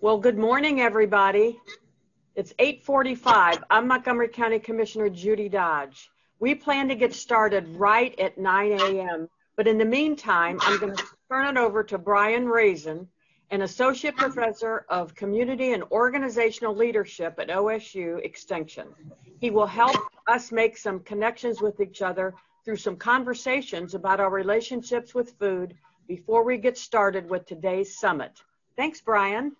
Well, good morning, everybody. It's 8:45. I'm Montgomery County Commissioner Judy Dodge. We plan to get started right at 9 a.m., but in the meantime, I'm going to turn it over to Brian Raisin, an Associate Professor of Community and Organizational Leadership at OSU Extension. He will help us make some connections with each other through some conversations about our relationships with food before we get started with today's summit. Thanks, Brian.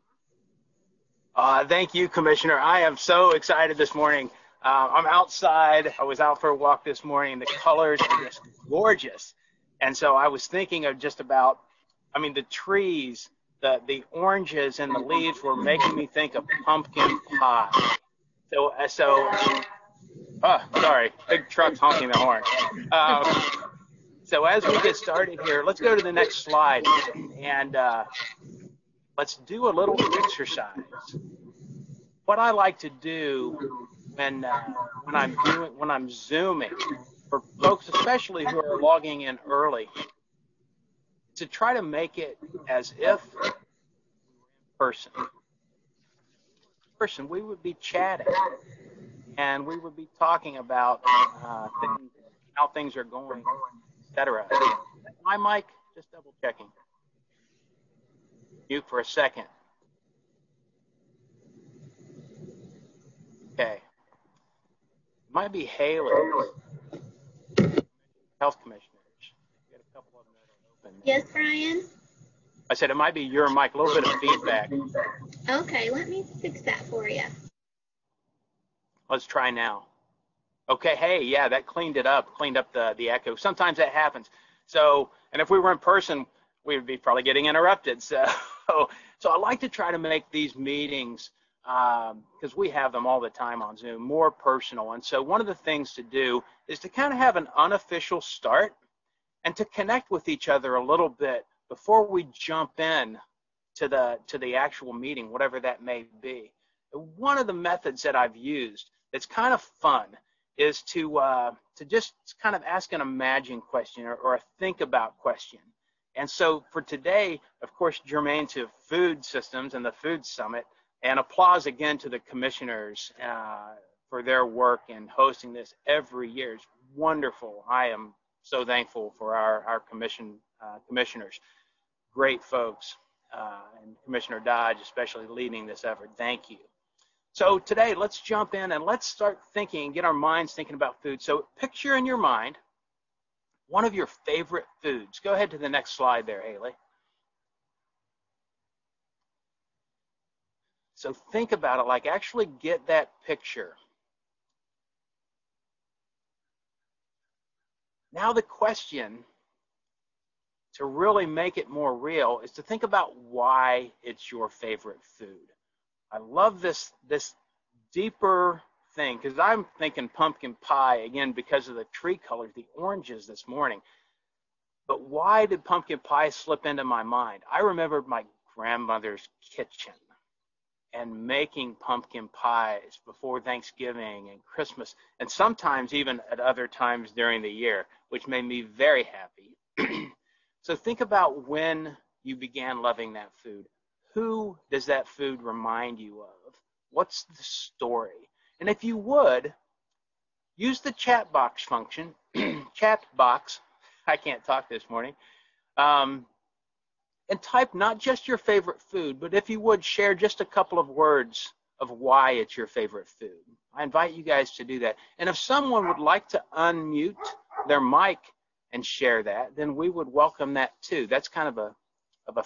Thank you, Commissioner. I am so excited this morning. I'm outside. I was out for a walk this morning. The colors are just gorgeous. And so I was thinking of just about, the trees, the oranges and the leaves were making me think of pumpkin pie. Sorry, big truck's honking the horn. So as we get started here, let's go to the next slide and let's do a little exercise. What I like to do when I'm Zooming, for folks especially who are logging in early, to try to make it as if in person we would be chatting and we would be talking about how things are going, etc. My mic, just double checking. Mute for a second. Okay. Might be Haley, health commissioners. Get a couple of them that are open. Yes, Brian? I said it might be your mic, a little bit of feedback. Okay, let me fix that for you. Let's try now. Okay, hey, yeah, that cleaned up the echo. Sometimes that happens. So, and if we were in person, we would be probably getting interrupted. So I like to try to make these meetings, because we have them all the time on Zoom, more personal. And so one of the things to do is to kind of have an unofficial start and to connect with each other a little bit before we jump in to the actual meeting, whatever that may be. One of the methods that I've used that's kind of fun is to just kind of ask an imagine question or a think about question. And so for today, of course, germane to food systems and the Food Summit, and applause again to the commissioners for their work in hosting this every year. It's wonderful. I am so thankful for our commissioners, great folks, and Commissioner Dodge especially leading this effort. Thank you. So today, let's jump in and let's start thinking and get our minds thinking about food. So picture in your mind one of your favorite foods. Go ahead to the next slide there, Haley. So think about it, like actually get that picture. Now the question, to really make it more real, is to think about why it's your favorite food. I love this deeper thing, because I'm thinking pumpkin pie, again, because of the tree colors, the oranges this morning. But why did pumpkin pie slip into my mind? I remembered my grandmother's kitchen and making pumpkin pies before Thanksgiving and Christmas, and sometimes even at other times during the year, which made me very happy. So think about when you began loving that food. Who does that food remind you of? What's the story? And if you would, use the chat box function, chat box, I can't talk this morning, and type not just your favorite food, but if you would, share just a couple of words of why it's your favorite food. I invite you guys to do that. And if someone would like to unmute their mic and share that, then we would welcome that too. That's kind of a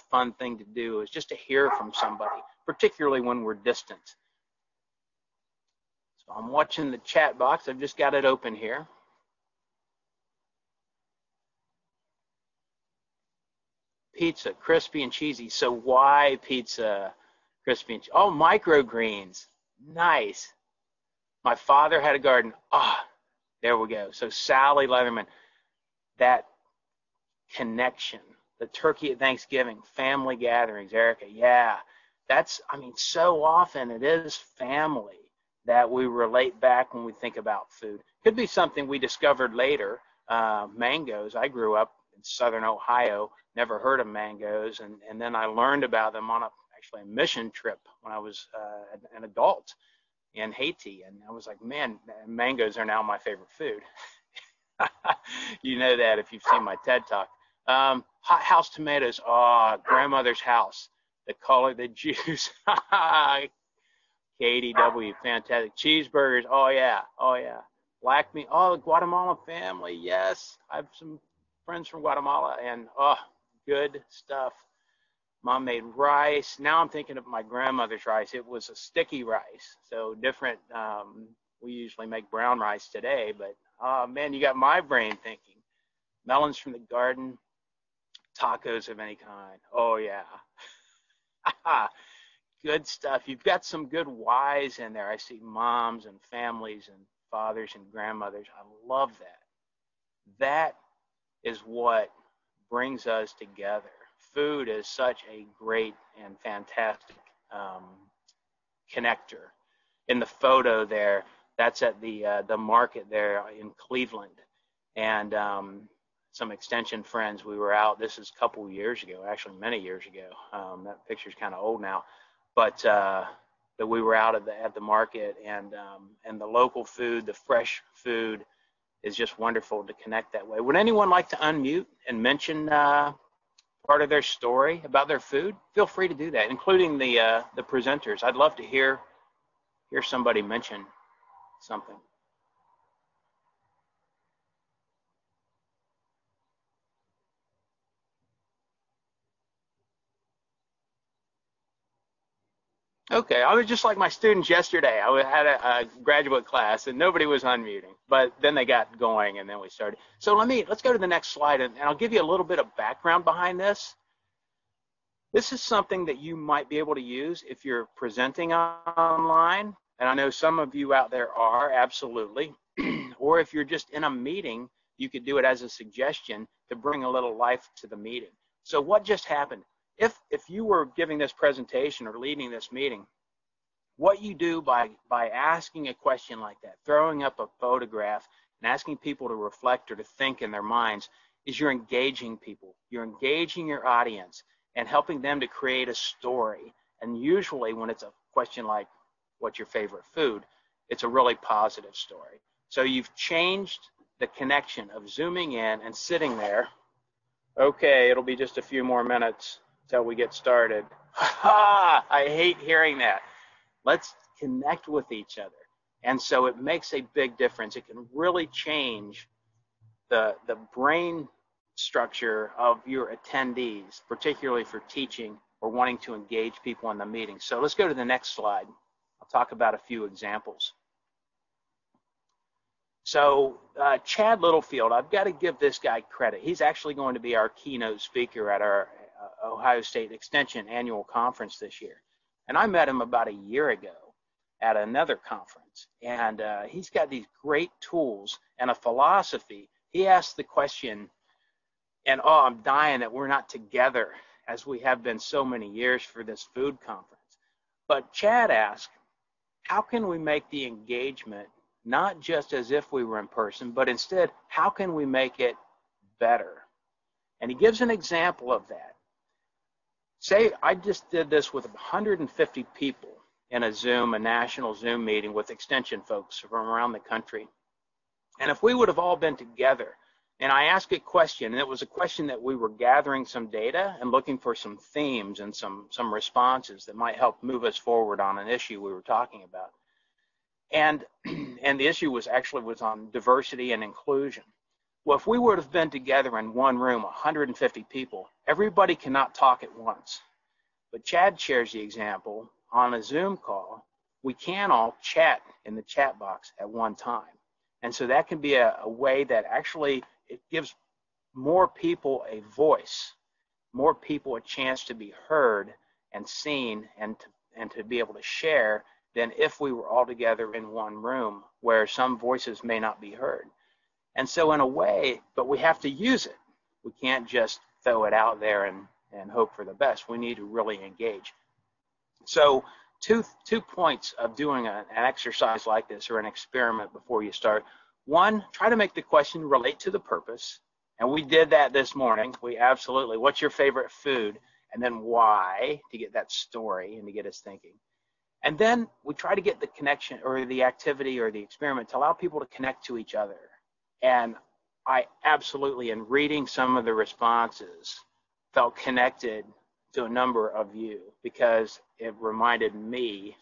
fun thing to do, is just to hear from somebody, particularly when we're distant. So I'm watching the chat box. I've just got it open here. Pizza, crispy and cheesy. So why pizza, crispy and cheesy? Oh, microgreens. Nice. My father had a garden. There we go. So Sally Leatherman, that connection. The turkey at Thanksgiving, family gatherings, Erica, yeah. That's, so often it is family that we relate back when we think about food. Could be something we discovered later. Mangoes, I grew up in southern Ohio, never heard of mangoes, and then I learned about them on actually a mission trip when I was an adult in Haiti, and I was like, man, mangoes are now my favorite food. You know that if you've seen my TED Talk. Hot house tomatoes, grandmother's house. The color, the juice. KDW, fantastic. Cheeseburgers, oh yeah. Black meat, the Guatemalan family, yes. I have some friends from Guatemala, and good stuff. Mom made rice. Now I'm thinking of my grandmother's rice. It was a sticky rice, so different. We usually make brown rice today, but man, you got my brain thinking. Melons from the garden, tacos of any kind. Oh yeah. Good stuff. You've got some good whys in there. I see moms and families and fathers and grandmothers. I love that. That is what brings us together. Food is such a great and fantastic connector. In the photo there, that's at the market there in Cleveland, and some extension friends. We were out. This is a couple years ago, actually many years ago. That picture's kind of old now, but we were out at the market, and the local food, the fresh food, is just wonderful to connect that way. Would anyone like to unmute and mention part of their story about their food? Feel free to do that, including the presenters. I'd love to hear somebody mention something. Okay, I was just like my students yesterday. I had a graduate class and nobody was unmuting, but then they got going and then we started. So let's go to the next slide, and I'll give you a little bit of background behind this. This is something that you might be able to use if you're presenting online, and I know some of you out there are, absolutely. Or if you're just in a meeting, you could do it as a suggestion to bring a little life to the meeting. So what just happened? If you were giving this presentation or leading this meeting, what you do by asking a question like that, throwing up a photograph and asking people to reflect or to think in their minds, is you're engaging people. You're engaging your audience and helping them to create a story. And usually when it's a question like, what's your favorite food, it's a really positive story. So you've changed the connection of zooming in and sitting there. Okay, it'll be just a few more minutes till we get started. I hate hearing that. Let's connect with each other. And so it makes a big difference. It can really change the brain structure of your attendees, particularly for teaching or wanting to engage people in the meeting. So let's go to the next slide. I'll talk about a few examples. So Chad Littlefield, I've got to give this guy credit. He's actually going to be our keynote speaker at our Ohio State Extension annual conference this year. And I met him about a year ago at another conference. And he's got these great tools and a philosophy. He asked the question, and I'm dying that we're not together as we have been so many years for this food conference. But Chad asked, how can we make the engagement not just as if we were in person, but instead, how can we make it better? And he gives an example of that. Say I just did this with 150 people in a national Zoom meeting with extension folks from around the country. And if we would have all been together, and I asked a question, and it was a question that we were gathering some data and looking for some themes and some responses that might help move us forward on an issue we were talking about. And the issue was on diversity and inclusion. Well, if we would have been together in one room, 150 people, everybody cannot talk at once. But Chad shares the example, on a Zoom call, we can all chat in the chat box at one time. And so that can be a way that actually it gives more people a voice, more people a chance to be heard and seen and to be able to share than if we were all together in one room where some voices may not be heard. And so in a way, but we have to use it. We can't just throw it out there and hope for the best. We need to really engage. So two points of doing an exercise like this or an experiment before you start. One, try to make the question relate to the purpose. And we did that this morning. We absolutely, what's your favorite food? and then why, to get that story and to get us thinking. And then we try to get the connection or the activity or the experiment to allow people to connect to each other. And I absolutely, in reading some of the responses, felt connected to a number of you because it reminded me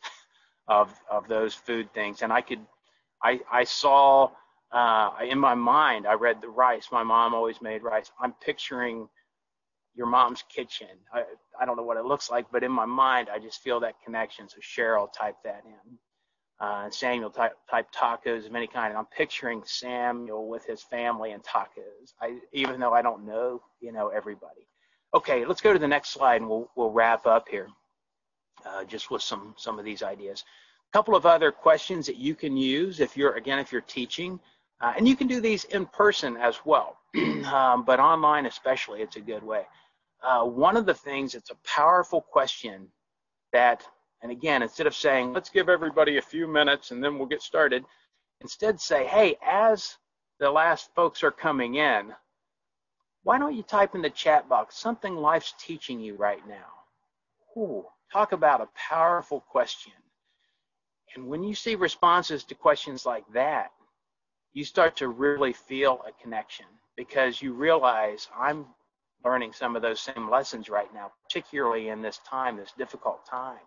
of those food things. And I saw in my mind, I read the rice. My mom always made rice. I'm picturing your mom's kitchen. I don't know what it looks like, but in my mind, I just feel that connection. So Cheryl typed that in. Samuel type tacos of any kind. And I'm picturing Samuel with his family and tacos. Even though I don't know, everybody. Okay, let's go to the next slide and we'll wrap up here just with some of these ideas. A couple of other questions that you can use if you're teaching, and you can do these in person as well, but online especially, it's a good way. One of the things, it's a powerful question that, and again, instead of saying, let's give everybody a few minutes and then we'll get started, instead say, hey, as the last folks are coming in, why don't you type in the chat box something life's teaching you right now? Ooh, talk about a powerful question. And when you see responses to questions like that, you start to really feel a connection because you realize I'm learning some of those same lessons right now, particularly in this time, this difficult time.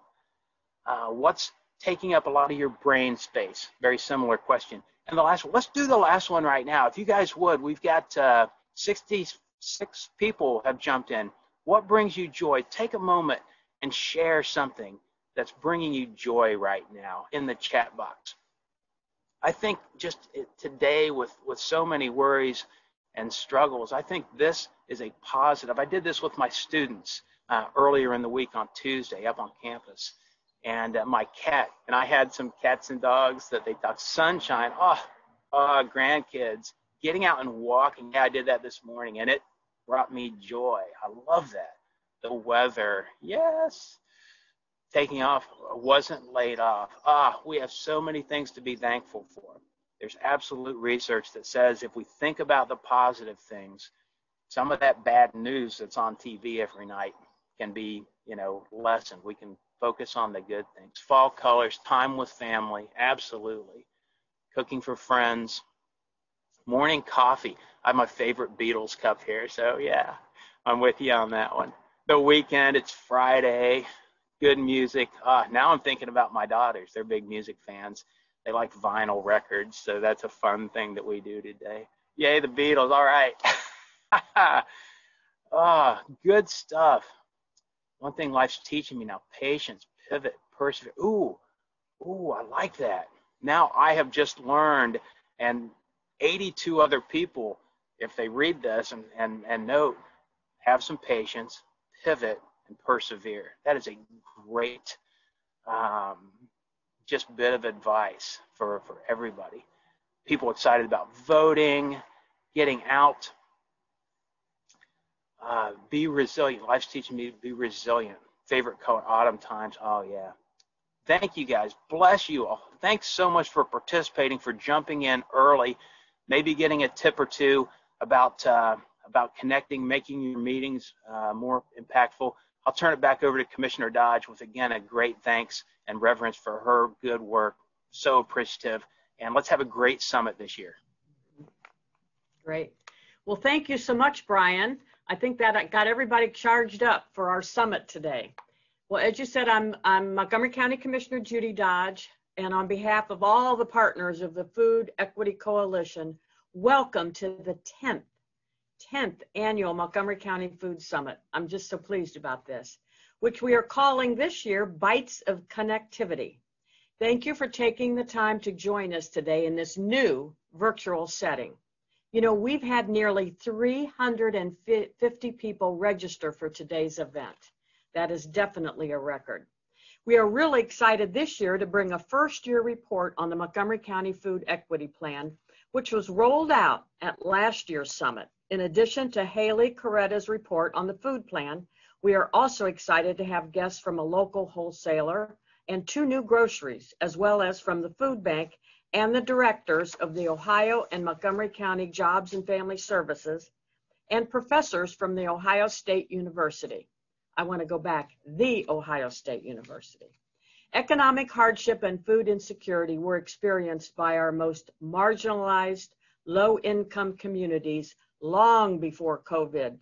What's taking up a lot of your brain space? Very similar question. And the last one, let's do the last one right now. If you guys would, we've got 66 people have jumped in. What brings you joy? Take a moment and share something that's bringing you joy right now in the chat box. I think just today with so many worries and struggles, I think this is a positive. I did this with my students earlier in the week on Tuesday up on campus. And my cat, and I had some cats and dogs that they thought sunshine, grandkids, getting out and walking. Yeah, I did that this morning and it brought me joy. I love that. The weather, yes. Taking off, wasn't laid off. We have so many things to be thankful for. There's absolute research that says if we think about the positive things, some of that bad news that's on TV every night can be, lessened. We can focus on the good things. Fall colors, time with family, absolutely. Cooking for friends, morning coffee. I have my favorite Beatles cup here, so yeah, I'm with you on that one. The weekend, it's Friday. Good music. Now I'm thinking about my daughters. They're big music fans. They like vinyl records, so that's a fun thing that we do today. Yay, the Beatles. All right. Good stuff. One thing life's teaching me now, patience, pivot, persevere. Ooh, I like that. Now I have just learned, and 82 other people, if they read this and note, have some patience, pivot, and persevere. That is a great just bit of advice for everybody. People excited about voting, getting out. Be resilient. Life's teaching me to be resilient. Favorite color, autumn times. Oh, yeah. Thank you, guys. Bless you all. Thanks so much for participating, for jumping in early, maybe getting a tip or two about connecting, making your meetings more impactful. I'll turn it back over to Commissioner Dodge with, again, a great thanks and reverence for her good work. So appreciative. And let's have a great summit this year. Great. Well, thank you so much, Brian. I think that got everybody charged up for our summit today. Well, as you said, I'm Montgomery County Commissioner Judy Dodge, and on behalf of all the partners of the Food Equity Coalition, welcome to the 10th annual Montgomery County Food Summit. I'm just so pleased about this, which we are calling this year Bytes of Connectivity. Thank you for taking the time to join us today in this new virtual setting. We've had nearly 350 people register for today's event. That is definitely a record. We are really excited this year to bring a first-year report on the Montgomery County Food Equity Plan, which was rolled out at last year's summit. In addition to Haley Carretta's report on the food plan, we are also excited to have guests from a local wholesaler and 2 new groceries, as well as from the Foodbank and the directors of the Ohio and Montgomery County Jobs and Family Services, and professors from the Ohio State University. I want to go back, the Ohio State University. Economic hardship and food insecurity were experienced by our most marginalized, low-income communities long before COVID.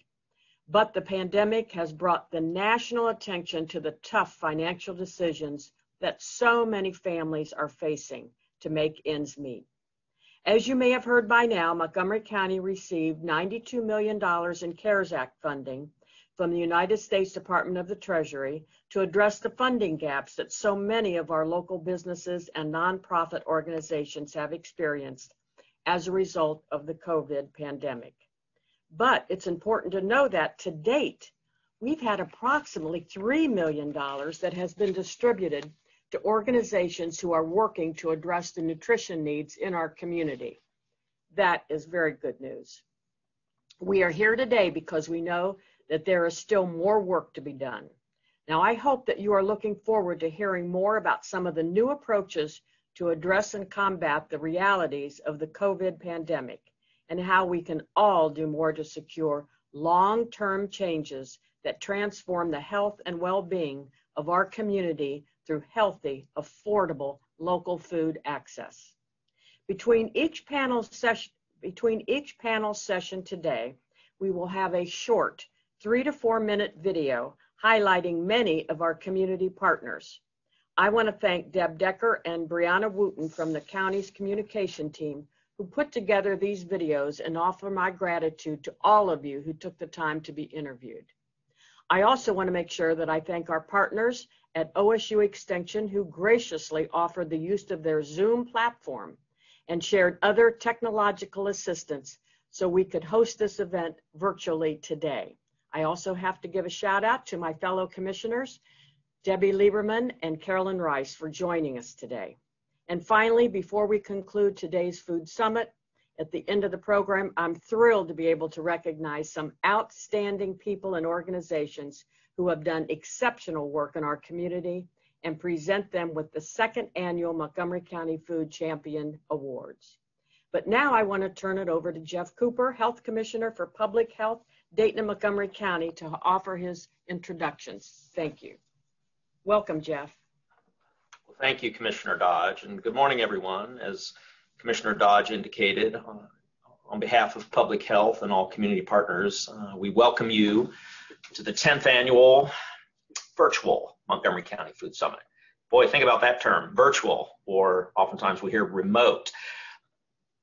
But the pandemic has brought the national attention to the tough financial decisions that so many families are facing to make ends meet. As you may have heard by now, Montgomery County received $92 million in CARES Act funding from the United States Department of the Treasury to address the funding gaps that so many of our local businesses and nonprofit organizations have experienced as a result of the COVID pandemic. But it's important to know that to date, we've had approximately $3 million that has been distributed to organizations who are working to address the nutrition needs in our community. That is very good news. We are here today because we know that there is still more work to be done. Now, I hope that you are looking forward to hearing more about some of the new approaches to address and combat the realities of the COVID pandemic and how we can all do more to secure long-term changes that transform the health and well-being of our community through healthy, affordable local food access. Between each panel session today, we will have a short 3 to 4 minute video highlighting many of our community partners. I want to thank Deb Decker and Brianna Wooten from the county's communication team who put together these videos and offer my gratitude to all of you who took the time to be interviewed. I also want to make sure that I thank our partners at OSU Extension who graciously offered the use of their Zoom platform and shared other technological assistance so we could host this event virtually today. I also have to give a shout out to my fellow commissioners, Debbie Lieberman and Carolyn Rice, for joining us today. And finally, before we conclude today's Food Summit, at the end of the program, I'm thrilled to be able to recognize some outstanding people and organizations who have done exceptional work in our community and present them with the 2nd Annual Montgomery County Food Champion Awards. But now I want to turn it over to Jeff Cooper, Health Commissioner for Public Health, Dayton and Montgomery County, to offer his introductions. Thank you. Welcome, Jeff. Well, thank you, Commissioner Dodge, and good morning, everyone. As Commissioner Dodge indicated, on behalf of Public Health and all community partners, we welcome you to the 10th Annual Virtual Montgomery County Food Summit. Boy, think about that term, virtual, or oftentimes we hear remote.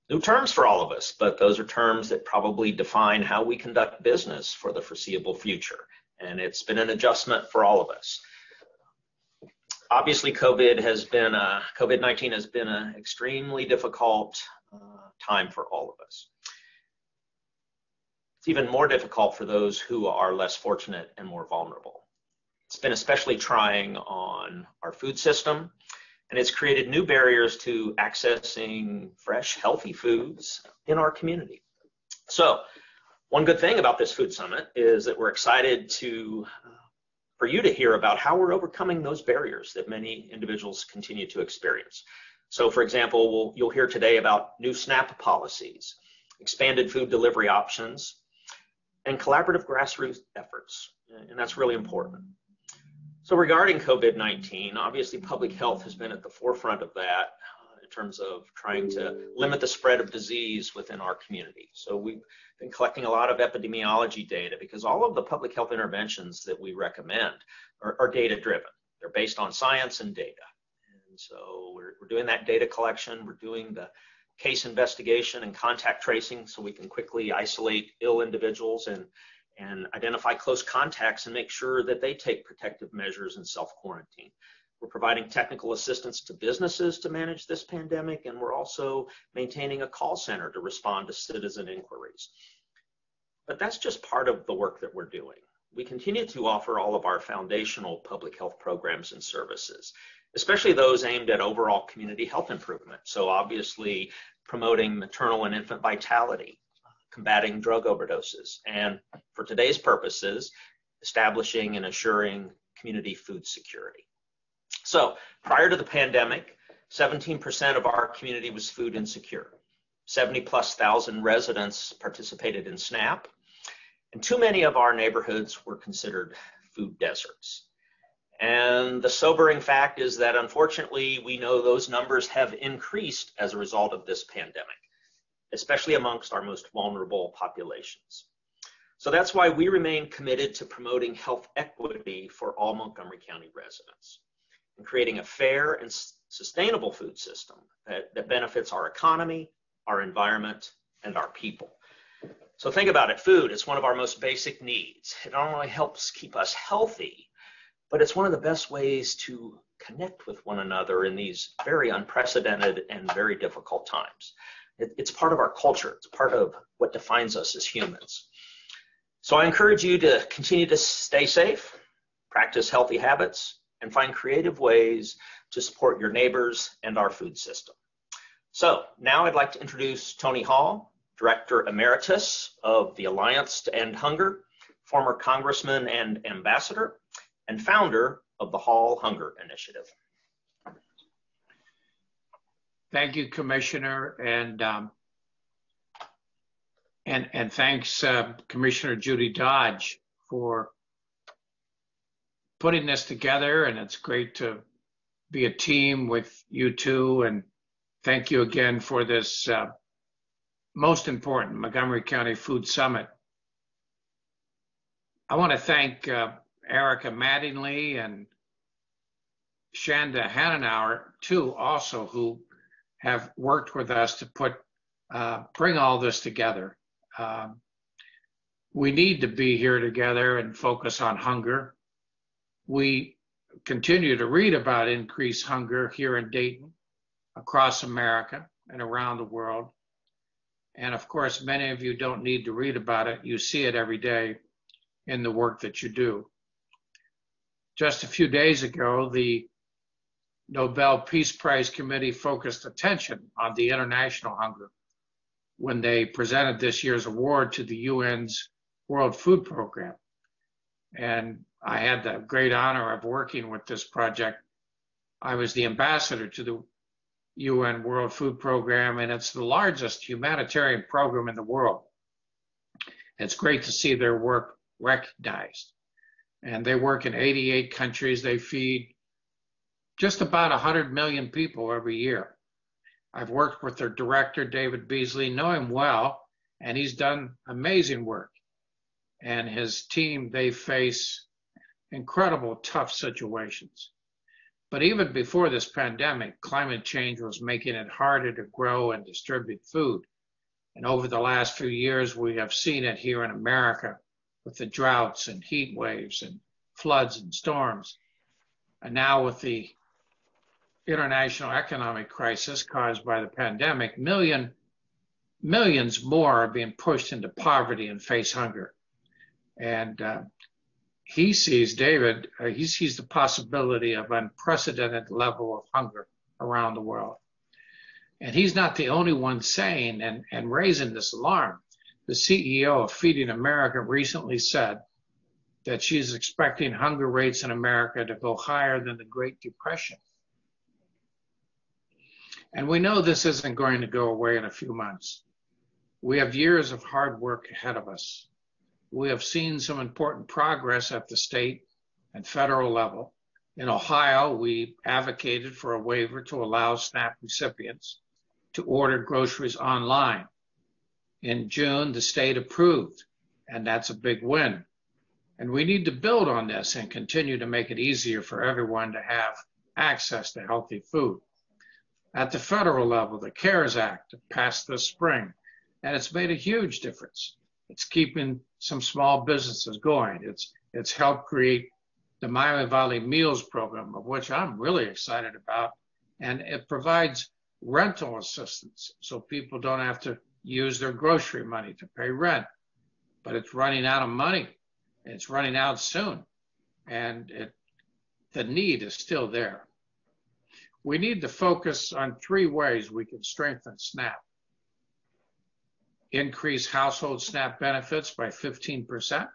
New terms for all of us, but those are terms that probably define how we conduct business for the foreseeable future. And it's been an adjustment for all of us. Obviously, COVID-19 has been an extremely difficult time for all of us. It's even more difficult for those who are less fortunate and more vulnerable. It's been especially trying on our food system, and it's created new barriers to accessing fresh, healthy foods in our community. So, one good thing about this Food Summit is that we're excited for you to hear about how we're overcoming those barriers that many individuals continue to experience. So, for example, you'll hear today about new SNAP policies, expanded food delivery options, and collaborative grassroots efforts, and that's really important. So regarding COVID-19, obviously public health has been at the forefront of that in terms of trying to limit the spread of disease within our community. So we've been collecting a lot of epidemiology data because all of the public health interventions that we recommend are data-driven. They're based on science and data. And so we're doing that data collection, we're doing the case investigation and contact tracing so we can quickly isolate ill individuals and identify close contacts and make sure that they take protective measures and self-quarantine. We're providing technical assistance to businesses to manage this pandemic, and we're also maintaining a call center to respond to citizen inquiries. But that's just part of the work that we're doing. We continue to offer all of our foundational public health programs and services, especially those aimed at overall community health improvement. So obviously promoting maternal and infant vitality, combating drug overdoses, and for today's purposes, establishing and assuring community food security. So prior to the pandemic, 17% of our community was food insecure. 70,000+ residents participated in SNAP, and too many of our neighborhoods were considered food deserts. And the sobering fact is that unfortunately, we know those numbers have increased as a result of this pandemic, especially amongst our most vulnerable populations. So that's why we remain committed to promoting health equity for all Montgomery County residents and creating a fair and sustainable food system that benefits our economy, our environment, and our people. So think about it, food is one of our most basic needs. It not only helps keep us healthy, but it's one of the best ways to connect with one another in these very unprecedented and very difficult times. It's part of our culture. It's part of what defines us as humans. So I encourage you to continue to stay safe, practice healthy habits, and find creative ways to support your neighbors and our food system. So now I'd like to introduce Tony Hall, Director Emeritus of the Alliance to End Hunger, former Congressman and Ambassador, and founder of the Hall Hunger Initiative. Thank you, Commissioner, and thanks, Commissioner Judy Dodge, for putting this together. And it's great to be a team with you two. And thank you again for this most important Montgomery County Food Summit. I want to thank Erica Mattingly and Shanda Hanenauer, too, also, who have worked with us to bring all this together. We need to be here together and focus on hunger. We continue to read about increased hunger here in Dayton, across America, and around the world. And of course, many of you don't need to read about it. You see it every day in the work that you do. Just a few days ago, the Nobel Peace Prize Committee focused attention on the international hunger when they presented this year's award to the UN's World Food Program. And I had the great honor of working with this project. I was the ambassador to the UN World Food Program, and it's the largest humanitarian program in the world. It's great to see their work recognized. And they work in 88 countries. They feed just about 100 million people every year. I've worked with their director, David Beasley, know him well, and he's done amazing work. And his team, they face incredible tough situations. But even before this pandemic, climate change was making it harder to grow and distribute food. And over the last few years, we have seen it here in America with the droughts and heat waves and floods and storms. And now with the international economic crisis caused by the pandemic, millions more are being pushed into poverty and face hunger. And David sees the possibility of unprecedented level of hunger around the world. And he's not the only one saying and raising this alarm. The CEO of Feeding America recently said that she's expecting hunger rates in America to go higher than the Great Depression. And we know this isn't going to go away in a few months. We have years of hard work ahead of us. We have seen some important progress at the state and federal level. In Ohio, we advocated for a waiver to allow SNAP recipients to order groceries online. In June, the state approved, and that's a big win. And we need to build on this and continue to make it easier for everyone to have access to healthy food. At the federal level, the CARES Act passed this spring, and it's made a huge difference. It's keeping some small businesses going. It's helped create the Miami Valley Meals program, of which I'm really excited about, and it provides rental assistance so people don't have to use their grocery money to pay rent. But it's running out of money. It's running out soon, and the need is still there. We need to focus on 3 ways we can strengthen SNAP. Increase household SNAP benefits by 15%,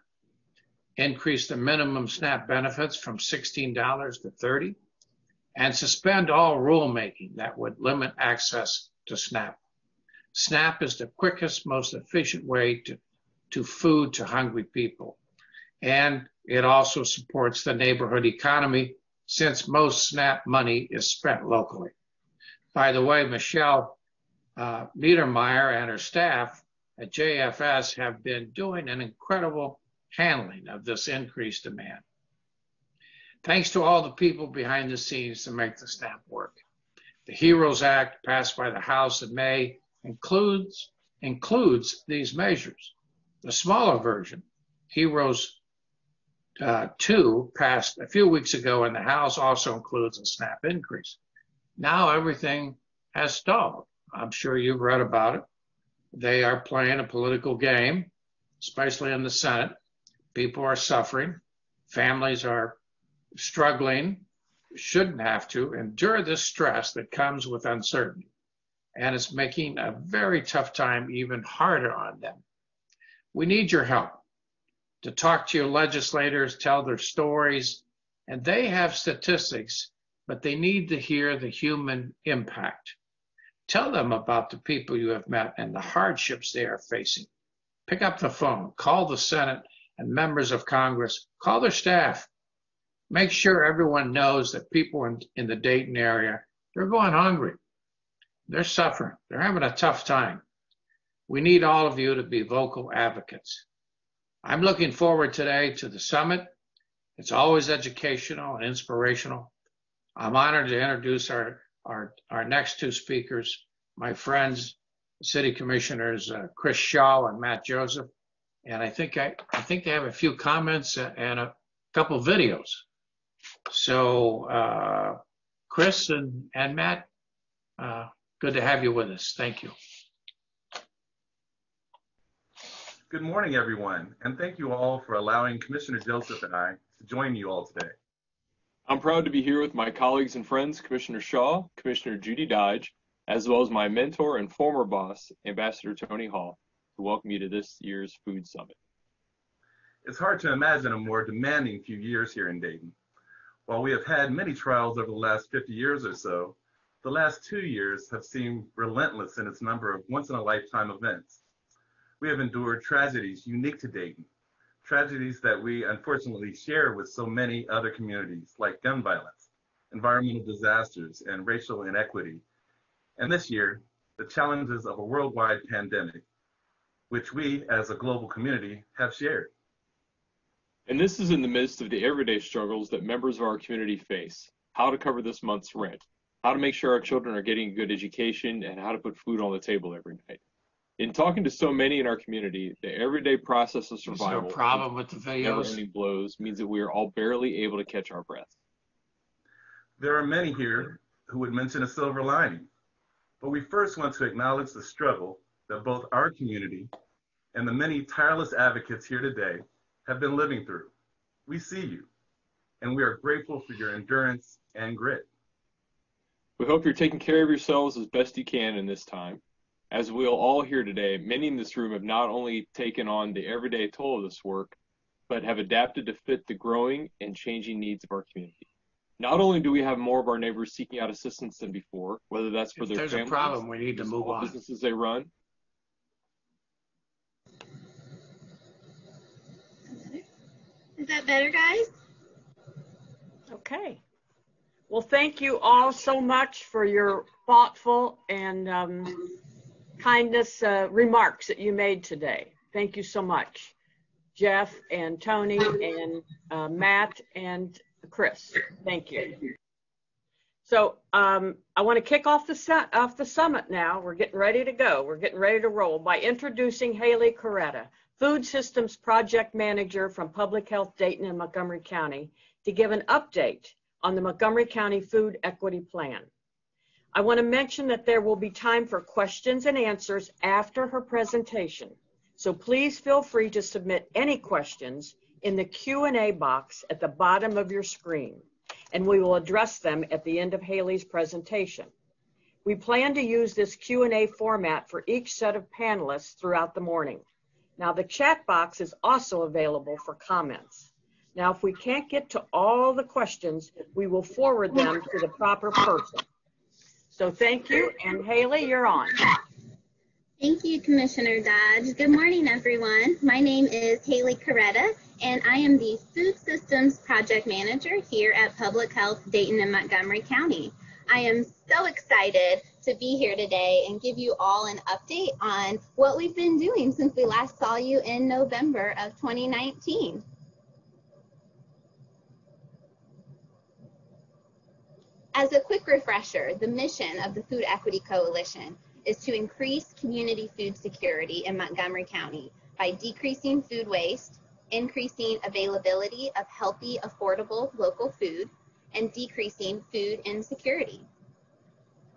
increase the minimum SNAP benefits from $16 to $30, and suspend all rulemaking that would limit access to SNAP. SNAP is the quickest, most efficient way to food to hungry people. And It also supports the neighborhood economy since most SNAP money is spent locally. By the way, Michelle Niedermeyer and her staff at JFS have been doing an incredible handling of this increased demand. Thanks to all the people behind the scenes to make the SNAP work. The HEROES Act passed by the House in May includes these measures. The smaller version, HEROES 2, passed a few weeks ago in the House, also includes a SNAP increase. Now everything has stalled. I'm sure you've read about it. They are playing a political game, especially in the Senate. People are suffering. Families are struggling, shouldn't have to endure this stress that comes with uncertainty. And it's making a very tough time even harder on them. We need your help to talk to your legislators, tell their stories, and they have statistics, but they need to hear the human impact. Tell them about the people you have met and the hardships they are facing. Pick up the phone, call the Senate and members of Congress, call their staff. Make sure everyone knows that people in the Dayton area, they're going hungry. They're suffering. They're having a tough time. We need all of you to be vocal advocates. I'm looking forward today to the summit. It's always educational and inspirational. I'm honored to introduce our next two speakers, my friends, City Commissioners Chris Shaw and Matt Joseph. And I think they have a few comments and a couple videos. So Chris and Matt, good to have you with us. Thank you. Good morning, everyone, and thank you all for allowing Commissioner Joseph and I to join you all today. I'm proud to be here with my colleagues and friends, Commissioner Shaw, Commissioner Judy Dodge, as well as my mentor and former boss, Ambassador Tony Hall, to welcome you to this year's Food Summit. It's hard to imagine a more demanding few years here in Dayton. While we have had many trials over the last 50 years or so, the last 2 years have seemed relentless in its number of once-in-a-lifetime events. We have endured tragedies unique to Dayton, tragedies that we unfortunately share with so many other communities, like gun violence, environmental disasters, and racial inequity. And this year, the challenges of a worldwide pandemic, which we as a global community have shared. And this is in the midst of the everyday struggles that members of our community face: how to cover this month's rent, how to make sure our children are getting a good education, and how to put food on the table every night. In talking to so many in our community, the everyday process of survival, is there a problem with the videos? Never-ending blows, means that we are all barely able to catch our breath. There are many here who would mention a silver lining, but we first want to acknowledge the struggle that both our community and the many tireless advocates here today have been living through. We see you, and we are grateful for your endurance and grit. We hope you're taking care of yourselves as best you can in this time. As we'll all hear today, many in this room have not only taken on the everyday toll of this work, but have adapted to fit the growing and changing needs of our community. Not only do we have more of our neighbors seeking out assistance than before, whether that's for their families, there's a problem, we need to move on. Businesses they run. Is that better, guys? Okay. Well, thank you all so much for your thoughtful and kindness remarks that you made today. Thank you so much, Jeff and Tony and Matt and Chris. Thank you. So I want to kick off the summit now. We're getting ready to go. We're getting ready to roll by introducing Haley Carretta, Food Systems Project Manager from Public Health Dayton and Montgomery County, to give an update on the Montgomery County Food Equity Plan. I want to mention that there will be time for questions and answers after her presentation. So please feel free to submit any questions in the Q&A box at the bottom of your screen, and we will address them at the end of Haley's presentation. We plan to use this Q&A format for each set of panelists throughout the morning. Now, the chat box is also available for comments. Now, if we can't get to all the questions, we will forward them to the proper person. So thank you, and Haley, you're on. Thank you, Commissioner Dodge. Good morning, everyone. My name is Haley Carretta, and I am the Food Systems Project Manager here at Public Health Dayton and Montgomery County. I am so excited to be here today and give you all an update on what we've been doing since we last saw you in November of 2019. As a quick refresher, the mission of the Food Equity Coalition is to increase community food security in Montgomery County by decreasing food waste, increasing availability of healthy, affordable local food, and decreasing food insecurity.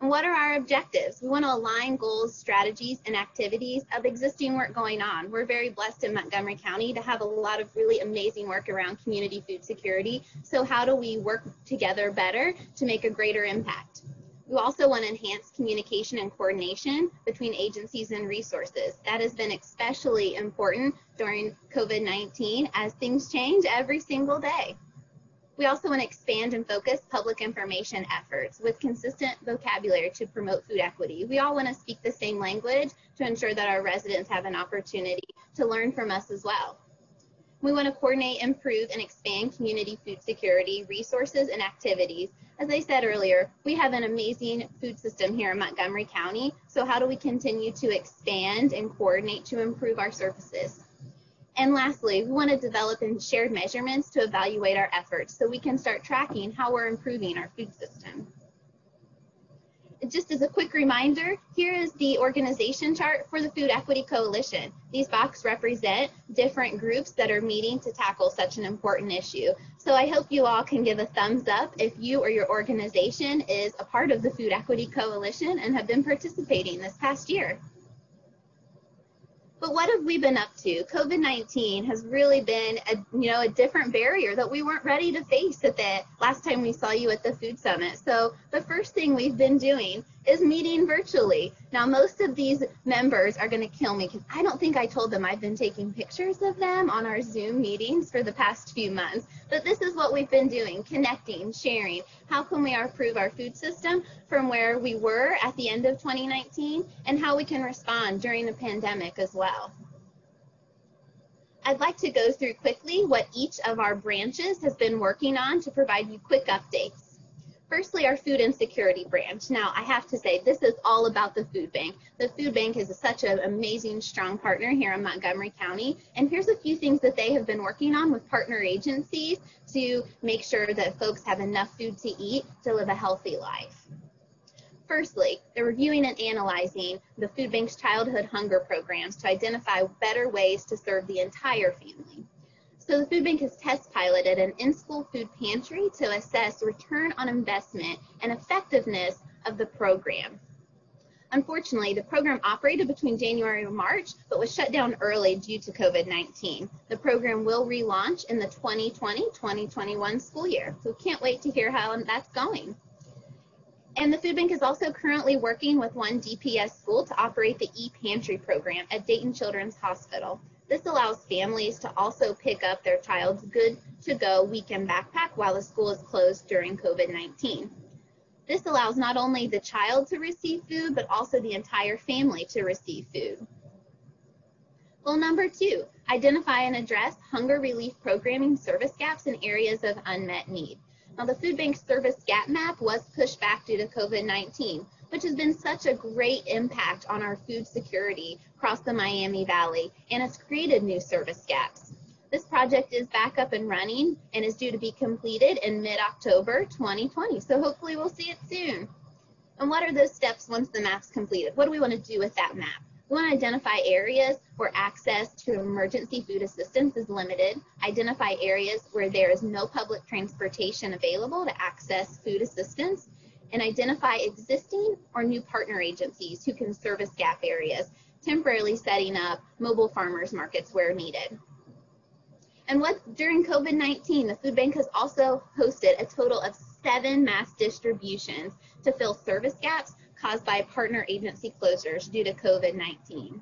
And what are our objectives? We want to align goals, strategies, and activities of existing work going on. We're very blessed in Montgomery County to have a lot of really amazing work around community food security. So how do we work together better to make a greater impact? We also want to enhance communication and coordination between agencies and resources. That has been especially important during COVID-19 as things change every single day. We also want to expand and focus public information efforts with consistent vocabulary to promote food equity. We all want to speak the same language to ensure that our residents have an opportunity to learn from us as well. We want to coordinate, improve, and expand community food security resources and activities. As I said earlier, we have an amazing food system here in Montgomery County, so how do we continue to expand and coordinate to improve our services? And lastly, we want to develop and share measurements to evaluate our efforts so we can start tracking how we're improving our food system. Just as a quick reminder, here is the organization chart for the Food Equity Coalition. These boxes represent different groups that are meeting to tackle such an important issue. So I hope you all can give a thumbs up if you or your organization is a part of the Food Equity Coalition and have been participating this past year. But what have we been up to? COVID-19 has really been a different barrier that we weren't ready to face at the last time we saw you at the Food Summit. So the first thing we've been doing is meeting virtually. Now, most of these members are going to kill me because I don't think I told them I've been taking pictures of them on our Zoom meetings for the past few months. But this is what we've been doing, connecting, sharing. How can we improve our food system from where we were at the end of 2019 and how we can respond during the pandemic as well. I'd like to go through quickly what each of our branches has been working on to provide you quick updates. Firstly, our food insecurity branch. Now, I have to say, this is all about the food bank. The food bank is such an amazing, strong partner here in Montgomery County. And here's a few things that they have been working on with partner agencies to make sure that folks have enough food to eat to live a healthy life. Firstly, they're reviewing and analyzing the food bank's childhood hunger programs to identify better ways to serve the entire family. So the food bank has test piloted an in-school food pantry to assess return on investment and effectiveness of the program. Unfortunately, the program operated between January and March, but was shut down early due to COVID-19. The program will relaunch in the 2020-2021 school year. So can't wait to hear how that's going. And the food bank is also currently working with one DPS school to operate the e-pantry program at Dayton Children's Hospital. This allows families to also pick up their child's good-to-go weekend backpack while the school is closed during COVID-19. This allows not only the child to receive food, but also the entire family to receive food. Goal number 2, identify and address hunger relief programming service gaps in areas of unmet need. Now, the food bank's service gap map was pushed back due to COVID-19, which has been such a great impact on our food security across the Miami Valley, and it's created new service gaps. This project is back up and running and is due to be completed in mid-October 2020, so hopefully we'll see it soon. And what are those steps once the map's completed? What do we want to do with that map? We want to identify areas where access to emergency food assistance is limited, identify areas where there is no public transportation available to access food assistance, and identify existing or new partner agencies who can service gap areas, temporarily setting up mobile farmers markets where needed. And during COVID-19, the food bank has also hosted a total of 7 mass distributions to fill service gaps caused by partner agency closures due to COVID-19.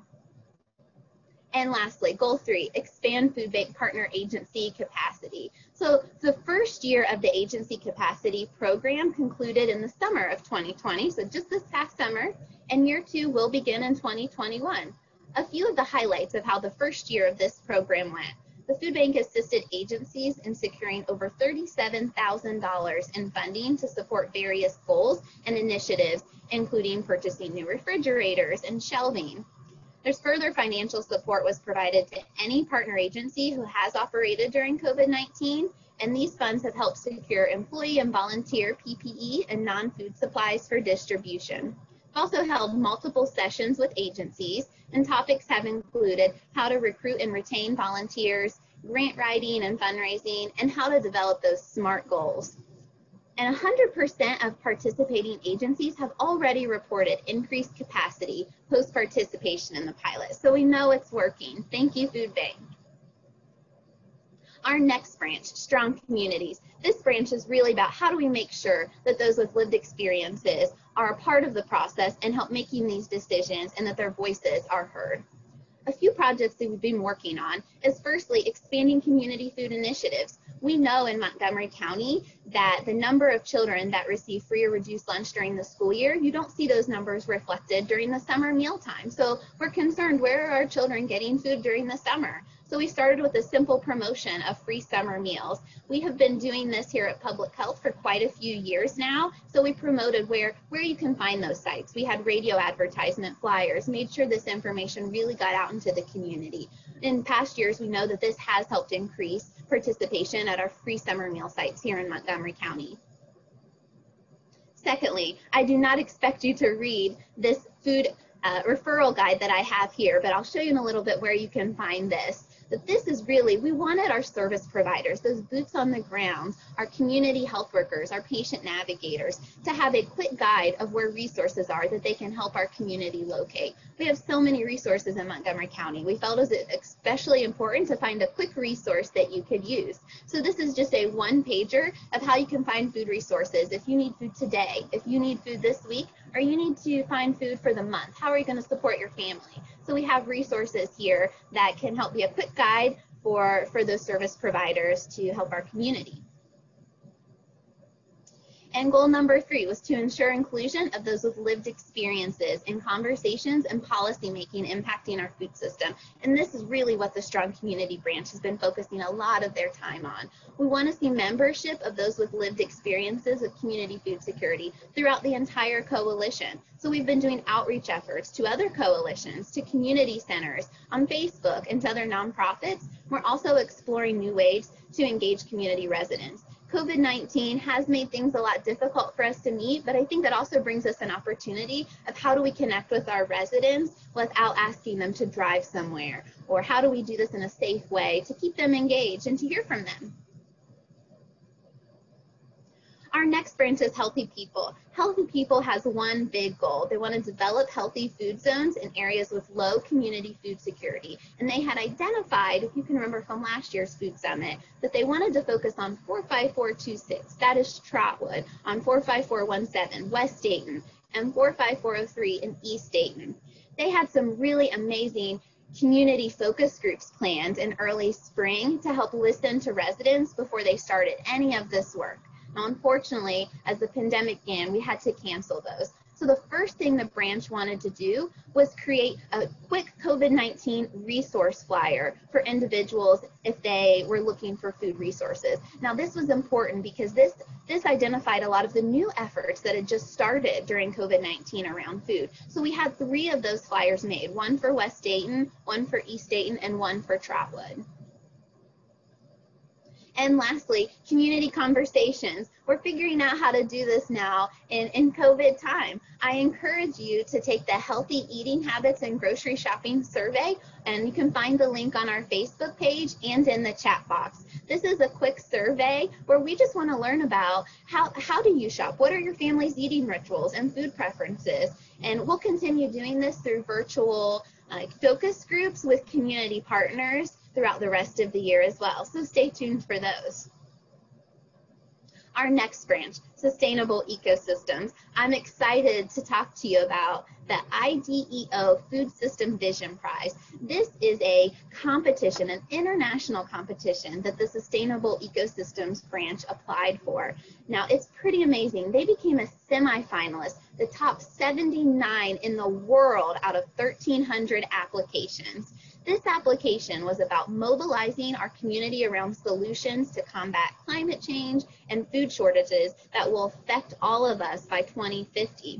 And lastly, goal 3, expand food bank partner agency capacity. So the first year of the agency capacity program concluded in the summer of 2020, so just this past summer, and year 2 will begin in 2021. A few of the highlights of how the first year of this program went. The food bank assisted agencies in securing over $37,000 in funding to support various goals and initiatives, including purchasing new refrigerators and shelving. There's further financial support was provided to any partner agency who has operated during COVID-19, and these funds have helped secure employee and volunteer PPE and non-food supplies for distribution. We've also held multiple sessions with agencies, and topics have included how to recruit and retain volunteers, grant writing and fundraising, and how to develop those SMART goals. And 100% of participating agencies have already reported increased capacity post-participation in the pilot. So we know it's working. Thank you, Food Bank. Our next branch, Strong Communities. This branch is really about how do we make sure that those with lived experiences are a part of the process and help making these decisions and that their voices are heard. A few projects that we've been working on is firstly expanding community food initiatives. We know in Montgomery County that the number of children that receive free or reduced lunch during the school year, you don't see those numbers reflected during the summer mealtime. So we're concerned, where are our children getting food during the summer? So we started with a simple promotion of free summer meals. We have been doing this here at Public Health for quite a few years now. So we promoted where you can find those sites. We had radio advertisement flyers, made sure this information really got out into the community. In past years, we know that this has helped increase participation at our free summer meal sites here in Montgomery County. Secondly, I do not expect you to read this food referral guide that I have here, but I'll show you in a little bit where you can find this. But this is really, we wanted our service providers, those boots on the ground, our community health workers, our patient navigators, to have a quick guide of where resources are that they can help our community locate. We have so many resources in Montgomery County. We felt it was especially important to find a quick resource that you could use. So this is just a one-pager of how you can find food resources. If you need food today, if you need food this week, or you need to find food for the month, how are you going to support your family? So we have resources here that can help be a quick guide for those service providers to help our community. And goal number 3 was to ensure inclusion of those with lived experiences in conversations and policy making impacting our food system. And this is really what the Strong Community Branch has been focusing a lot of their time on. We want to see membership of those with lived experiences with community food security throughout the entire coalition. So we've been doing outreach efforts to other coalitions, to community centers, on Facebook, and to other nonprofits. We're also exploring new ways to engage community residents. COVID-19 has made things a lot difficult for us to meet, but I think that also brings us an opportunity of how do we connect with our residents without asking them to drive somewhere, or how do we do this in a safe way to keep them engaged and to hear from them. Our next branch is Healthy People. Healthy People has one big goal. They want to develop healthy food zones in areas with low community food security. And they had identified, if you can remember from last year's Food Summit, that they wanted to focus on 45426, that is Trotwood, on 45417, West Dayton, and 45403 in East Dayton. They had some really amazing community focus groups planned in early spring to help listen to residents before they started any of this work. Now, unfortunately, as the pandemic began, we had to cancel those. So the first thing the branch wanted to do was create a quick COVID-19 resource flyer for individuals if they were looking for food resources. Now, this was important because this identified a lot of the new efforts that had just started during COVID-19 around food. So we had 3 of those flyers made, one for West Dayton, one for East Dayton, and one for Trotwood. And lastly, community conversations. We're figuring out how to do this now in COVID time. I encourage you to take the Healthy Eating Habits and Grocery Shopping Survey, and you can find the link on our Facebook page and in the chat box. This is a quick survey where we just want to learn about how do you shop? What are your family's eating rituals and food preferences? And we'll continue doing this through virtual focus groups with community partners throughout the rest of the year as well. So stay tuned for those. Our next branch, Sustainable Ecosystems. I'm excited to talk to you about the IDEO Food System Vision Prize. This is a competition, an international competition that the Sustainable Ecosystems branch applied for. Now, it's pretty amazing. They became a semifinalist, the top 79 in the world out of 1,300 applications. This application was about mobilizing our community around solutions to combat climate change and food shortages that will affect all of us by 2050.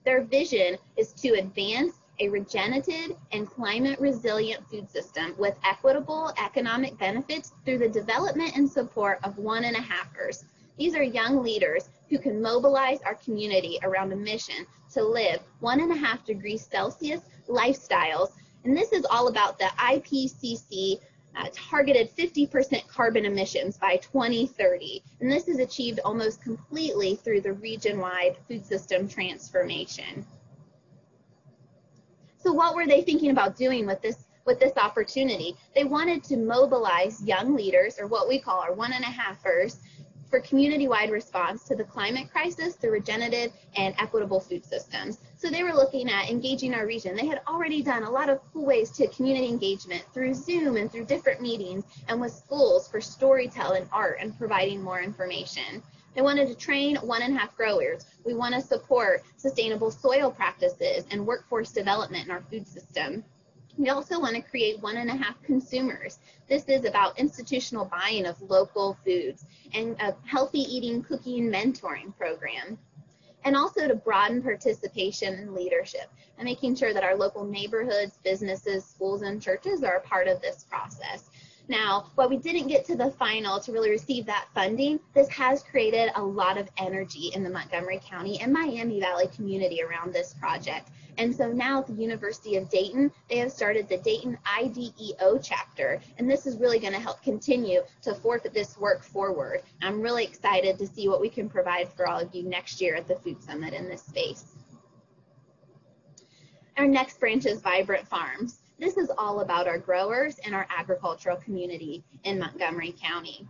Their vision is to advance a regenerative and climate resilient food system with equitable economic benefits through the development and support of 1.5ers. These are young leaders who can mobilize our community around a mission to live 1.5 degrees Celsius lifestyles. And this is all about the IPCC targeted 50% carbon emissions by 2030. And this is achieved almost completely through the region-wide food system transformation. So what were they thinking about doing with this opportunity? They wanted to mobilize young leaders, or what we call our 1.5ers, for community-wide response to the climate crisis through regenerative and equitable food systems. So they were looking at engaging our region. They had already done a lot of cool ways to community engagement through Zoom and through different meetings and with schools for storytelling, art, and providing more information. They wanted to train 1.5 growers. We want to support sustainable soil practices and workforce development in our food system. We also want to create 1.5 consumers. This is about institutional buying of local foods and a healthy eating, cooking, mentoring program. And also to broaden participation and leadership and making sure that our local neighborhoods, businesses, schools, and churches are a part of this process. Now, while we didn't get to the final to really receive that funding, this has created a lot of energy in the Montgomery County and Miami Valley community around this project. And so now at the University of Dayton, they have started the Dayton IDEO chapter, and this is really going to help continue to fork this work forward. I'm really excited to see what we can provide for all of you next year at the Food Summit in this space. Our next branch is Vibrant Farms. This is all about our growers and our agricultural community in Montgomery County.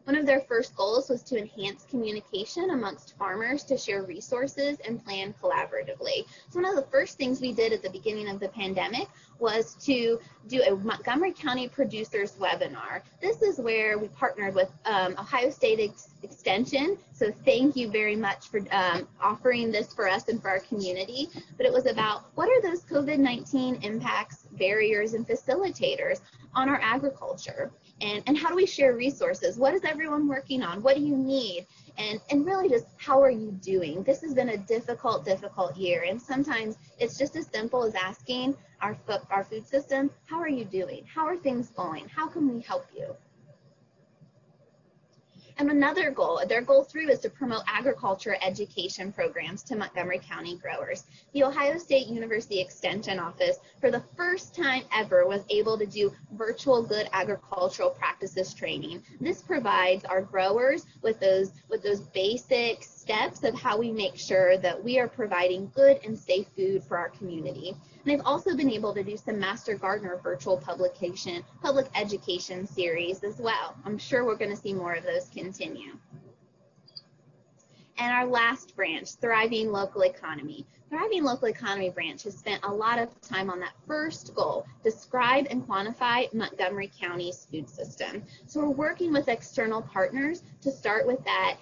One of their first goals was to enhance communication amongst farmers to share resources and plan collaboratively. So one of the first things we did at the beginning of the pandemic was to do a Montgomery County producers webinar. This is where we partnered with Ohio State Extension. So thank you very much for offering this for us and for our community. But it was about what are those COVID-19 impacts, barriers, and facilitators on our agriculture? And how do we share resources? What is everyone working on? What do you need? And really just how are you doing? This has been a difficult year. And sometimes it's just as simple as asking our food system, how are you doing? How are things going? How can we help you? And another goal, their goal 3 is to promote agriculture education programs to Montgomery County growers. The Ohio State University Extension Office, for the first time ever, was able to do virtual good agricultural practices training. This provides our growers with those basic steps of how we make sure that we are providing good and safe food for our community. And they've also been able to do some Master Gardener virtual public education series as well. I'm sure we're going to see more of those continue. And our last branch, Thriving Local Economy. Thriving Local Economy branch has spent a lot of time on that first goal, describe and quantify Montgomery County's food system. So we're working with external partners to start with that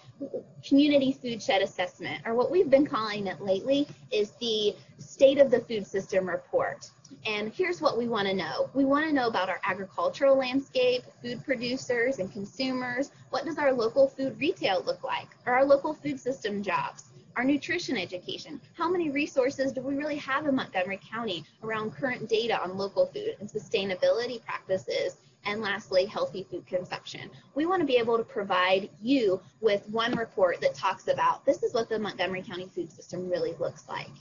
community food shed assessment, or what we've been calling it lately is the State of the Food System Report. And here's what we want to know. We want to know about our agricultural landscape, food producers and consumers. What does our local food retail look like? Are our local food system jobs? Our nutrition education. How many resources do we really have in Montgomery County around current data on local food and sustainability practices? And lastly, healthy food consumption. We want to be able to provide you with one report that talks about this is what the Montgomery County food system really looks like.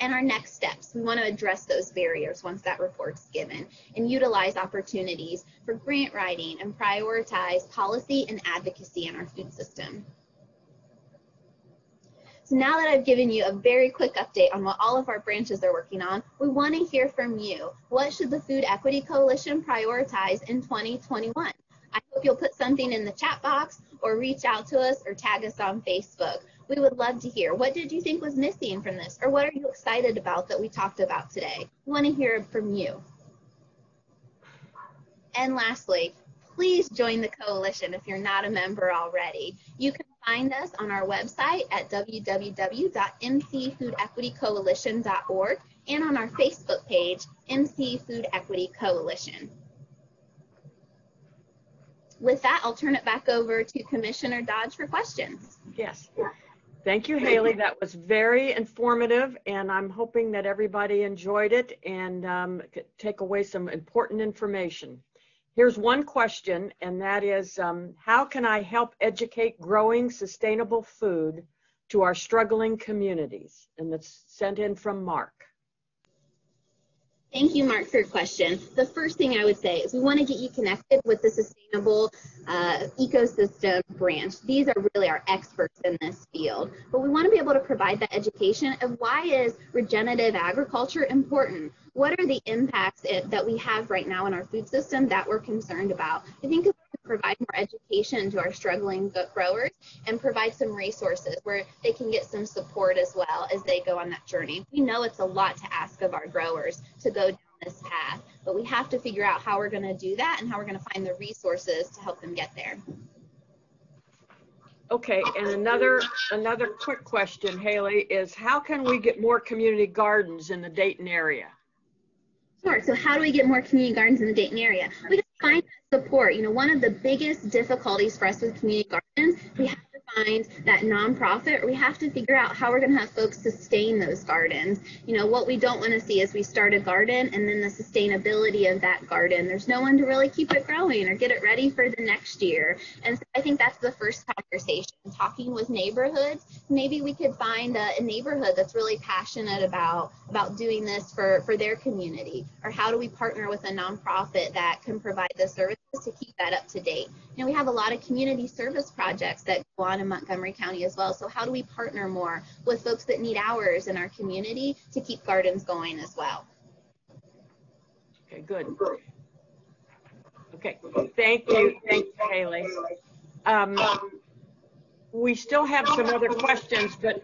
And our next steps, we want to address those barriers once that report's given and utilize opportunities for grant writing and prioritize policy and advocacy in our food system. So now that I've given you a very quick update on what all of our branches are working on, we want to hear from you. What should the Food Equity Coalition prioritize in 2021? I hope you'll put something in the chat box or reach out to us or tag us on Facebook. We would love to hear, what did you think was missing from this? Or what are you excited about that we talked about today? We want to hear from you. And lastly, please join the coalition if you're not a member already. You can find us on our website at www.mcfoodequitycoalition.org and on our Facebook page, MC Food Equity Coalition. With that, I'll turn it back over to Commissioner Dodge for questions. Yes. Thank you, Haley. That was very informative, and I'm hoping that everybody enjoyed it and could take away some important information. Here's one question, and that is, how can I help educate growing sustainable food to our struggling communities? And that's sent in from Mark. Thank you, Mark, for your question. The first thing I would say is we want to get you connected with the Sustainable Ecosystem branch. These are really our experts in this field. But we want to be able to provide that education of why is regenerative agriculture important? What are the impacts that we have right now in our food system that we're concerned about? I think if we provide more education to our struggling growers and provide some resources where they can get some support as well as they go on that journey. We know it's a lot to ask of our growers to go down this path, but we have to figure out how we're going to do that and how we're going to find the resources to help them get there. Okay, and another quick question, Haley, is how can we get more community gardens in the Dayton area? Sure. So how do we get more community gardens in the Dayton area? We just find support. You know, one of the biggest difficulties for us with community gardens, we have to find that nonprofit, or we have to figure out how we're going to have folks sustain those gardens. You know, what we don't want to see is we start a garden and then the sustainability of that garden, there's no one to really keep it growing or get it ready for the next year. And so I think that's the first conversation, talking with neighborhoods. Maybe we could find a neighborhood that's really passionate about doing this for their community, or how do we partner with a nonprofit that can provide the services to keep that up to date. You know, we have a lot of community service projects that go on in Montgomery County as well. So how do we partner more with folks that need hours in our community to keep gardens going as well? Okay, good. Okay, thank you, Haley. We still have some other questions, but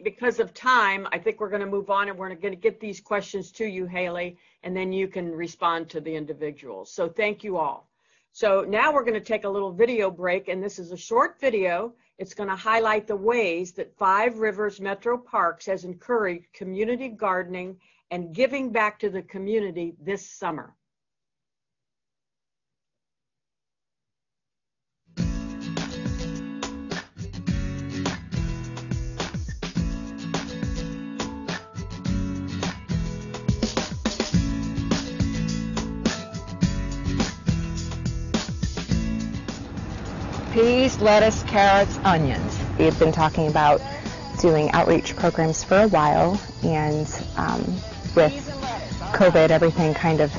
because of time, I think we're going to move on and we're going to get these questions to you, Haley, and then you can respond to the individuals. So thank you all. So now we're going to take a little video break, and this is a short video. It's going to highlight the ways that Five Rivers Metro Parks has encouraged community gardening and giving back to the community this summer. Peas, lettuce, carrots, onions. We've been talking about doing outreach programs for a while, and with COVID, everything kind of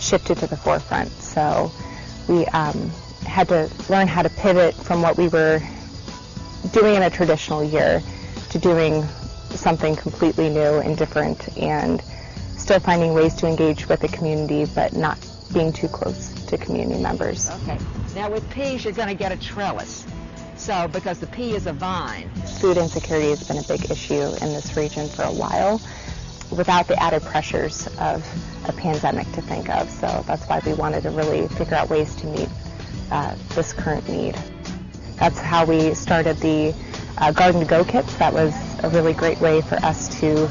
shifted to the forefront. So we had to learn how to pivot from what we were doing in a traditional year to doing something completely new and different, and still finding ways to engage with the community, but not being too close to community members. Okay. Now with peas, you're going to get a trellis. So, because the pea is a vine. Food insecurity has been a big issue in this region for a while, without the added pressures of a pandemic to think of. So that's why we wanted to really figure out ways to meet this current need. That's how we started the Garden to Go kits. That was a really great way for us to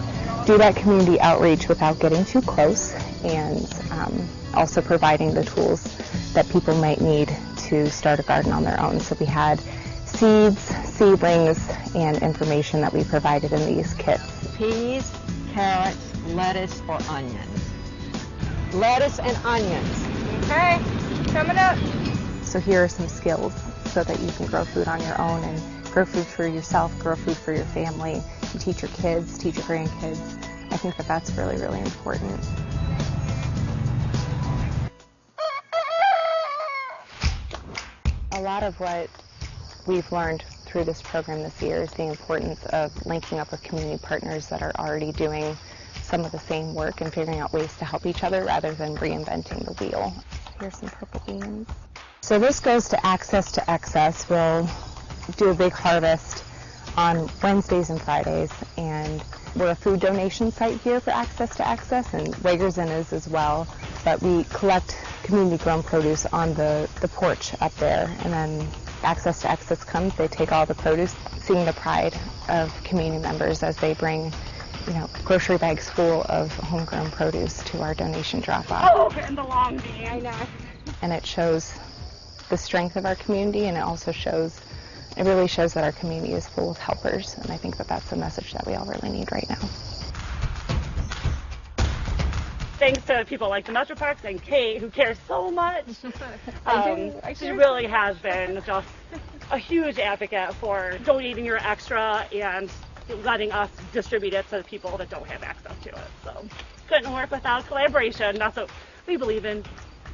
do that community outreach without getting too close, and also providing the tools that people might need to start a garden on their own. So we had seeds, seedlings, and information that we provided in these kits. Peas, carrots, lettuce, or onions. Lettuce and onions. Okay, coming up. So here are some skills so that you can grow food on your own and grow food for yourself, grow food for your family, and teach your kids, teach your grandkids. I think that that's really, really important. A lot of what we've learned through this program this year is the importance of linking up with community partners that are already doing some of the same work and figuring out ways to help each other rather than reinventing the wheel. Here's some purple beans. So this goes to Access to Excess. We'll do a big harvest on Wednesdays and Fridays, and we're a food donation site here for Access to Excess, and Wagerson is as well. But we collect community-grown produce on the porch up there, and then Access to Excess comes, they take all the produce, seeing the pride of community members as they bring, grocery bags full of homegrown produce to our donation drop-off. Oh, and the long day, I know. And it shows the strength of our community, and it also really shows that our community is full of helpers, and I think that that's a message that we all really need right now. Thanks to people like the Metro Parks and Kate, who cares so much. She really has been just a huge advocate for donating your extra and letting us distribute it to the people that don't have access to it. So couldn't work without collaboration. That's what we believe in.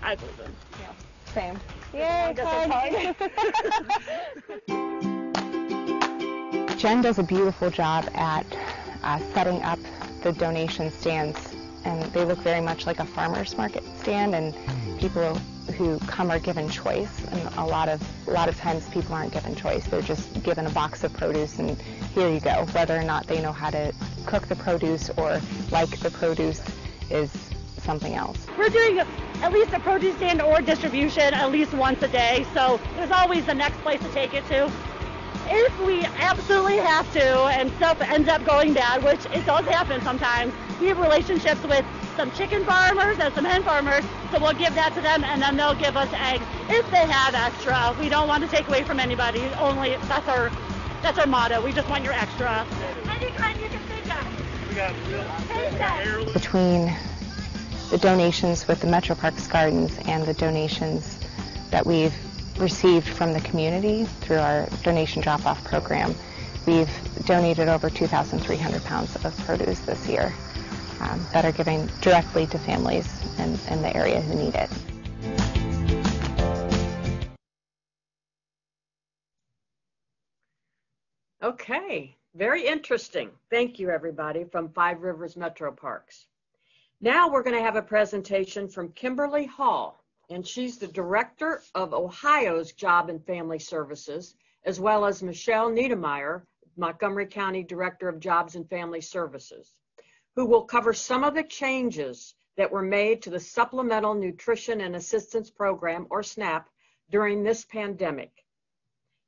I believe in. Yeah. Same. Yay, Jen does a beautiful job at setting up the donation stands, and they look very much like a farmer's market stand, and people who come are given choice, and a lot of times people aren't given choice. They're just given a box of produce, and here you go. Whether or not they know how to cook the produce or like the produce is something else. We're doing at least a produce stand or distribution at least once a day, so there's always the next place to take it to. If we absolutely have to and stuff ends up going bad, which it does happen sometimes, we have relationships with some chicken farmers and some hen farmers, so we'll give that to them, and then they'll give us eggs if they have extra. We don't want to take away from anybody. Only that's our motto. We just want your extra. Any kind you can think of. Between the donations with the Metro Parks Gardens and the donations that we've received from the community through our donation drop-off program, we've donated over 2,300 pounds of produce this year that are given directly to families in the area who need it. Okay, very interesting. Thank you, everybody, from Five Rivers Metro Parks. Now we're going to have a presentation from Kimberly Hall, and she's the Director of Ohio's Job and Family Services, as well as Michelle Niedermeyer, Montgomery County Director of Jobs and Family Services, who will cover some of the changes that were made to the Supplemental Nutrition and Assistance Program, or SNAP, during this pandemic.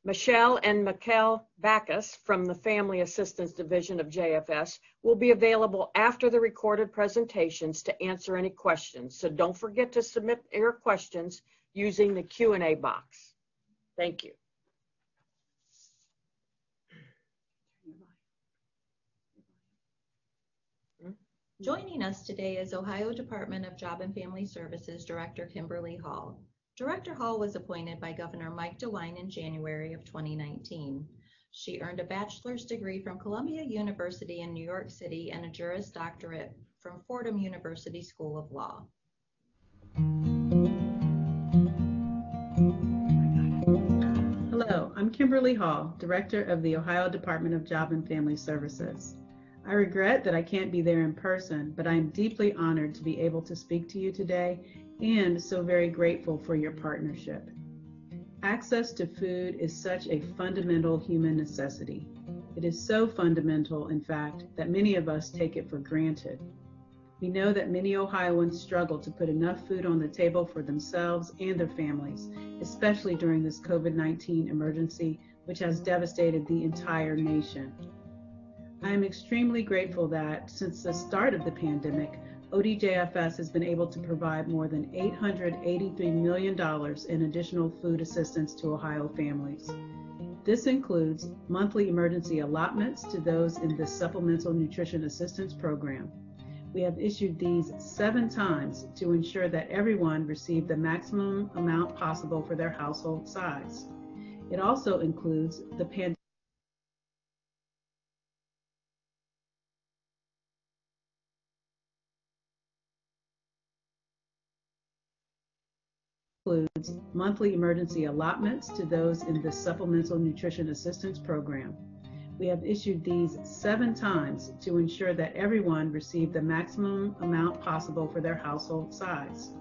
Michelle and Mikkel Backus from the Family Assistance Division of JFS will be available after the recorded presentations to answer any questions. So don't forget to submit your questions using the Q&A box. Thank you. Joining us today is Ohio Department of Job and Family Services Director Kimberly Hall. Director Hall was appointed by Governor Mike DeWine in January of 2019. She earned a bachelor's degree from Columbia University in New York City and a Juris Doctorate from Fordham University School of Law. Hello, I'm Kimberly Hall, Director of the Ohio Department of Job and Family Services. I regret that I can't be there in person, but I am deeply honored to be able to speak to you today and so very grateful for your partnership. Access to food is such a fundamental human necessity. It is so fundamental, in fact, that many of us take it for granted. We know that many Ohioans struggle to put enough food on the table for themselves and their families, especially during this COVID-19 emergency, which has devastated the entire nation. I am extremely grateful that since the start of the pandemic, ODJFS has been able to provide more than $883 million in additional food assistance to Ohio families. This includes monthly emergency allotments to those in the Supplemental Nutrition Assistance Program. We have issued these 7 times to ensure that everyone received the maximum amount possible for their household size. It also includes the pandemic includes monthly emergency allotments to those in the Supplemental Nutrition Assistance Program. We have issued these 7 times to ensure that everyone received the maximum amount possible for their household size.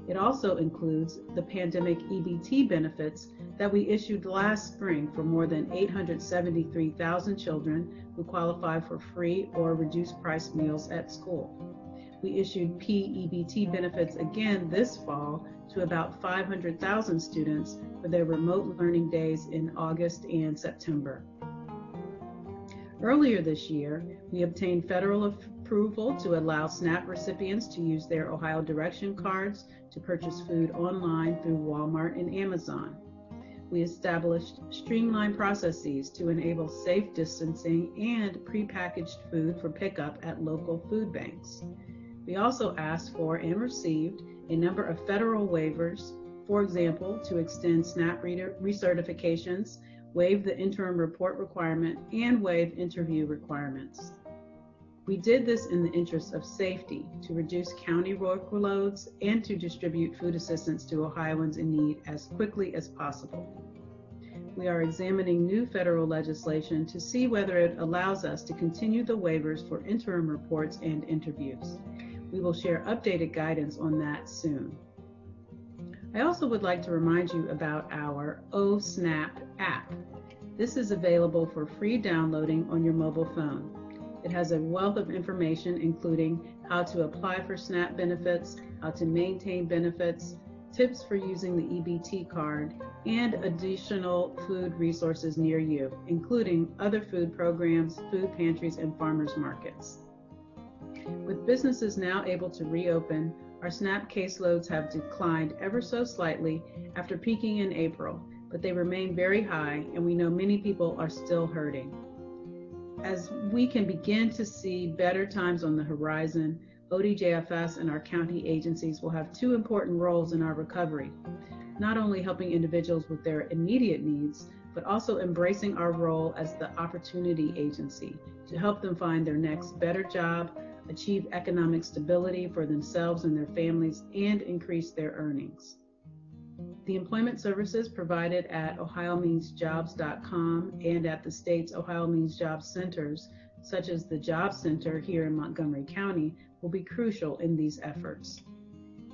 It also includes the pandemic EBT benefits that we issued last spring for more than 873,000 children who qualify for free or reduced price meals at school. We issued PEBT benefits again this fall to about 500,000 students for their remote learning days in August and September. Earlier this year, we obtained federal approval to allow SNAP recipients to use their Ohio Direction cards to purchase food online through Walmart and Amazon. We established streamlined processes to enable safe distancing and prepackaged food for pickup at local food banks. We also asked for and received a number of federal waivers, for example, to extend SNAP recertifications, waive the interim report requirement, and waive interview requirements. We did this in the interest of safety, to reduce county workloads, and to distribute food assistance to Ohioans in need as quickly as possible. We are examining new federal legislation to see whether it allows us to continue the waivers for interim reports and interviews. We will share updated guidance on that soon. I also would like to remind you about our OSNAP app. This is available for free downloading on your mobile phone. It has a wealth of information, including how to apply for SNAP benefits, how to maintain benefits, tips for using the EBT card, and additional food resources near you, including other food programs, food pantries, and farmers markets. With businesses now able to reopen, our SNAP caseloads have declined ever so slightly after peaking in April, but they remain very high, and we know many people are still hurting. As we can begin to see better times on the horizon, ODJFS and our county agencies will have two important roles in our recovery, not only helping individuals with their immediate needs, but also embracing our role as the opportunity agency to help them find their next better job, achieve economic stability for themselves and their families, and increase their earnings. The employment services provided at ohiomeansjobs.com and at the state's Ohio Means Jobs centers, such as the Job Center here in Montgomery County, will be crucial in these efforts.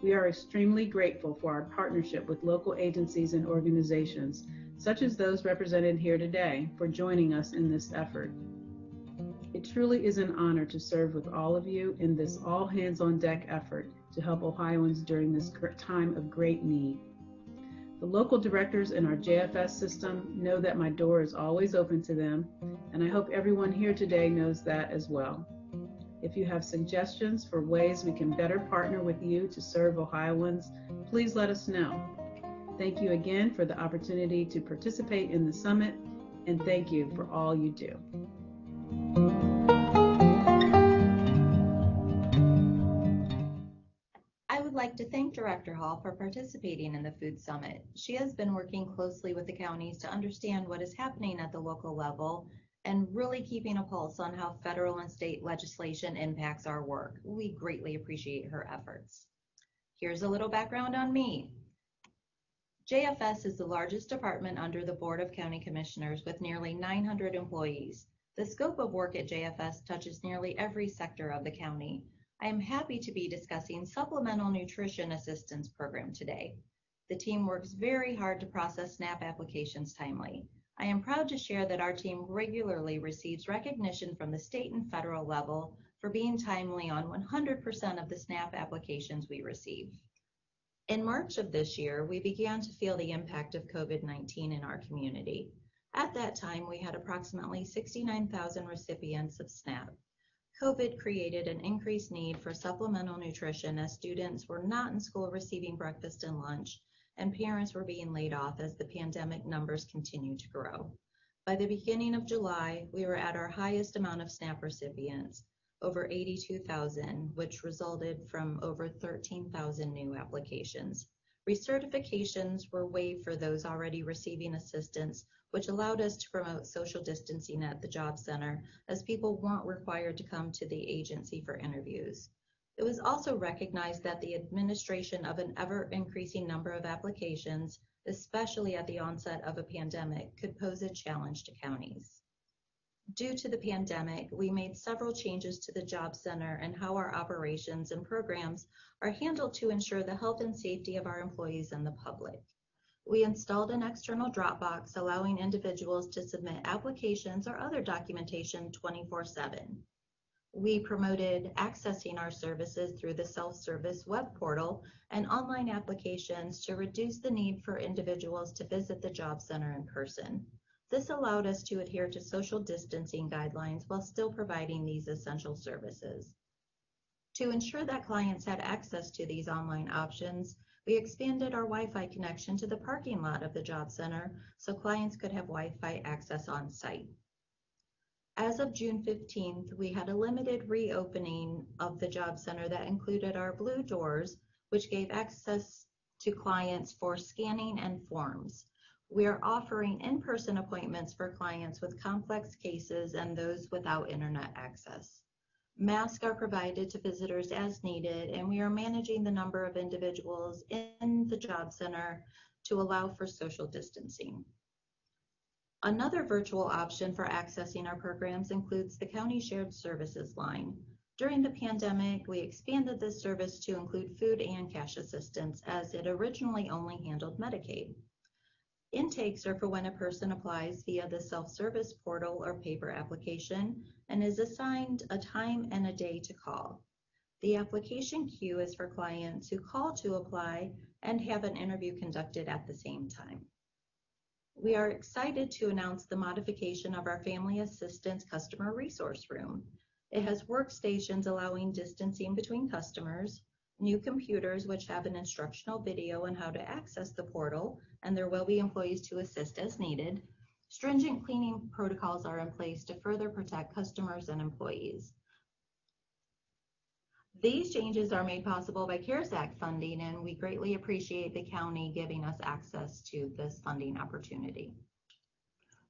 We are extremely grateful for our partnership with local agencies and organizations, such as those represented here today, for joining us in this effort. It truly is an honor to serve with all of you in this all-hands-on-deck effort to help Ohioans during this time of great need. The local directors in our JFS system know that my door is always open to them, and I hope everyone here today knows that as well. If you have suggestions for ways we can better partner with you to serve Ohioans, please let us know. Thank you again for the opportunity to participate in the summit, and thank you for all you do. I would like to thank Director Hall for participating in the Food Summit. She has been working closely with the counties to understand what is happening at the local level and really keeping a pulse on how federal and state legislation impacts our work. We greatly appreciate her efforts. Here's a little background on me. JFS is the largest department under the Board of County Commissioners with nearly 900 employees. The scope of work at JFS touches nearly every sector of the county. I am happy to be discussing Supplemental Nutrition Assistance Program today. The team works very hard to process SNAP applications timely. I am proud to share that our team regularly receives recognition from the state and federal level for being timely on 100% of the SNAP applications we receive. In March of this year, we began to feel the impact of COVID-19 in our community. At that time, we had approximately 69,000 recipients of SNAP. COVID created an increased need for supplemental nutrition as students were not in school receiving breakfast and lunch, and parents were being laid off as the pandemic numbers continued to grow. By the beginning of July, we were at our highest amount of SNAP recipients, over 82,000, which resulted from over 13,000 new applications. Recertifications were waived for those already receiving assistance, which allowed us to promote social distancing at the job center as people weren't required to come to the agency for interviews. It was also recognized that the administration of an ever-increasing number of applications, especially at the onset of a pandemic, could pose a challenge to counties. Due to the pandemic, we made several changes to the job center and how our operations and programs are handled to ensure the health and safety of our employees and the public. We installed an external Dropbox, allowing individuals to submit applications or other documentation 24/7. We promoted accessing our services through the self-service web portal and online applications to reduce the need for individuals to visit the job center in person. This allowed us to adhere to social distancing guidelines while still providing these essential services. To ensure that clients had access to these online options, we expanded our Wi-Fi connection to the parking lot of the job center so clients could have Wi-Fi access on site. As of June 15th, we had a limited reopening of the job center that included our blue doors, which gave access to clients for scanning and forms. We are offering in-person appointments for clients with complex cases and those without internet access. Masks are provided to visitors as needed, and we are managing the number of individuals in the job center to allow for social distancing. Another virtual option for accessing our programs includes the County Shared Services line. During the pandemic, we expanded this service to include food and cash assistance, as it originally only handled Medicaid. Intakes are for when a person applies via the self-service portal or paper application and is assigned a time and a day to call. The application queue is for clients who call to apply and have an interview conducted at the same time. We are excited to announce the modification of our Family Assistance Customer Resource Room. It has workstations allowing distancing between customers, new computers which have an instructional video on how to access the portal, and there will be employees to assist as needed. Stringent cleaning protocols are in place to further protect customers and employees. These changes are made possible by CARES Act funding, and we greatly appreciate the county giving us access to this funding opportunity.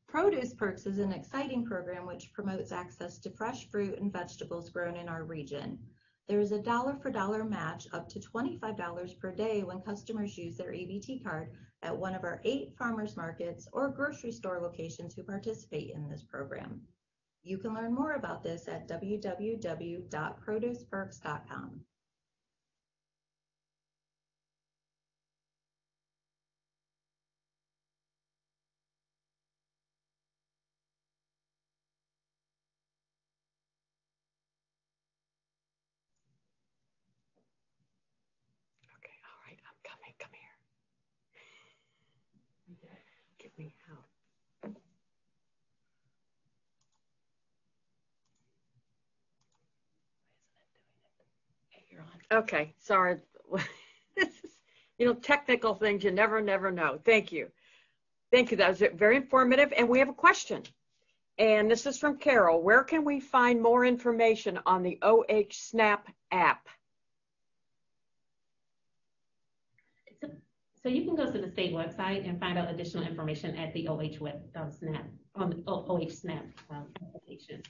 Produce Perks is an exciting program which promotes access to fresh fruit and vegetables grown in our region. There is a dollar-for-dollar match up to $25 per day when customers use their EBT card at one of our 8 farmers markets or grocery store locations who participate in this program. You can learn more about this at www.produceperks.com. Come here. Give me help. Hey, you're on. Okay, sorry. This is, technical things you never know. Thank you. Thank you. That was very informative. And we have a question. And this is from Carol. Where can we find more information on the OH Snap app? So you can go to the state website and find out additional information at the OH Snap on the OH Snap application.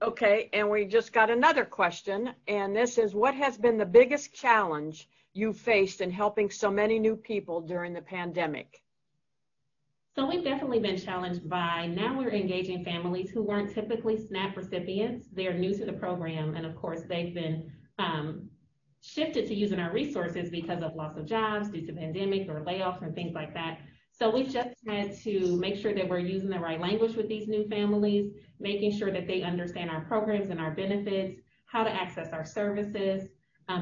Okay, and we just got another question, and this is, what has been the biggest challenge you faced in helping so many new people during the pandemic? So we've definitely been challenged by, now we're engaging families who weren't typically SNAP recipients. They're new to the program, and of course they've been shifted to using our resources because of loss of jobs due to pandemic or layoffs and things like that. So we've just had to make sure that we're using the right language with these new families, making sure that they understand our programs and our benefits, how to access our services,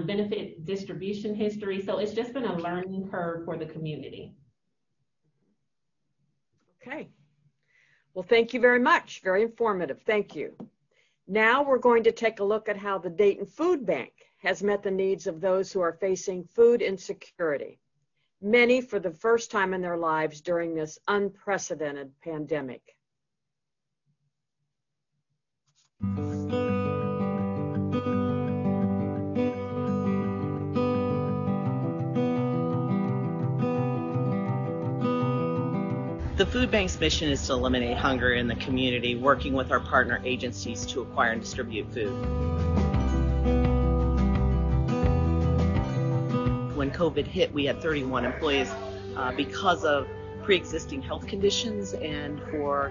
benefit distribution history. So it's just been a learning curve for the community. Okay. Well, thank you very much. Very informative. Thank you. Now we're going to take a look at how the Dayton Food Bank has met the needs of those who are facing food insecurity, many for the first time in their lives during this unprecedented pandemic. The Food Bank's mission is to eliminate hunger in the community, working with our partner agencies to acquire and distribute food. When COVID hit, we had 31 employees because of pre-existing health conditions and for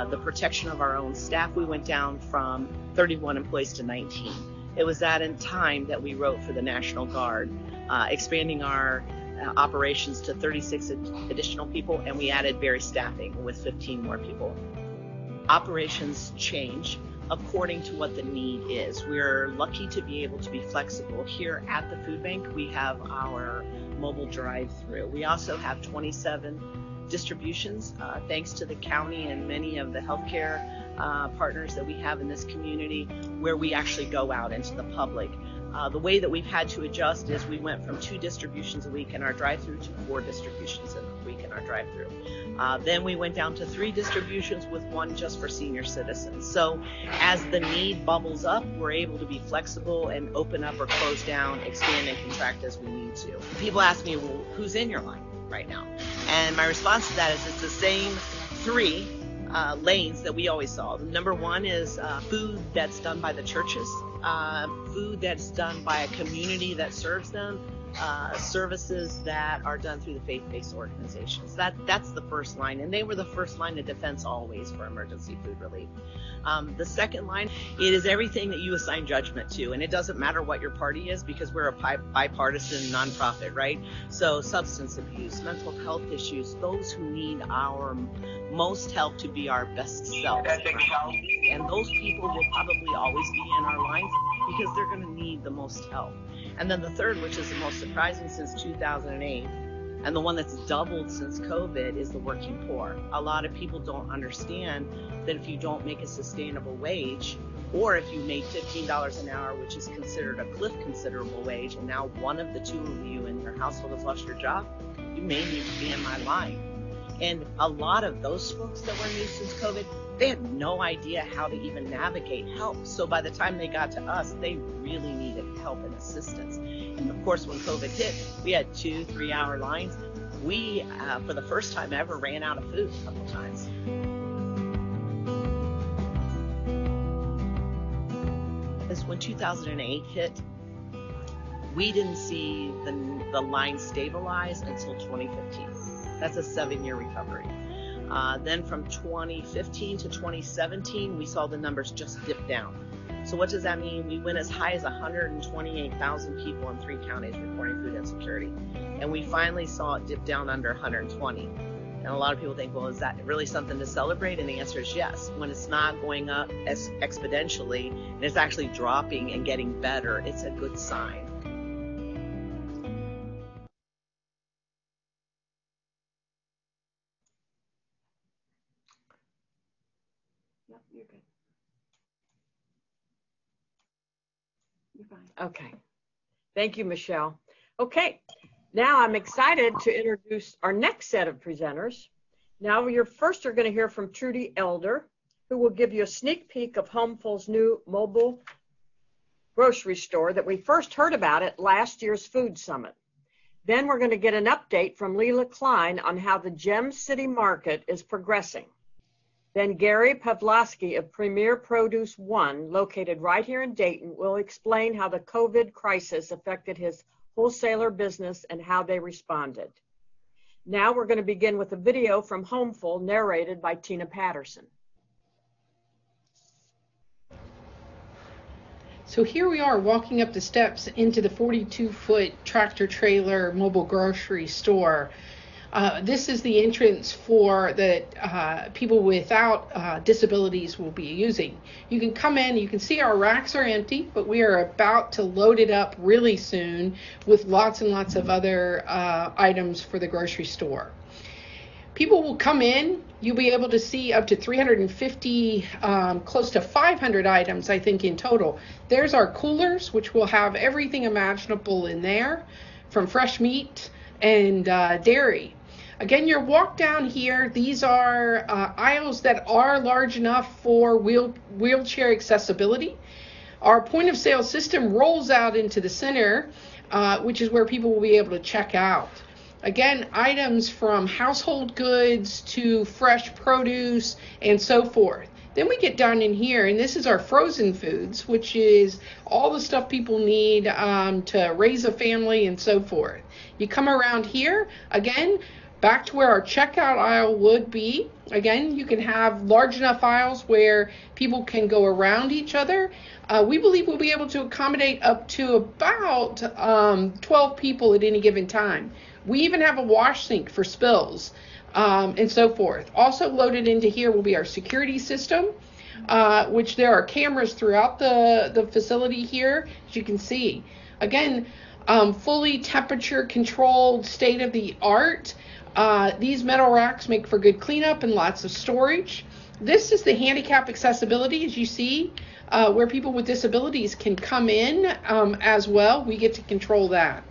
the protection of our own staff, we went down from 31 employees to 19. It was at a time that we wrote for the National Guard, expanding our operations to 36 additional people, and we added Berry staffing with 15 more people. Operations change according to what the need is. We're lucky to be able to be flexible. Here at the food bank, we have our mobile drive-through. We also have 27 distributions, thanks to the county and many of the healthcare partners that we have in this community, where we actually go out into the public. The way that we've had to adjust is we went from 2 distributions a week in our drive-through to 4 distributions a week in our drive-through. Then we went down to 3 distributions with 1 just for senior citizens. So as the need bubbles up, we're able to be flexible and open up or close down, expand and contract as we need to. People ask me, well, who's in your line right now? And my response to that is it's the same 3 lanes that we always saw. Number 1 is food that's done by the churches, food that's done by a community that serves them, services that are done through the faith-based organizations. That's the first line, and they were the first line of defense always for emergency food relief. The second line, it is everything that you assign judgment to, and it doesn't matter what your party is because we're a bipartisan nonprofit, right? So substance abuse, mental health issues, those who need our most help to be our best selves. And those people will probably always be in our lines because they're going to need the most help. And then the third, which is the most surprising since 2008, and the one that's doubled since COVID, is the working poor. A lot of people don't understand that if you don't make a sustainable wage, or if you made $15 an hour, which is considered a cliff considerable wage, and now one of the 2 of you in your household has lost your job, you may need to be in my line. And a lot of those folks that were new since COVID, they had no idea how to even navigate help. So by the time they got to us, they really needed help and assistance. And of course, when COVID hit, we had 2-3 hour lines. We, for the first time ever, ran out of food a couple times. Because when 2008 hit, we didn't see the line stabilize until 2015. That's a 7-year recovery. Then from 2015 to 2017, we saw the numbers just dip down. So what does that mean? We went as high as 128,000 people in 3 counties reporting food insecurity. And we finally saw it dip down under 120. And a lot of people think, well, is that really something to celebrate? And the answer is yes. When it's not going up as exponentially and it's actually dropping and getting better, it's a good sign. Okay. Thank you, Michelle. Okay. Now I'm excited to introduce our next set of presenters. Now you're first are going to hear from Trudy Elder, who will give you a sneak peek of Homeful's new mobile grocery store that we first heard about at last year's Food Summit. Then we're going to get an update from Lela Klein on how the Gem City Market is progressing. Then Gary Pavlofsky of Premier ProduceOne, located right here in Dayton, will explain how the COVID crisis affected his wholesaler business and how they responded. Now we're going to begin with a video from Homeful narrated by Tina Patterson. So here we are walking up the steps into the 42-foot tractor trailer mobile grocery store. This is the entrance for that people without disabilities will be using. You can come in, you can see our racks are empty, but we are about to load it up really soon with lots and lots of other items for the grocery store. People will come in, you'll be able to see up to 350, close to 500 items, I think, in total. There's our coolers, which will have everything imaginable in there, from fresh meat and dairy. Again, your walk down here, these are aisles that are large enough for wheelchair accessibility. Our point of sale system rolls out into the center, which is where people will be able to check out. Again, items from household goods to fresh produce and so forth. Then we get down in here, and this is our frozen foods, which is all the stuff people need to raise a family and so forth. You come around here, again, back to where our checkout aisle would be. Again, you can have large enough aisles where people can go around each other. We believe we'll be able to accommodate up to about 12 people at any given time. We even have a wash sink for spills and so forth. Also loaded into here will be our security system, which there are cameras throughout the facility here, as you can see. Again, fully temperature controlled, state of the art. These metal racks make for good cleanup and lots of storage. This is the handicap accessibility, as you see, where people with disabilities can come in as well. We get to control that.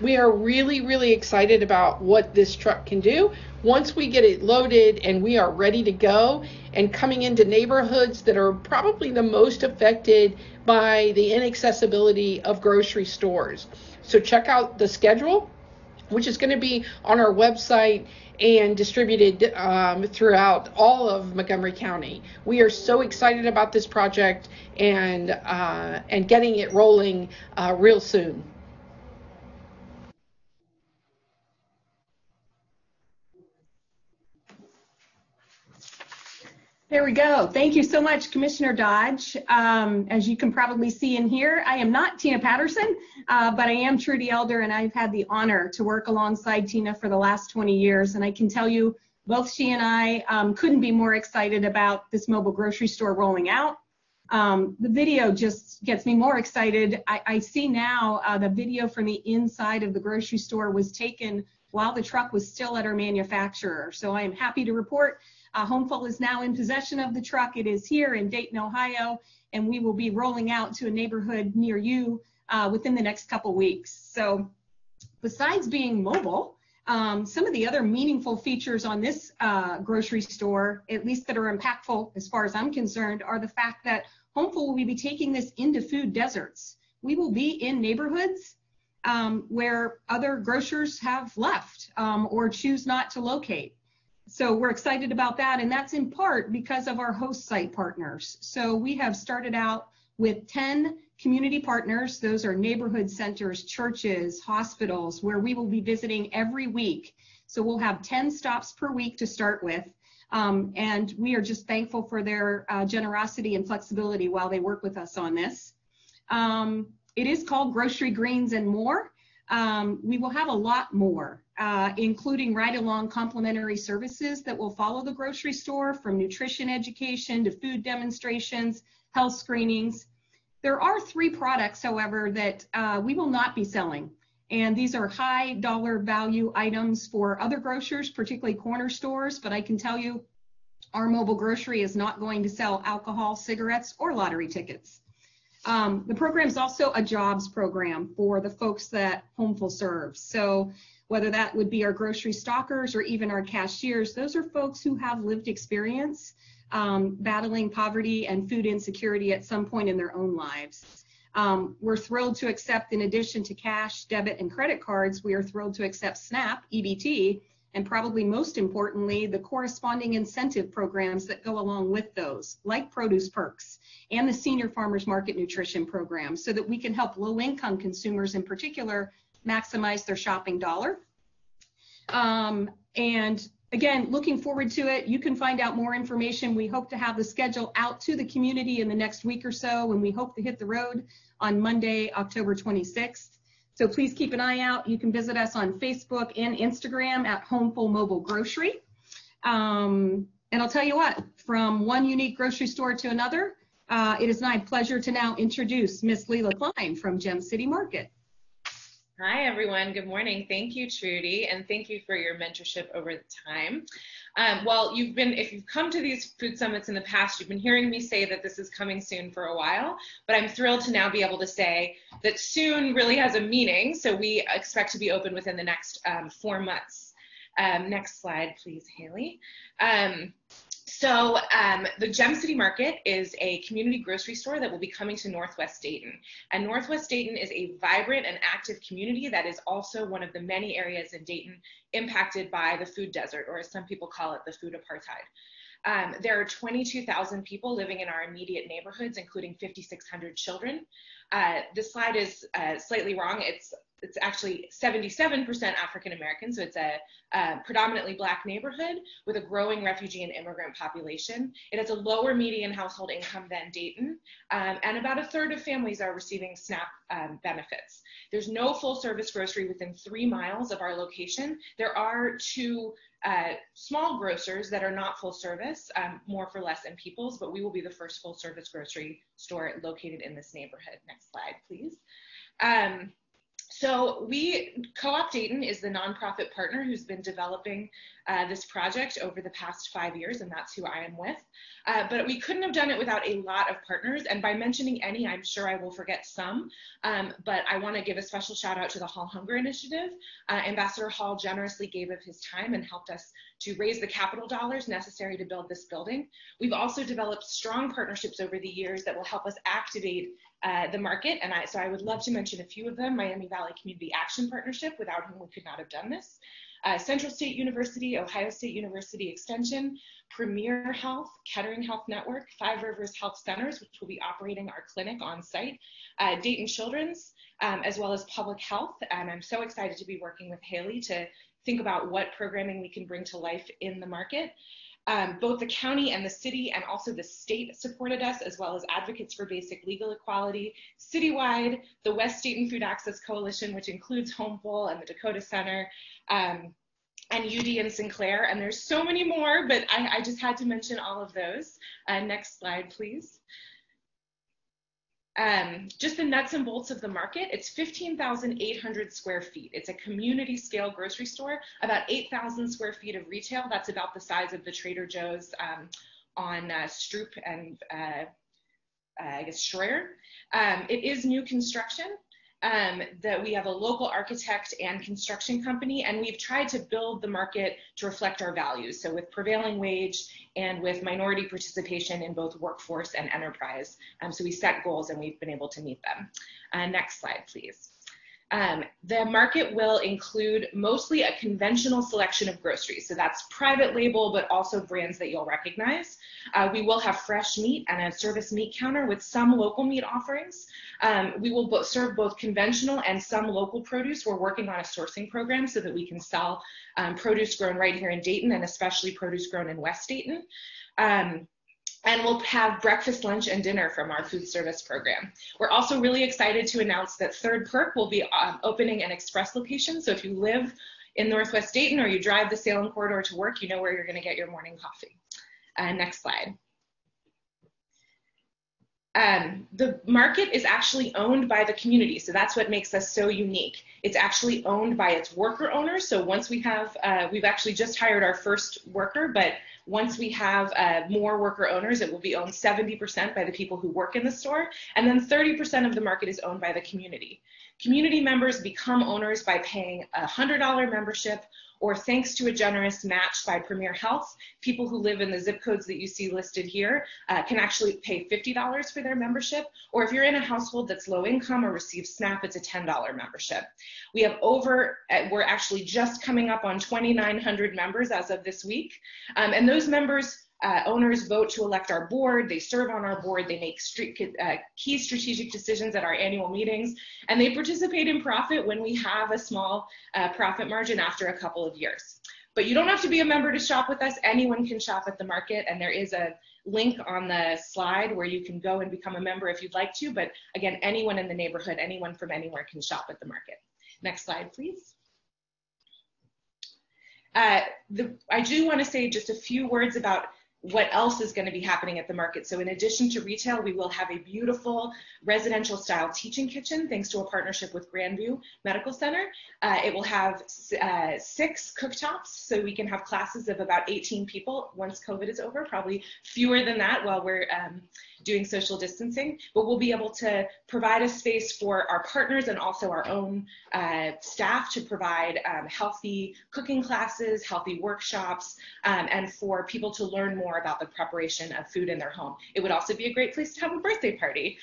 We are really, really excited about what this truck can do. Once we get it loaded and we are ready to go and coming into neighborhoods that are probably the most affected by the inaccessibility of grocery stores. So check out the schedule, which is going to be on our website and distributed throughout all of Montgomery County. We are so excited about this project and getting it rolling real soon. There we go. Thank you so much, Commissioner Dodge. As you can probably see in here, I am not Tina Patterson, but I am Trudy Elder, and I've had the honor to work alongside Tina for the last 20 years. And I can tell you, both she and I couldn't be more excited about this mobile grocery store rolling out. The video just gets me more excited. I see now the video from the inside of the grocery store was taken while the truck was still at our manufacturer. So I am happy to report Homeful is now in possession of the truck. It is here in Dayton, Ohio, and we will be rolling out to a neighborhood near you within the next couple weeks. So besides being mobile, some of the other meaningful features on this grocery store, at least that are impactful as far as I'm concerned, are the fact that Homeful will be taking this into food deserts. We will be in neighborhoods where other grocers have left or choose not to locate. So we're excited about that, and that's in part because of our host site partners. So we have started out with 10 community partners. Those are neighborhood centers, churches, hospitals, where we will be visiting every week. So we'll have 10 stops per week to start with, and we are just thankful for their generosity and flexibility while they work with us on this. It is called Grocery Greens and More. We will have a lot more, including ride-along complimentary services that will follow the grocery store, from nutrition education to food demonstrations, health screenings. There are 3 products, however, that we will not be selling. And these are high dollar value items for other grocers, particularly corner stores. But I can tell you our mobile grocery is not going to sell alcohol, cigarettes, or lottery tickets. The program is also a jobs program for the folks that Homeful serves. So whether that would be our grocery stockers or even our cashiers, those are folks who have lived experience battling poverty and food insecurity at some point in their own lives. We're thrilled to accept, in addition to cash, debit, and credit cards, we are thrilled to accept SNAP, EBT, and probably most importantly, the corresponding incentive programs that go along with those, like Produce Perks and the Senior Farmers Market Nutrition Program, so that we can help low-income consumers in particular maximize their shopping dollar. And again, looking forward to it. You can find out more information. We hope to have the schedule out to the community in the next week or so, and we hope to hit the road on Monday, October 26th. So please keep an eye out. You can visit us on Facebook and Instagram at Homeful Mobile Grocery. And I'll tell you what, from one unique grocery store to another, it is my pleasure to now introduce Miss Lela Klein from Gem City Market. Hi, everyone. Good morning. Thank you, Trudy, and thank you for your mentorship over the time. Well, if you've come to these food summits in the past, you've been hearing me say that this is coming soon for a while, but I'm thrilled to now be able to say that soon really has a meaning. So we expect to be open within the next 4 months. Next slide, please, Haley. So the Gem City Market is a community grocery store that will be coming to Northwest Dayton. And Northwest Dayton is a vibrant and active community that is also one of the many areas in Dayton impacted by the food desert, or as some people call it, the food apartheid. There are 22,000 people living in our immediate neighborhoods, including 5,600 children. This slide is slightly wrong. It's actually 77% African American, so it's a predominantly Black neighborhood with a growing refugee and immigrant population. It has a lower median household income than Dayton, and about a third of families are receiving SNAP benefits. There's no full service grocery within 3 miles of our location. There are 2 small grocers that are not full service, More for Less and People's, but we will be the first full service grocery store located in this neighborhood. Next slide, please. So Co-op Dayton is the nonprofit partner who's been developing this project over the past 5 years, and that's who I am with. But we couldn't have done it without a lot of partners, and by mentioning any, I'm sure I will forget some, but I want to give a special shout out to the Hall Hunger Initiative. Ambassador Hall generously gave of his time and helped us to raise the capital dollars necessary to build this building. We've also developed strong partnerships over the years that will help us activate the market, and so I would love to mention a few of them. Miami Valley Community Action Partnership, without whom we could not have done this. Central State University, Ohio State University Extension, Premier Health, Kettering Health Network, Five Rivers Health Centers, which will be operating our clinic on site, Dayton Children's, as well as Public Health. And I'm so excited to be working with Haley to think about what programming we can bring to life in the market. Both the county and the city and also the state supported us, as well as advocates for basic legal equality. Citywide, the West Dayton Food Access Coalition, which includes Homeful and the Dakota Center, and UD and Sinclair, and there's so many more, but I just had to mention all of those. Next slide, please. Just the nuts and bolts of the market. It's 15,800 square feet. It's a community scale grocery store, about 8,000 square feet of retail. That's about the size of the Trader Joe's on Stroop and I guess Schroyer. It is new construction. That we have a local architect and construction company, and we've tried to build the market to reflect our values. So with prevailing wage and with minority participation in both workforce and enterprise. So we set goals and we've been able to meet them. Next slide, please. The market will include mostly a conventional selection of groceries. So that's private label, but also brands that you'll recognize. We will have fresh meat and a service meat counter with some local meat offerings. We will serve both conventional and some local produce. We're working on a sourcing program so that we can sell produce grown right here in Dayton, and especially produce grown in West Dayton. And we'll have breakfast, lunch, and dinner from our food service program. We're also really excited to announce that Third Perk will be opening an express location. So if you live in Northwest Dayton or you drive the Salem corridor to work, you know where you're going to get your morning coffee. Next slide. The market is actually owned by the community, so that's what makes us so unique. It's actually owned by its worker owners. So once we have, we've actually just hired our first worker, but once we have more worker owners, it will be owned 70% by the people who work in the store, and then 30% of the market is owned by the community. Community members become owners by paying a $100 membership, or thanks to a generous match by Premier Health, people who live in the zip codes that you see listed here can actually pay $50 for their membership. Or if you're in a household that's low income or receives SNAP, it's a $10 membership. We have we're actually just coming up on 2,900 members as of this week. And those members, owners vote to elect our board, they serve on our board, they make key strategic decisions at our annual meetings, and they participate in profit when we have a small profit margin after a couple of years. But you don't have to be a member to shop with us. Anyone can shop at the market, and there is a link on the slide where you can go and become a member if you'd like to, but again, anyone in the neighborhood, anyone from anywhere can shop at the market. Next slide, please. I do want to say just a few words about what else is going to be happening at the market. So in addition to retail, we will have a beautiful residential style teaching kitchen thanks to a partnership with Grandview Medical Center. It will have 6 cooktops, so we can have classes of about 18 people once COVID is over, probably fewer than that while we're doing social distancing, but we'll be able to provide a space for our partners and also our own staff to provide healthy cooking classes, healthy workshops, and for people to learn more about the preparation of food in their home. It would also be a great place to have a birthday party.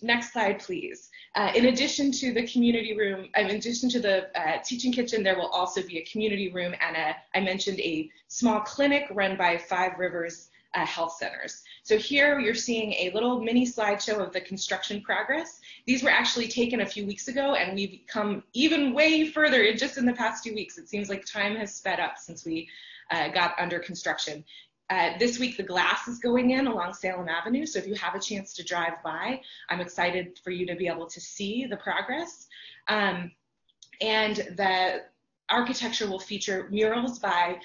Next slide, please. In addition to the community room, in addition to the teaching kitchen, there will also be a community room and I mentioned a small clinic run by Five Rivers health centers. So here you're seeing a little mini slideshow of the construction progress. These were actually taken a few weeks ago, and we've come even way further just in the past 2 weeks. It seems like time has sped up since we got under construction. This week, the glass is going in along Salem Avenue, so if you have a chance to drive by, I'm excited for you to be able to see the progress. And the architecture will feature murals by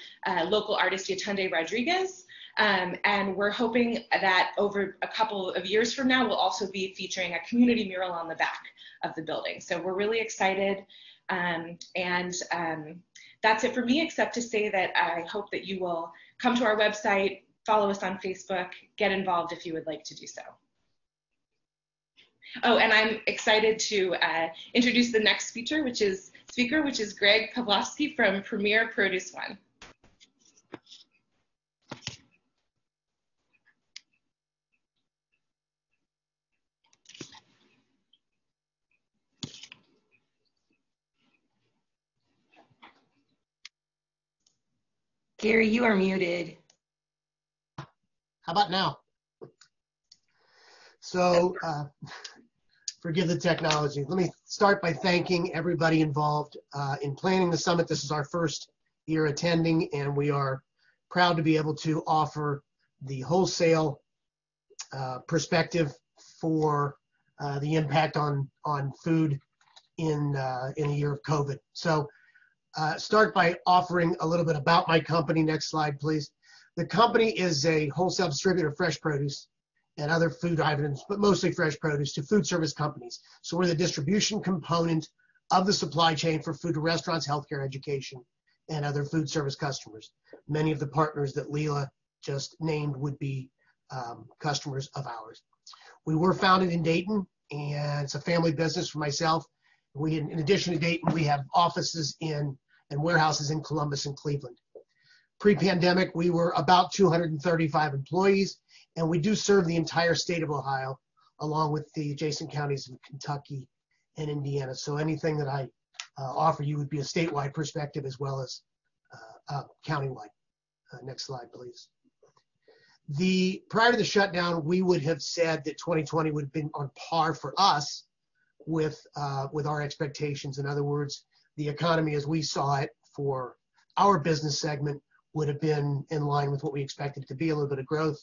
local artist Yatunde Rodriguez, and we're hoping that over a couple of years from now, we'll also be featuring a community mural on the back of the building. So we're really excited, that's it for me, except to say that I hope that you will come to our website, follow us on Facebook, get involved if you would like to do so. Oh, and I'm excited to introduce the next speaker, which is Greg Pavlofsky from Premier ProduceOne. Gary, you are muted. How about now? So, forgive the technology. Let me start by thanking everybody involved in planning the summit. This is our first year attending, and we are proud to be able to offer the wholesale perspective for the impact on food in the year of COVID. So, start by offering a little bit about my company. Next slide, please. The company is a wholesale distributor of fresh produce and other food items, but mostly fresh produce, to food service companies. So we're the distribution component of the supply chain for food to restaurants, healthcare, education, and other food service customers. Many of the partners that Lela just named would be customers of ours. We were founded in Dayton, and it's a family business for myself. In addition to Dayton, we have offices and warehouses in Columbus and Cleveland. Pre-pandemic, we were about 235 employees, and we do serve the entire state of Ohio, along with the adjacent counties of Kentucky and Indiana. So anything that I offer you would be a statewide perspective as well as countywide. Next slide, please. Prior to the shutdown, we would have said that 2020 would have been on par for us with our expectations. In other words, the economy as we saw it for our business segment would have been in line with what we expected it to be, a little bit of growth.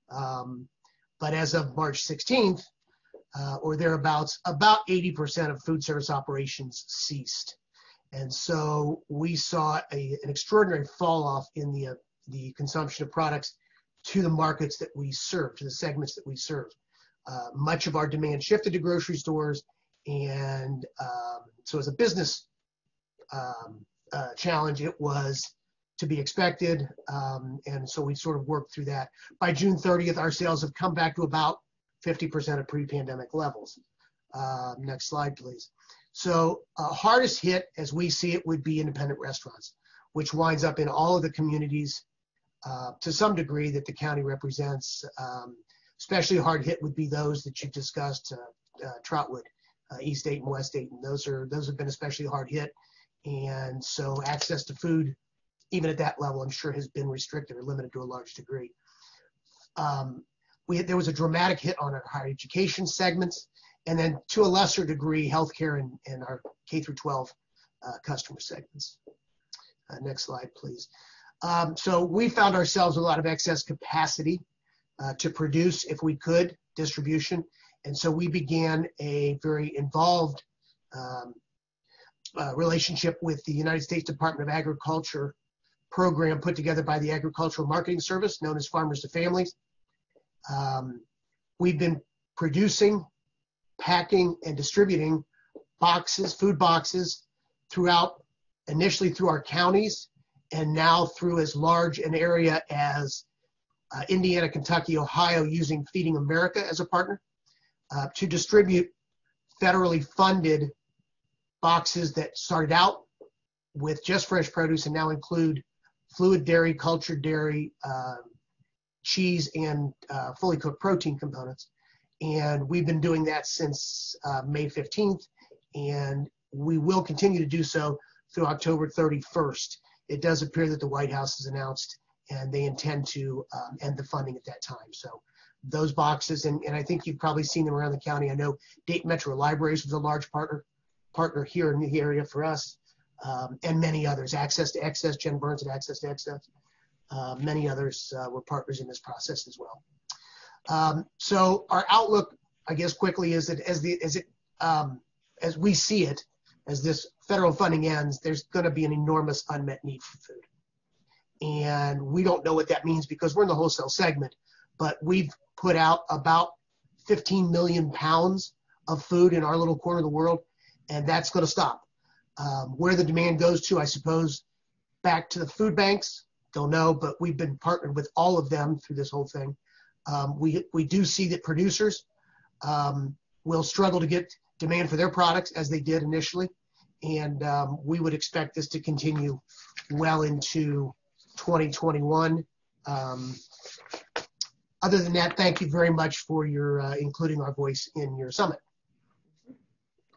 But as of March 16th, or thereabouts, about 80% of food service operations ceased. And so we saw an extraordinary fall off in the consumption of products to the markets that we serve, to the segments that we serve. Much of our demand shifted to grocery stores, and so as a business challenge, it was to be expected, and so we sort of worked through that. By June 30th, our sales have come back to about 50% of pre-pandemic levels. Next slide, please. So hardest hit, as we see it, would be independent restaurants, which winds up in all of the communities to some degree that the county represents. Especially hard hit would be those that you discussed, Trotwood, East Dayton, West Dayton. Those have been especially hard hit, and so access to food, even at that level, I'm sure has been restricted or limited to a large degree. There was a dramatic hit on our higher education segments, and then to a lesser degree, healthcare and our K-12 customer segments. Next slide, please. So we found ourselves with a lot of excess capacity to produce, if we could, distribution. And so we began a very involved relationship with the United States Department of Agriculture program put together by the Agricultural Marketing Service, known as Farmers to Families. We've been producing, packing, and distributing boxes, food boxes, initially through our counties, and now through as large an area as Indiana, Kentucky, Ohio, using Feeding America as a partner, to distribute federally funded boxes that started out with just fresh produce and now include fluid dairy, cultured dairy, cheese, and fully cooked protein components. And we've been doing that since May 15th, and we will continue to do so through October 31st. It does appear that the White House has announced and they intend to end the funding at that time. So those boxes, and I think you've probably seen them around the county. I know Dayton Metro Libraries was a large partner here in the area for us, and many others. Access to Excess, Jen Burns at Access to Excess. Many others were partners in this process as well. So our outlook, I guess, quickly is that as we see it, as this federal funding ends, there's going to be an enormous unmet need for food. And we don't know what that means because we're in the wholesale segment, but we've put out about 15 million pounds of food in our little corner of the world, and that's going to stop. Where the demand goes to, I suppose, back to the food banks, don't know, but we've been partnered with all of them through this whole thing. We do see that producers will struggle to get demand for their products as they did initially, and we would expect this to continue well into 2021. Other than that, thank you very much for your including our voice in your summit.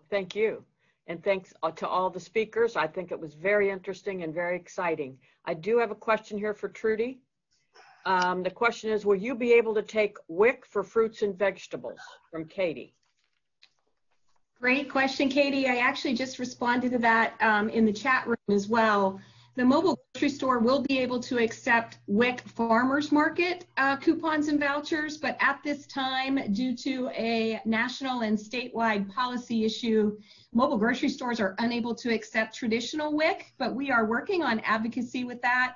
Thank you. And thanks to all the speakers. I think it was very interesting and very exciting. I do have a question here for Trudy. The question is, will you be able to take WIC for fruits and vegetables? From Katie. Great question, Katie. I actually just responded to that in the chat room as well. The mobile grocery store will be able to accept WIC farmers market coupons and vouchers, but at this time, due to a national and statewide policy issue, mobile grocery stores are unable to accept traditional WIC, but we are working on advocacy with that,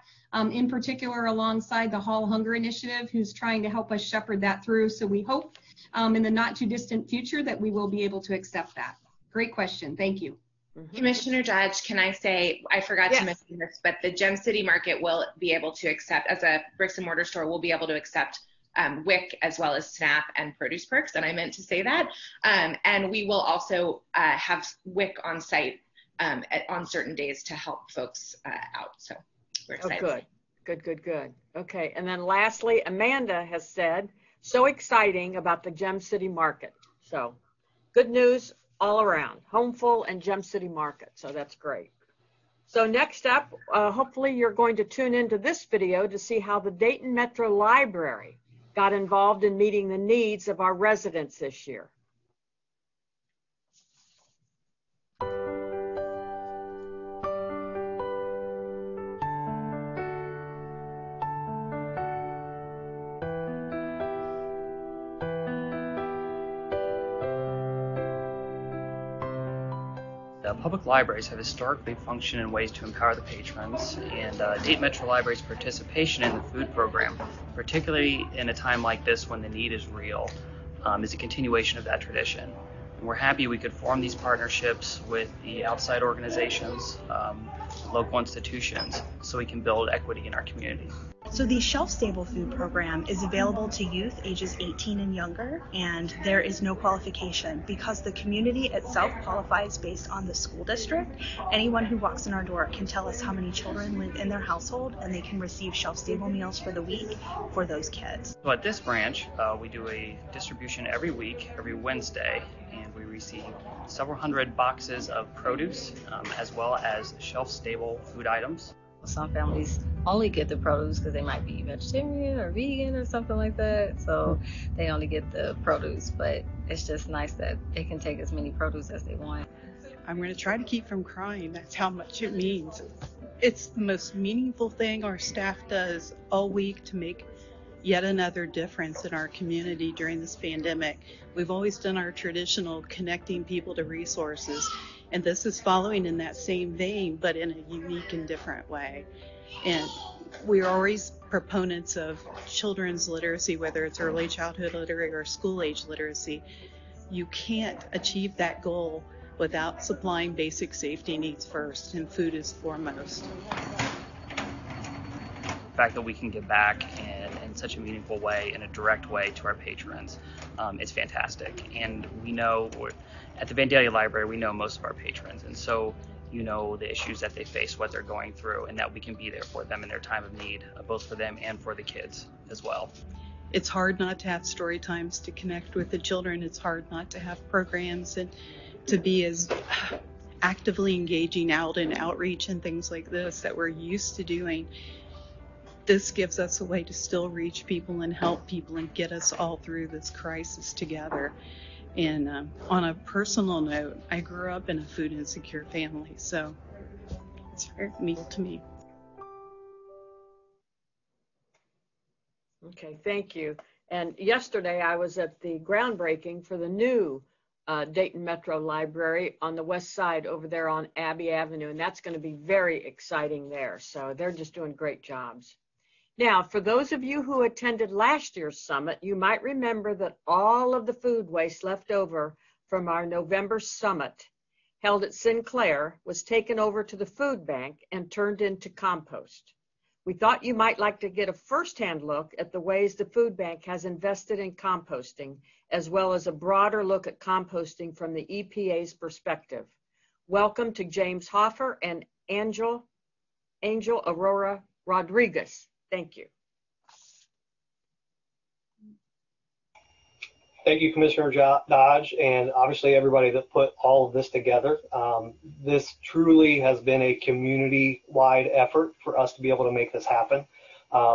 in particular alongside the Hall Hunger Initiative, who's trying to help us shepherd that through. So we hope in the not too distant future that we will be able to accept that. Great question. Thank you. Commissioner Dodge, can I say, I forgot to mention this, but the Gem City Market will be able to accept, as a bricks and mortar store, will be able to accept WIC as well as SNAP and Produce Perks, and I meant to say that. And we will also have WIC on site on certain days to help folks out. So we're excited. Oh, good. Okay, and then lastly, Amanda has said, so exciting about the Gem City Market. So good news all around, Homeful and Gem City Market. So that's great. So next up, hopefully you're going to tune into this video to see how the Dayton Metro Library got involved in meeting the needs of our residents this year. Public libraries have historically functioned in ways to empower the patrons, and Dayton Metro Library's participation in the food program, particularly in a time like this when the need is real, is a continuation of that tradition. And we're happy we could form these partnerships with the outside organizations, local institutions, so we can build equity in our community. So the shelf-stable food program is available to youth ages 18 and younger, and there is no qualification because the community itself qualifies based on the school district. Anyone who walks in our door can tell us how many children live in their household, and they can receive shelf-stable meals for the week for those kids. So at this branch, we do a distribution every week, every Wednesday, and we receive several hundred boxes of produce as well as shelf-stable food items. Some families only get the produce because they might be vegetarian or vegan or something like that, so they only get the produce, but it's just nice that they can take as many produce as they want. I'm going to try to keep from crying. That's how much it means. It's the most meaningful thing our staff does all week to make yet another difference in our community during this pandemic. We've always done our traditional connecting people to resources, and this is following in that same vein, but in a unique and different way. And we're always proponents of children's literacy, whether it's early childhood literacy or school-age literacy. You can't achieve that goal without supplying basic safety needs first, and food is foremost. The fact that we can give back in such a meaningful way, in a direct way to our patrons, is fantastic. And we know, at the Vandalia Library, we know most of our patrons, and so you know the issues that they face, what they're going through, and that we can be there for them in their time of need, both for them and for the kids as well. It's hard not to have story times to connect with the children. It's hard not to have programs and to be as actively engaging out in outreach and things like this that we're used to doing. this gives us a way to still reach people and help people and get us all through this crisis together. And on a personal note, I grew up in a food insecure family, so it's very meaningful to me. Okay, thank you. And yesterday I was at the groundbreaking for the new Dayton Metro Library on the west side over there on Abbey Avenue, and that's going to be very exciting there. So they're just doing great jobs. Now, for those of you who attended last year's summit, you might remember that all of the food waste left over from our November summit held at Sinclair was taken over to the food bank and turned into compost. We thought you might like to get a firsthand look at the ways the food bank has invested in composting, as well as a broader look at composting from the EPA's perspective. Welcome to James Hoffer and Angel Aurora Rodriguez. Thank you. Thank you, Commissioner Dodge, and obviously everybody that put all of this together. This truly has been a community-wide effort for us to be able to make this happen.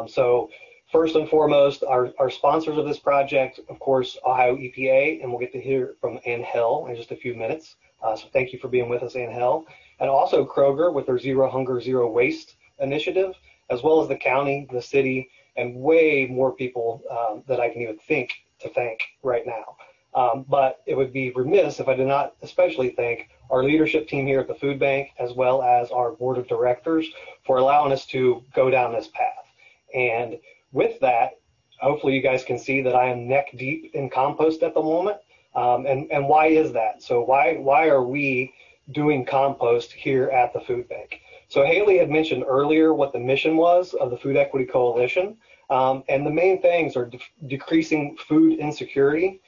So first and foremost, our sponsors of this project, of course, Ohio EPA, and we'll get to hear from Angel in just a few minutes. So thank you for being with us, Angel. And also Kroger with their Zero Hunger, Zero Waste initiative, as well as the county, the city, and way more people that I can even think to thank right now. But it would be remiss if I did not especially thank our leadership team here at the food bank, as well as our board of directors for allowing us to go down this path. And with that, hopefully you guys can see that I am neck deep in compost at the moment. And why is that? So why are we doing compost here at the food bank? So Haley had mentioned earlier what the mission was of the Food Equity Coalition. And the main things are decreasing food insecurity,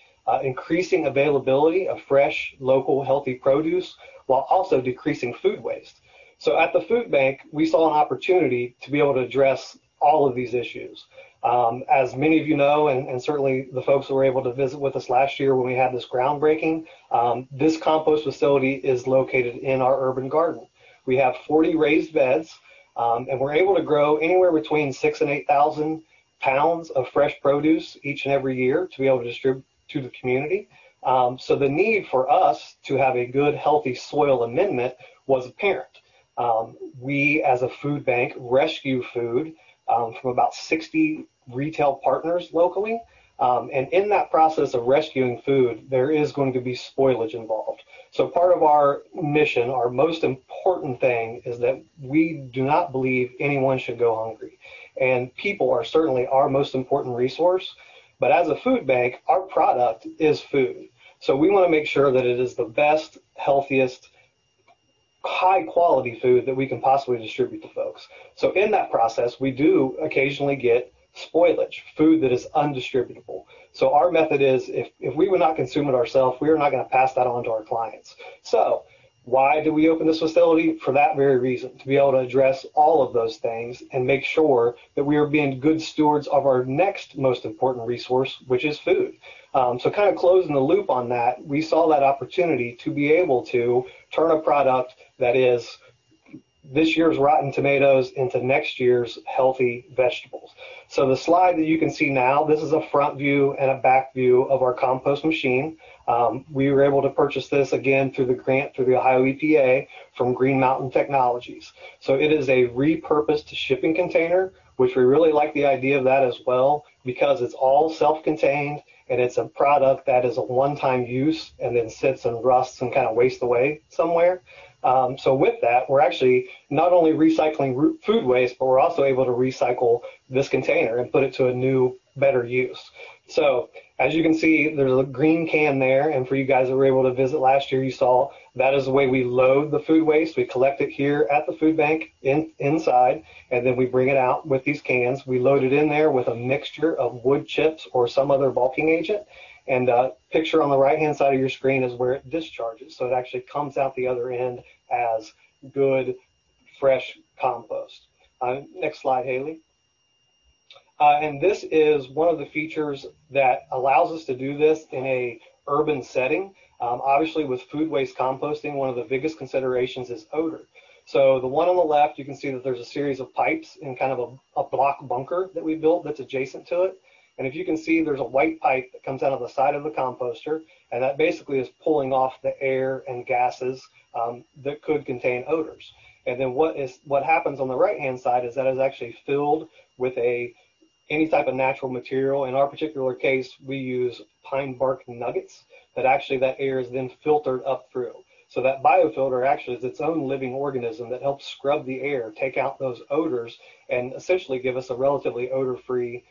increasing availability of fresh, local, healthy produce, while also decreasing food waste. So at the food bank, we saw an opportunity to be able to address all of these issues. As many of you know, and certainly the folks that were able to visit with us last year when we had this groundbreaking, this compost facility is located in our urban garden. We have 40 raised beds, and we're able to grow anywhere between 6,000 and 8,000 pounds of fresh produce each and every year to be able to distribute to the community. So the need for us to have a good, healthy soil amendment was apparent. We, as a food bank, rescue food from about 60 retail partners locally. And in that process of rescuing food, there is going to be spoilage involved. So part of our mission, our most important thing, is that we do not believe anyone should go hungry. And people are certainly our most important resource. But as a food bank, our product is food. So we want to make sure that it is the best, healthiest, high quality food that we can possibly distribute to folks. So in that process, we do occasionally get spoilage, food that is undistributable. So our method is, if we would not consume it ourselves, we are not going to pass that on to our clients. So why did we open this facility? For that very reason, to be able to address all of those things and make sure that we are being good stewards of our next most important resource, which is food. So kind of closing the loop on that, we saw that opportunity to be able to turn a product that is this year's rotten tomatoes into next year's healthy vegetables. So the slide that you can see now, this is a front view and a back view of our compost machine. We were able to purchase this again through the grant through the Ohio EPA from Green Mountain Technologies. So it is a repurposed shipping container, which we really like the idea of that as well, because it's all self-contained and it's a product that is a one-time use and then sits and rusts and kind of wastes away somewhere. So with that, we're actually not only recycling food waste, but we're also able to recycle this container and put it to a new, better use. So as you can see, there's a green can there. And for you guys that were able to visit last year, you saw that is the way we load the food waste. We collect it here at the food bank inside, and then we bring it out with these cans. We load it in there with a mixture of wood chips or some other bulking agent. And picture on the right-hand side of your screen is where it discharges. So it actually comes out the other end as good, fresh compost. Next slide, Haley. And this is one of the features that allows us to do this in a urban setting. Obviously, with food waste composting, one of the biggest considerations is odor. So the one on the left, you can see that there's a series of pipes in kind of a block bunker that we built that's adjacent to it. And if you can see, there's a white pipe that comes out of the side of the composter, and that basically is pulling off the air and gases that could contain odors. And then what happens on the right-hand side is that is actually filled with any type of natural material. In our particular case, we use pine bark nuggets that actually that air is then filtered up through. So that biofilter actually is its own living organism that helps scrub the air, take out those odors, and essentially give us a relatively odor-free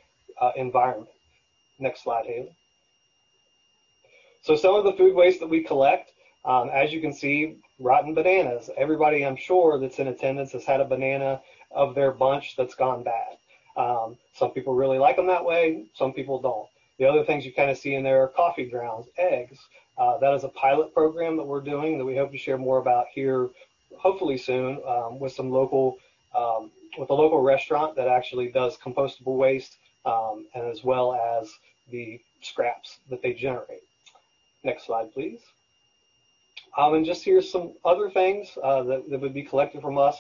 environment. Next slide, Haley. So some of the food waste that we collect, as you can see, rotten bananas. Everybody, I'm sure, that's in attendance has had a banana of their bunch that's gone bad. Some people really like them that way, some people don't. The other things you kind of see in there are coffee grounds, eggs. That is a pilot program that we're doing that we hope to share more about here, hopefully soon, with a local restaurant that actually does compostable waste, and as well as the scraps that they generate. Next slide, please. And just here's some other things that would be collected from us: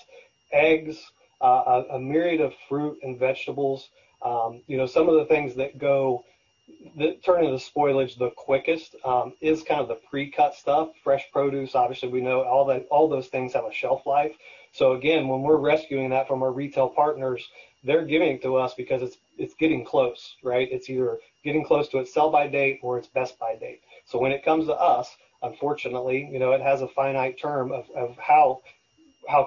eggs, a myriad of fruit and vegetables. Some of the things that turn into spoilage the quickest is kind of the pre-cut stuff. Fresh produce, obviously, we know all those things have a shelf life. So again, when we're rescuing that from our retail partners, they're giving it to us because it's getting close, right? It's either getting close to its sell-by date or its best-by date. So when it comes to us, unfortunately, it has a finite term of how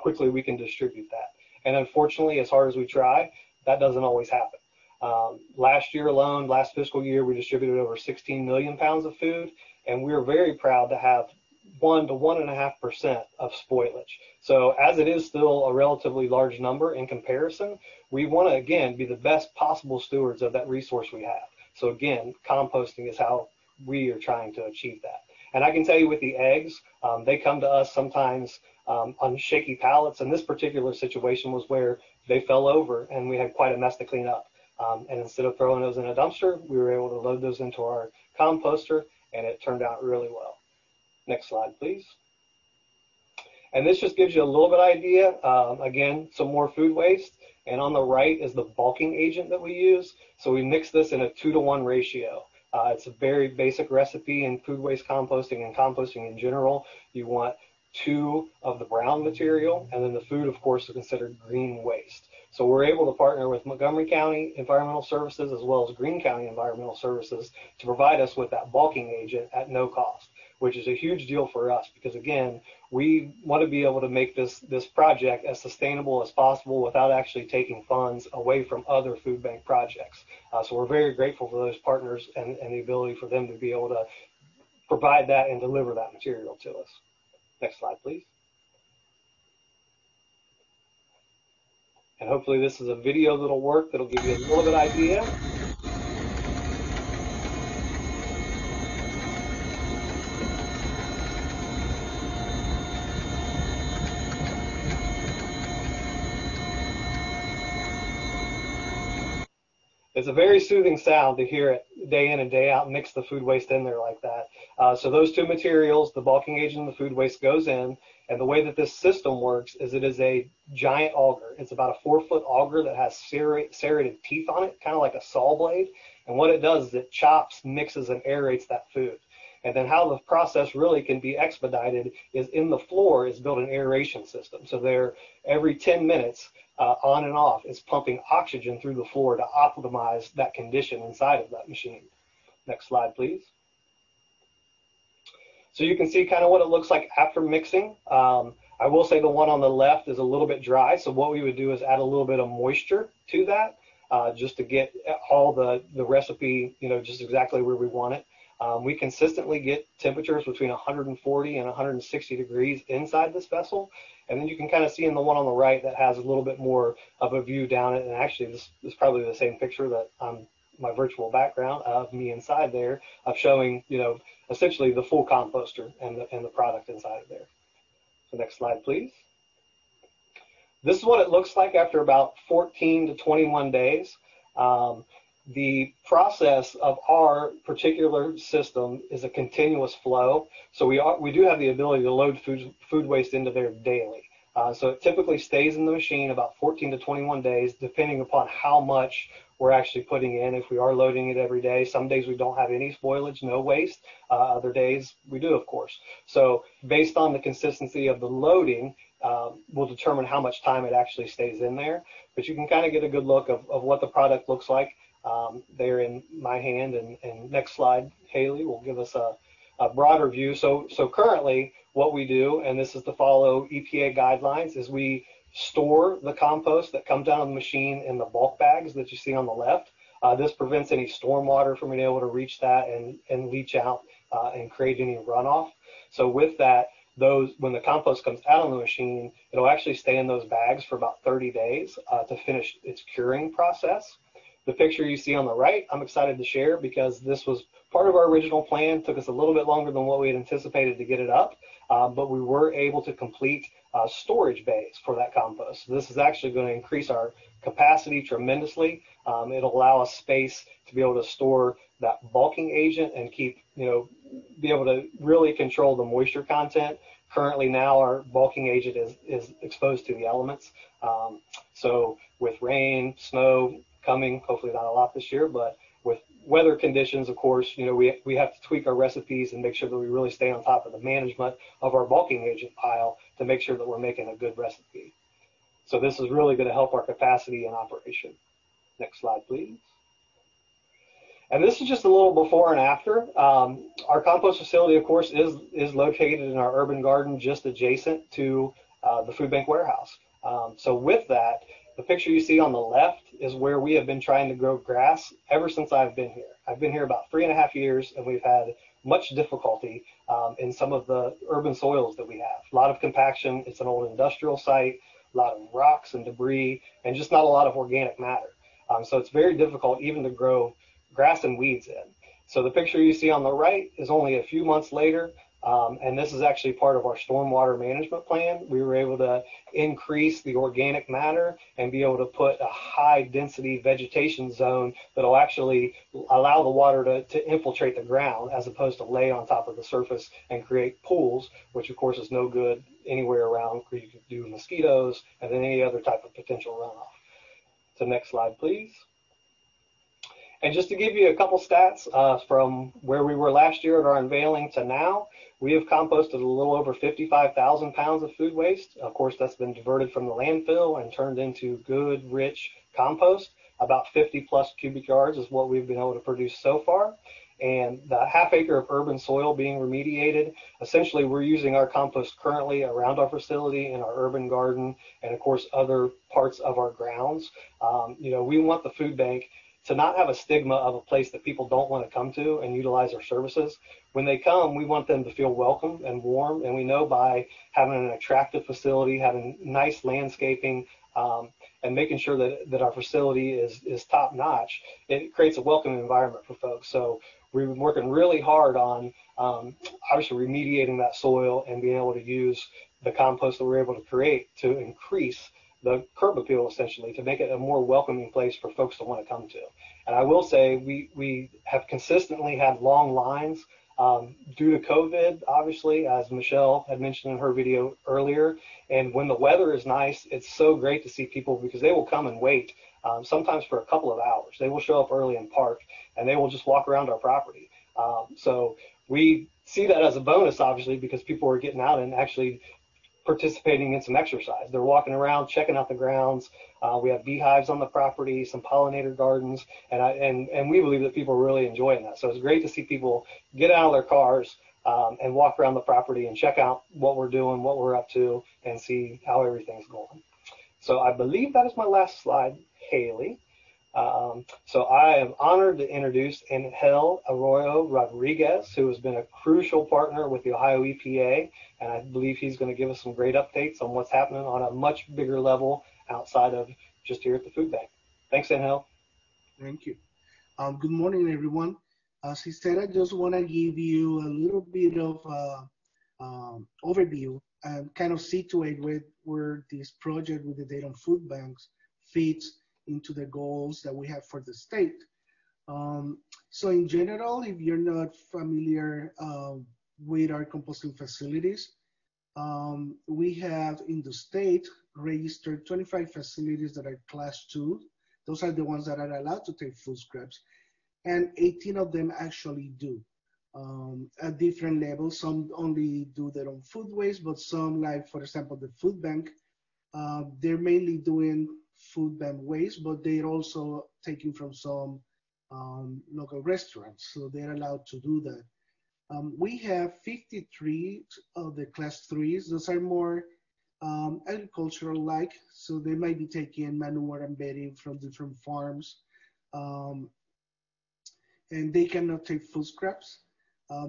quickly we can distribute that. And unfortunately, as hard as we try, that doesn't always happen. Last year alone, last fiscal year, we distributed over 16 million pounds of food, and we're very proud to have 1 to 1.5% of spoilage. So as it is still a relatively large number in comparison, we want to, again, be the best possible stewards of that resource we have. So again, composting is how we are trying to achieve that. And I can tell you with the eggs, they come to us sometimes on shaky pallets, and this particular situation was where they fell over and we had quite a mess to clean up. And instead of throwing those in a dumpster, we were able to load those into our composter, and it turned out really well. Next slide, please. And this just gives you a little bit idea. Again, some more food waste. And on the right is the bulking agent that we use. So we mix this in a 2-to-1 ratio. It's a very basic recipe in food waste composting and composting in general. You want 2 of the brown material, and then the food, of course, is considered green waste. So we're able to partner with Montgomery County Environmental Services as well as Greene County Environmental Services to provide us with that bulking agent at no cost, which is a huge deal for us because, again, we want to be able to make this project as sustainable as possible without actually taking funds away from other food bank projects. So we're very grateful for those partners and the ability for them to be able to provide that and deliver that material to us. Next slide, please. And hopefully this is a video that'll work, that'll give you a little bit idea. It's a very soothing sound to hear it day in and day out, mix the food waste in there like that. So those 2 materials, the bulking agent and the food waste, goes in, and the way that this system works is it is a giant auger. It's about a 4-foot auger that has serrated teeth on it, kind of like a saw blade. And what it does is it chops, mixes, and aerates that food. And then how the process really can be expedited is in the floor is built an aeration system. So there, every 10 minutes, on and off, is pumping oxygen through the floor to optimize that condition inside of that machine. Next slide, please. So you can see kind of what it looks like after mixing. I will say the one on the left is a little bit dry. So what we would do is add a little bit of moisture to that just to get all the recipe, just exactly where we want it. We consistently get temperatures between 140 and 160 degrees inside this vessel. And then you can kind of see in the one on the right that has a little bit more of a view down it. And actually, this is probably the same picture that my virtual background of me inside there, of showing, essentially the full composter and the product inside of there. So next slide, please. This is what it looks like after about 14 to 21 days. The process of our particular system is a continuous flow. So we do have the ability to load food waste into there daily. So it typically stays in the machine about 14 to 21 days, depending upon how much we're actually putting in. If we are loading it every day, some days we don't have any spoilage, no waste. Other days we do, of course. So based on the consistency of the loading, will determine how much time it actually stays in there. But you can kind of get a good look of what the product looks like there in my hand. And next slide, Haley, will give us a broader view. So currently what we do, and this is to follow EPA guidelines, is we store the compost that comes out of the machine in the bulk bags that you see on the left. This prevents any stormwater from being able to reach that and leach out and create any runoff. So with that, when the compost comes out of the machine, it'll actually stay in those bags for about 30 days to finish its curing process. The picture you see on the right, I'm excited to share because this was part of our original plan. Took us a little bit longer than what we had anticipated to get it up, but we were able to complete storage bays for that compost. So this is actually going to increase our capacity tremendously. It'll allow us space to be able to store that bulking agent and keep, be able to really control the moisture content. Currently now our bulking agent is exposed to the elements. So with rain, snow coming, hopefully not a lot this year, but with weather conditions, of course, we have to tweak our recipes and make sure that we really stay on top of the management of our bulking agent pile to make sure that we're making a good recipe. So this is really going to help our capacity and operation. Next slide, please. And this is just a little before and after. Our compost facility, of course, is located in our urban garden just adjacent to the food bank warehouse. So with that, the picture you see on the left is where we have been trying to grow grass ever since I've been here. I've been here about 3.5 years, and we've had much difficulty in some of the urban soils that we have. A lot of compaction. It's an old industrial site, a lot of rocks and debris, and just not a lot of organic matter. So it's very difficult even to grow grass and weeds in. So the picture you see on the right is only a few months later. And this is actually part of our stormwater management plan. We were able to increase the organic matter and be able to put a high density vegetation zone that'll actually allow the water to infiltrate the ground as opposed to lay on top of the surface and create pools, which of course is no good anywhere around where you could do mosquitoes and then any other type of potential runoff. So next slide, please. And just to give you a couple stats from where we were last year at our unveiling to now, we have composted a little over 55,000 pounds of food waste. Of course, that's been diverted from the landfill and turned into good, rich compost. About 50 plus cubic yards is what we've been able to produce so far. And the half acre of urban soil being remediated, essentially we're using our compost currently around our facility in our urban garden and of course other parts of our grounds. We want the food bank to not have a stigma of a place that people don't want to come to and utilize our services. When they come, we want them to feel welcome and warm, and we know by having an attractive facility, having nice landscaping, and making sure that our facility is top notch, it creates a welcoming environment for folks. So we've been working really hard on obviously remediating that soil and being able to use the compost that we're able to create to increase the curb appeal, essentially, to make it a more welcoming place for folks to want to come to. And I will say we have consistently had long lines due to COVID, obviously, as Michelle had mentioned in her video earlier. And when the weather is nice, it's so great to see people because they will come and wait, sometimes for a couple of hours. They will show up early and park, and they will just walk around our property. So we see that as a bonus, obviously, because people are getting out and actually participating in some exercise. They're walking around, checking out the grounds. We have beehives on the property, some pollinator gardens, and we believe that people are really enjoying that. So it's great to see people get out of their cars and walk around the property and check out what we're doing, what we're up to, and see how everything's going. So I believe that is my last slide, Haley. So I am honored to introduce Angel Arroyo Rodriguez, who has been a crucial partner with the Ohio EPA, and I believe he's going to give us some great updates on what's happening on a much bigger level outside of just here at the food bank. Thanks, Angel. Thank you. Good morning, everyone. As he said, I just want to give you a little bit of overview and kind of situate where this project with the Dayton food banks fits into the goals that we have for the state. So in general, if you're not familiar with our composting facilities, We have in the state registered 25 facilities that are class 2. Those are the ones that are allowed to take food scraps, and 18 of them actually do at different levels. Some only do their own food waste, but some, like for example the Foodbank, they're mainly doing food bank waste, but they're also taking from some local restaurants, so they're allowed to do that. We have 53 of the class 3s. Those are more agricultural-like, so they might be taking manure and bedding from different farms, and they cannot take food scraps.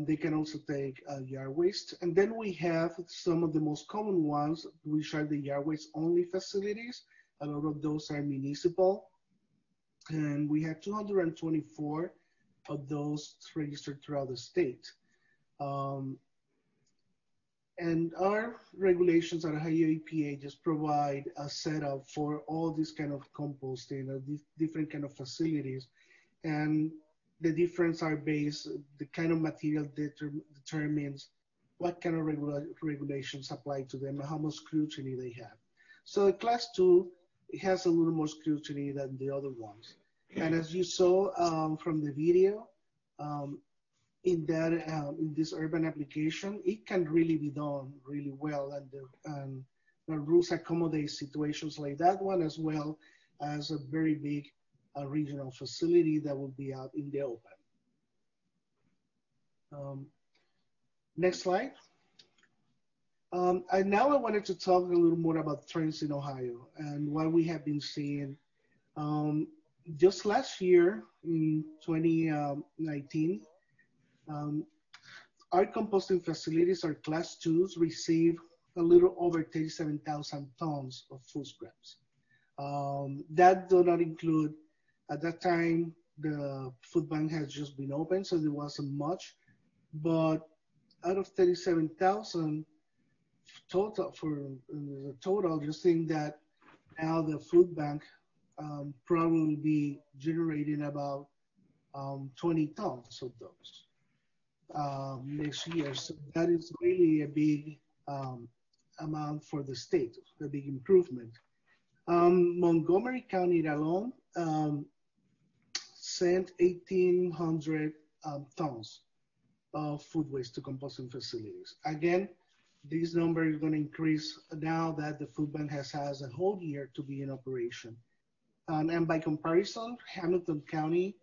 They can also take yard waste. And then we have some of the most common ones, which are the yard waste only facilities. A lot of those are municipal. And we have 224 of those registered throughout the state. And our regulations at Ohio EPA just provide a setup for all these kind of composting, different kind of facilities. And the difference are based, the kind of material determines what kind of regulations apply to them and how much scrutiny they have. So the class 2, it has a little more scrutiny than the other ones. And as you saw from the video, in this urban application, it can really be done really well, and the rules accommodate situations like that one, as well as a very big regional facility that will be out in the open. Next slide. And now I wanted to talk a little more about trends in Ohio and what we have been seeing. Just last year, in 2019, our composting facilities, our class 2s, received a little over 37,000 tons of food scraps. That do not include, at that time, the food bank has just been open, so there wasn't much. But out of 37,000 total, for the total, just think that now the food bank probably will be generating about 20 tons of those next year. So that is really a big amount for the state, a big improvement. Montgomery County alone sent 1,800 tons of food waste to composting facilities. Again, this number is going to increase now that the food bank has a whole year to be in operation. And by comparison, Hamilton County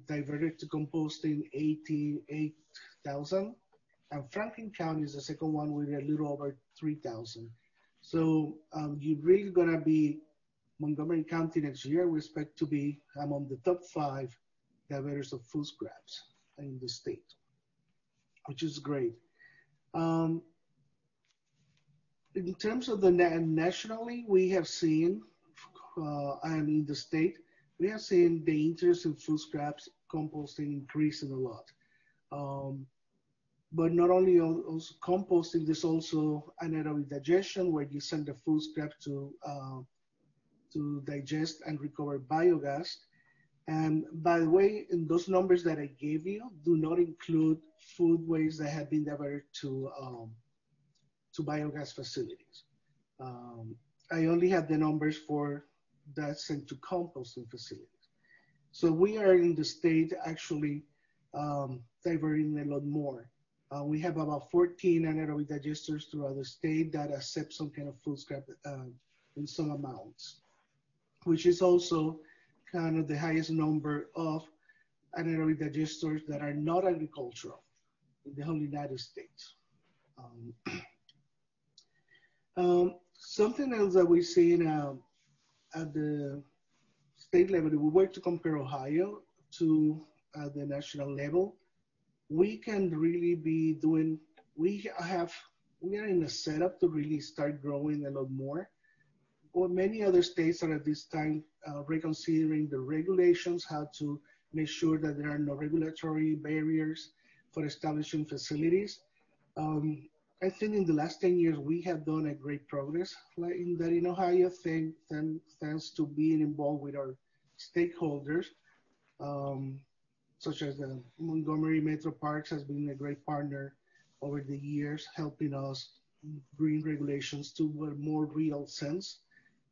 diverted to composting 88,000, and Franklin County is the second one with a little over 3,000. So you're really going to be, Montgomery County next year, we expect to be among the top 5 diverters of food scraps in the state, which is great. In terms of the nationally, we have seen, and in the state, we have seen the interest in food scraps composting increasing a lot. But not only also composting, there's also anaerobic digestion, where you send the food scrap to digest and recover biogas. And by the way, in those numbers that I gave you do not include food waste that have been diverted to biogas facilities. I only have the numbers for that sent to composting facilities. So we are in the state actually diverting a lot more. We have about 14 anaerobic digesters throughout the state that accept some kind of food scrap in some amounts, which is also kind of the highest number of anaerobic digesters that are not agricultural in the whole United States. Something else that we're seeing at the state level, if we were to compare Ohio to the national level, we can really be doing, we are in a setup to really start growing a lot more. Well, many other states are at this time reconsidering the regulations, how to make sure that there are no regulatory barriers for establishing facilities. I think in the last 10 years, we have done a great progress in Ohio, thanks to being involved with our stakeholders, such as the Montgomery Metro Parks has been a great partner over the years, helping us green regulations to a more real sense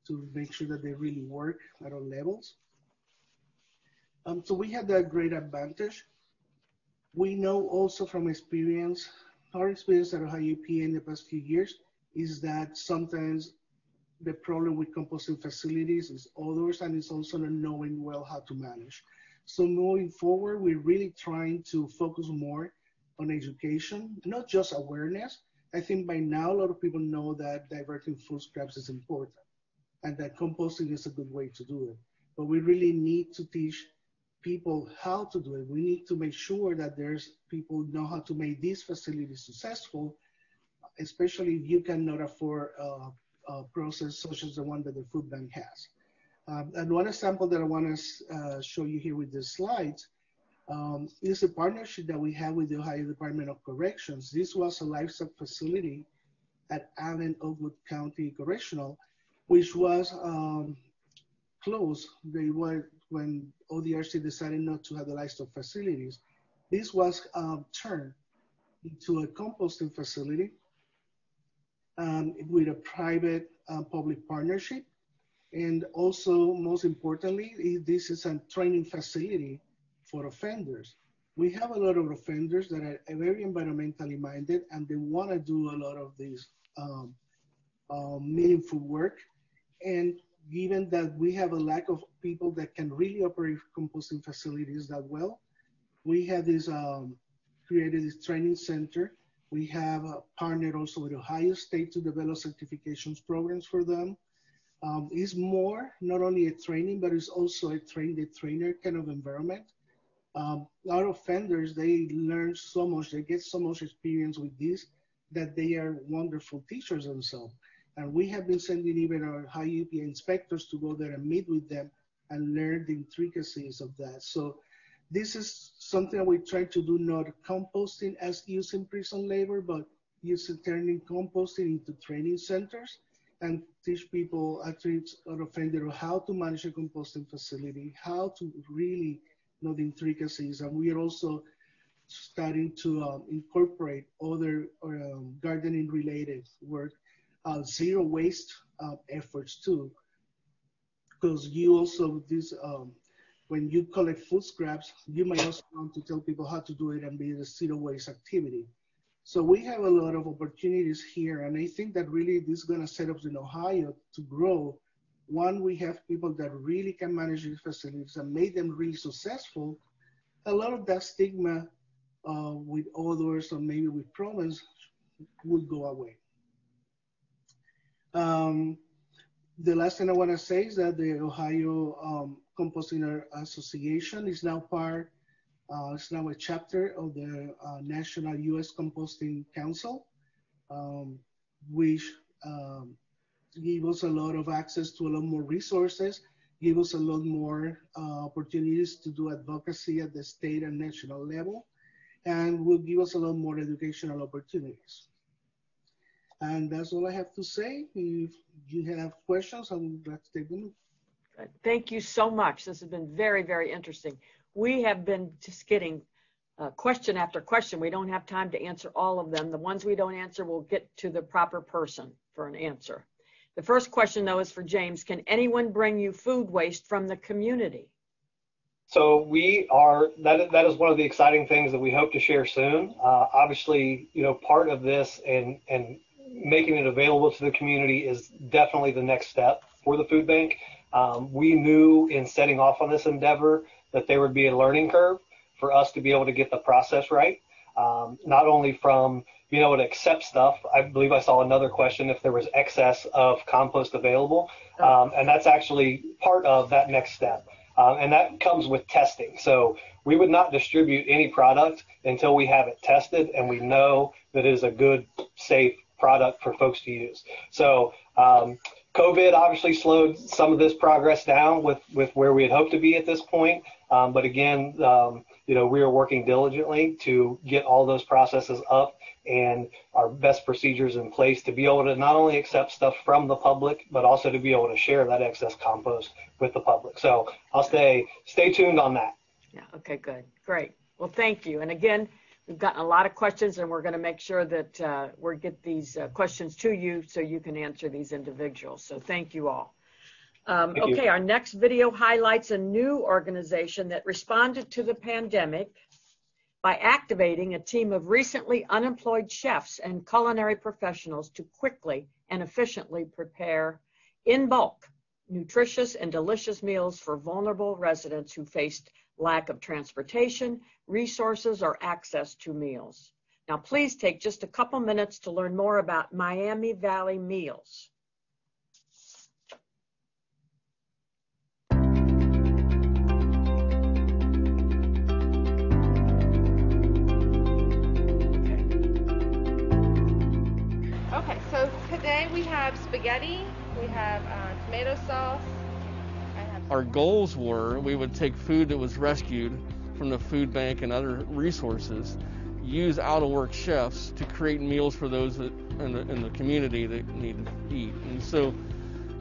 to make sure that they really work at all levels. So we had that great advantage. We know also from experience, our experience at Ohio EPA in the past few years is that sometimes the problem with composting facilities is others, and it's also not knowing well how to manage. So moving forward, we're really trying to focus more on education, not just awareness. I think by now a lot of people know that diverting food scraps is important and that composting is a good way to do it. But we really need to teach people how to do it. We need to make sure that there's people know how to make these facilities successful, especially if you cannot afford a process such as the one that the Foodbank has. And one example that I want to show you here with this slide is a partnership that we have with the Ohio Department of Corrections. This was a livestock facility at Allen Oakwood County Correctional, which was closed. When ODRC decided not to have the livestock facilities. This was turned into a composting facility with a private public partnership. And also, most importantly, this is a training facility for offenders. We have a lot of offenders that are very environmentally minded and they want to do a lot of this meaningful work. And given that we have a lack of people that can really operate composting facilities that well, we have this created this training center. We have partnered also with Ohio State to develop certifications programs for them. It's more, not only a training, but it's also a train-the-trainer kind of environment. Our offenders, they learn so much, they get so much experience with this that they are wonderful teachers themselves. And we have been sending even our high EPA inspectors to go there and meet with them and learn the intricacies of that. So this is something that we try to do, not composting as using prison labor, but turning composting into training centers and teach people, athletes or offenders, how to manage a composting facility, how to really know the intricacies. And we are also starting to incorporate other gardening related work, zero waste efforts too, because you also, when you collect food scraps, you might also want to tell people how to do it and be a zero waste activity. So we have a lot of opportunities here, and I think that really this is going to set up in Ohio to grow. One, we have people that really can manage these facilities and make them really successful. A lot of that stigma with others or maybe with problems would go away. The last thing I want to say is that the Ohio Composting Association is now it's now a chapter of the National U.S. Composting Council, which give us a lot of access to a lot more resources, give us a lot more opportunities to do advocacy at the state and national level, and will give us a lot more educational opportunities. And that's all I have to say. If you have questions, I would like to take them. Thank you so much. This has been very, very interesting. We have been just getting question after question. We don't have time to answer all of them. The ones we don't answer, we'll get to the proper person for an answer. The first question, though, is for James. Can anyone bring you food waste from the community? So we are, that is one of the exciting things that we hope to share soon. Obviously, part of this and making it available to the community is definitely the next step for the food bank. We knew in setting off on this endeavor that there would be a learning curve for us to be able to get the process right. Not only from being able to accept stuff, I believe I saw another question if there was excess of compost available. And that's actually part of that next step. And that comes with testing. So we would not distribute any product until we have it tested and we know that it is a good, safe product for folks to use. So COVID obviously slowed some of this progress down with where we had hoped to be at this point. But again, we are working diligently to get all those processes up and our best procedures in place to be able to not only accept stuff from the public, but also to be able to share that excess compost with the public. So I'll stay tuned on that. Yeah, okay, good. Great. Well, thank you. And again, We've gotten a lot of questions, and we're going to make sure that we get these questions to you so you can answer these individuals. So thank you all. Okay, our next video highlights a new organization that responded to the pandemic by activating a team of recently unemployed chefs and culinary professionals to quickly and efficiently prepare in bulk nutritious and delicious meals for vulnerable residents who faced lack of transportation, resources, or access to meals. Now, please take just a couple minutes to learn more about Miami Valley Meals. Okay, so today we have spaghetti, we have tomato sauce. Our goals were we would take food that was rescued from the food bank and other resources, use out-of-work chefs to create meals for those that in the community that need to eat. And so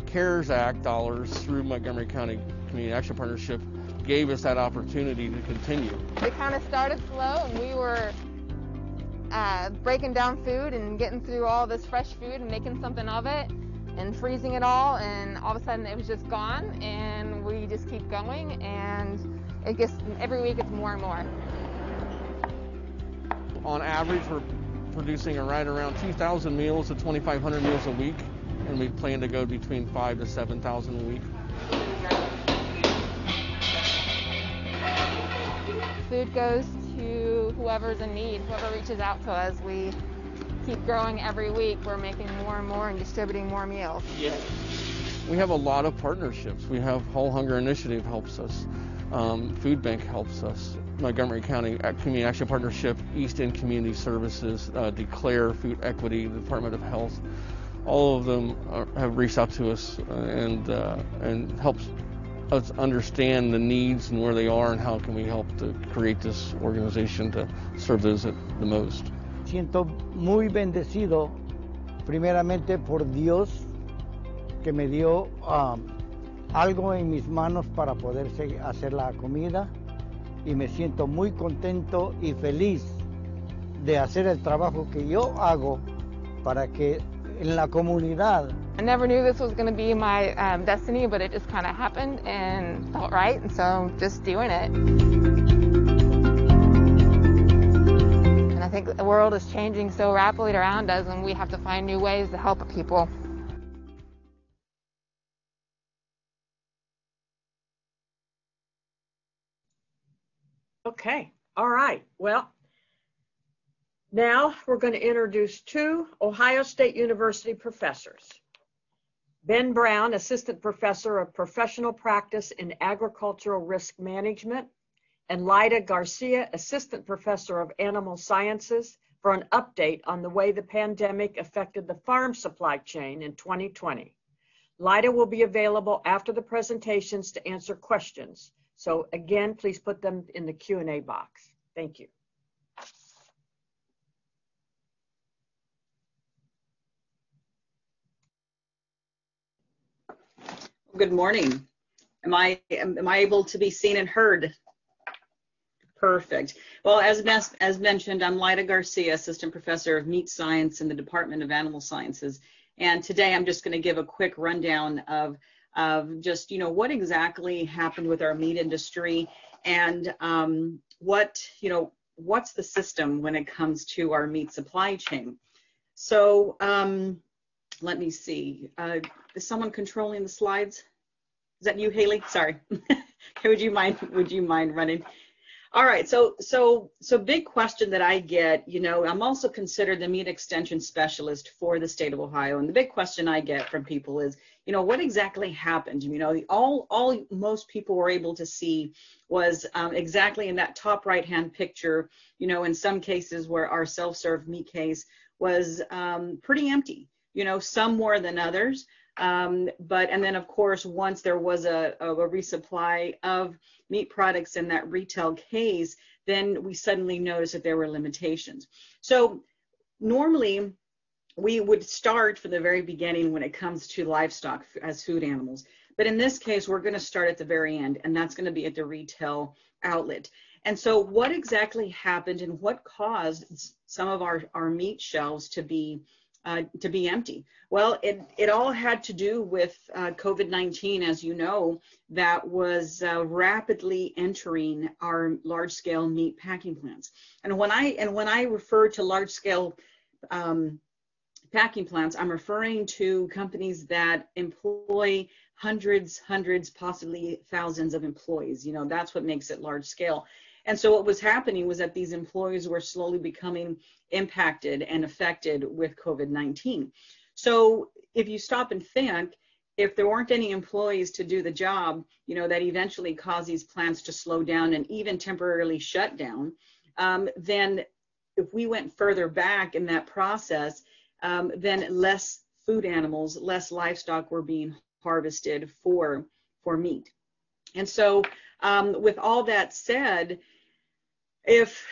CARES Act dollars through Montgomery County Community Action Partnership gave us that opportunity to continue. It kind of started slow, and we were breaking down food and getting through all this fresh food and making something of it and freezing it all, and all of a sudden it was just gone, and we just keep going, and it gets, every week it's more and more. On average, we're producing right around 2,000 meals to 2,500 meals a week, and we plan to go between 5,000 to 7,000 a week. Food goes to whoever's in need, whoever reaches out to us. We keep growing every week. We're making more and more and distributing more meals. Yeah. We have a lot of partnerships. We have Whole Hunger Initiative helps us. Foodbank helps us. Montgomery County Community Action Partnership, East End Community Services, Declare Food Equity, the Department of Health. All of them have reached out to us and helps us understand the needs and where they are and how can we help to create this organization to serve those the most. Siento muy bendecido, primeramente por Dios, que me dio algo en mis manos para poder hacer la comida, y me siento muy contento y feliz de hacer el trabajo que yo hago para que en la comunidad. I never knew this was going to be my destiny, but it just kind of happened and felt right, and so just doing it. I think the world is changing so rapidly around us, and we have to find new ways to help people. Okay, all right. Well, now we're going to introduce two Ohio State University professors. Ben Brown, Assistant Professor of Professional Practice in Agricultural Risk Management, and Lyda Garcia, Assistant Professor of Animal Sciences, for an update on the way the pandemic affected the farm supply chain in 2020. Lyda will be available after the presentations to answer questions. So again, please put them in the Q&A box. Thank you. Good morning. Am I able to be seen and heard? Perfect. Well, as mentioned, I'm Lyda Garcia, Assistant Professor of Meat Science in the Department of Animal Sciences. And today I'm just going to give a quick rundown of just, what exactly happened with our meat industry and what's the system when it comes to our meat supply chain. So let me see. Is someone controlling the slides? Is that you, Haley? Sorry. would you mind running? All right, so big question that I get, I'm also considered the meat extension specialist for the state of Ohio, and the big question I get from people is, what exactly happened? All most people were able to see was exactly in that top right-hand picture, in some cases where our self-serve meat case was pretty empty, some more than others. And then of course, once there was a resupply of meat products in that retail case, then we suddenly noticed that there were limitations. So normally we would start from the very beginning when it comes to livestock as food animals. But in this case, we're going to start at the very end, and that's going to be at the retail outlet. And so what exactly happened and what caused some of our meat shelves to be empty? Well, it all had to do with COVID-19, as you know, that was rapidly entering our large-scale meat packing plants. And when I refer to large-scale packing plants, I'm referring to companies that employ hundreds, possibly thousands of employees. You know, that's what makes it large scale. And so what was happening was that these employees were slowly becoming impacted and affected with COVID-19. So if you stop and think, if there weren't any employees to do the job, you know, that eventually caused these plants to slow down and even temporarily shut down, then if we went further back in that process, then less food animals, less livestock were being harvested for meat. And so with all that said, if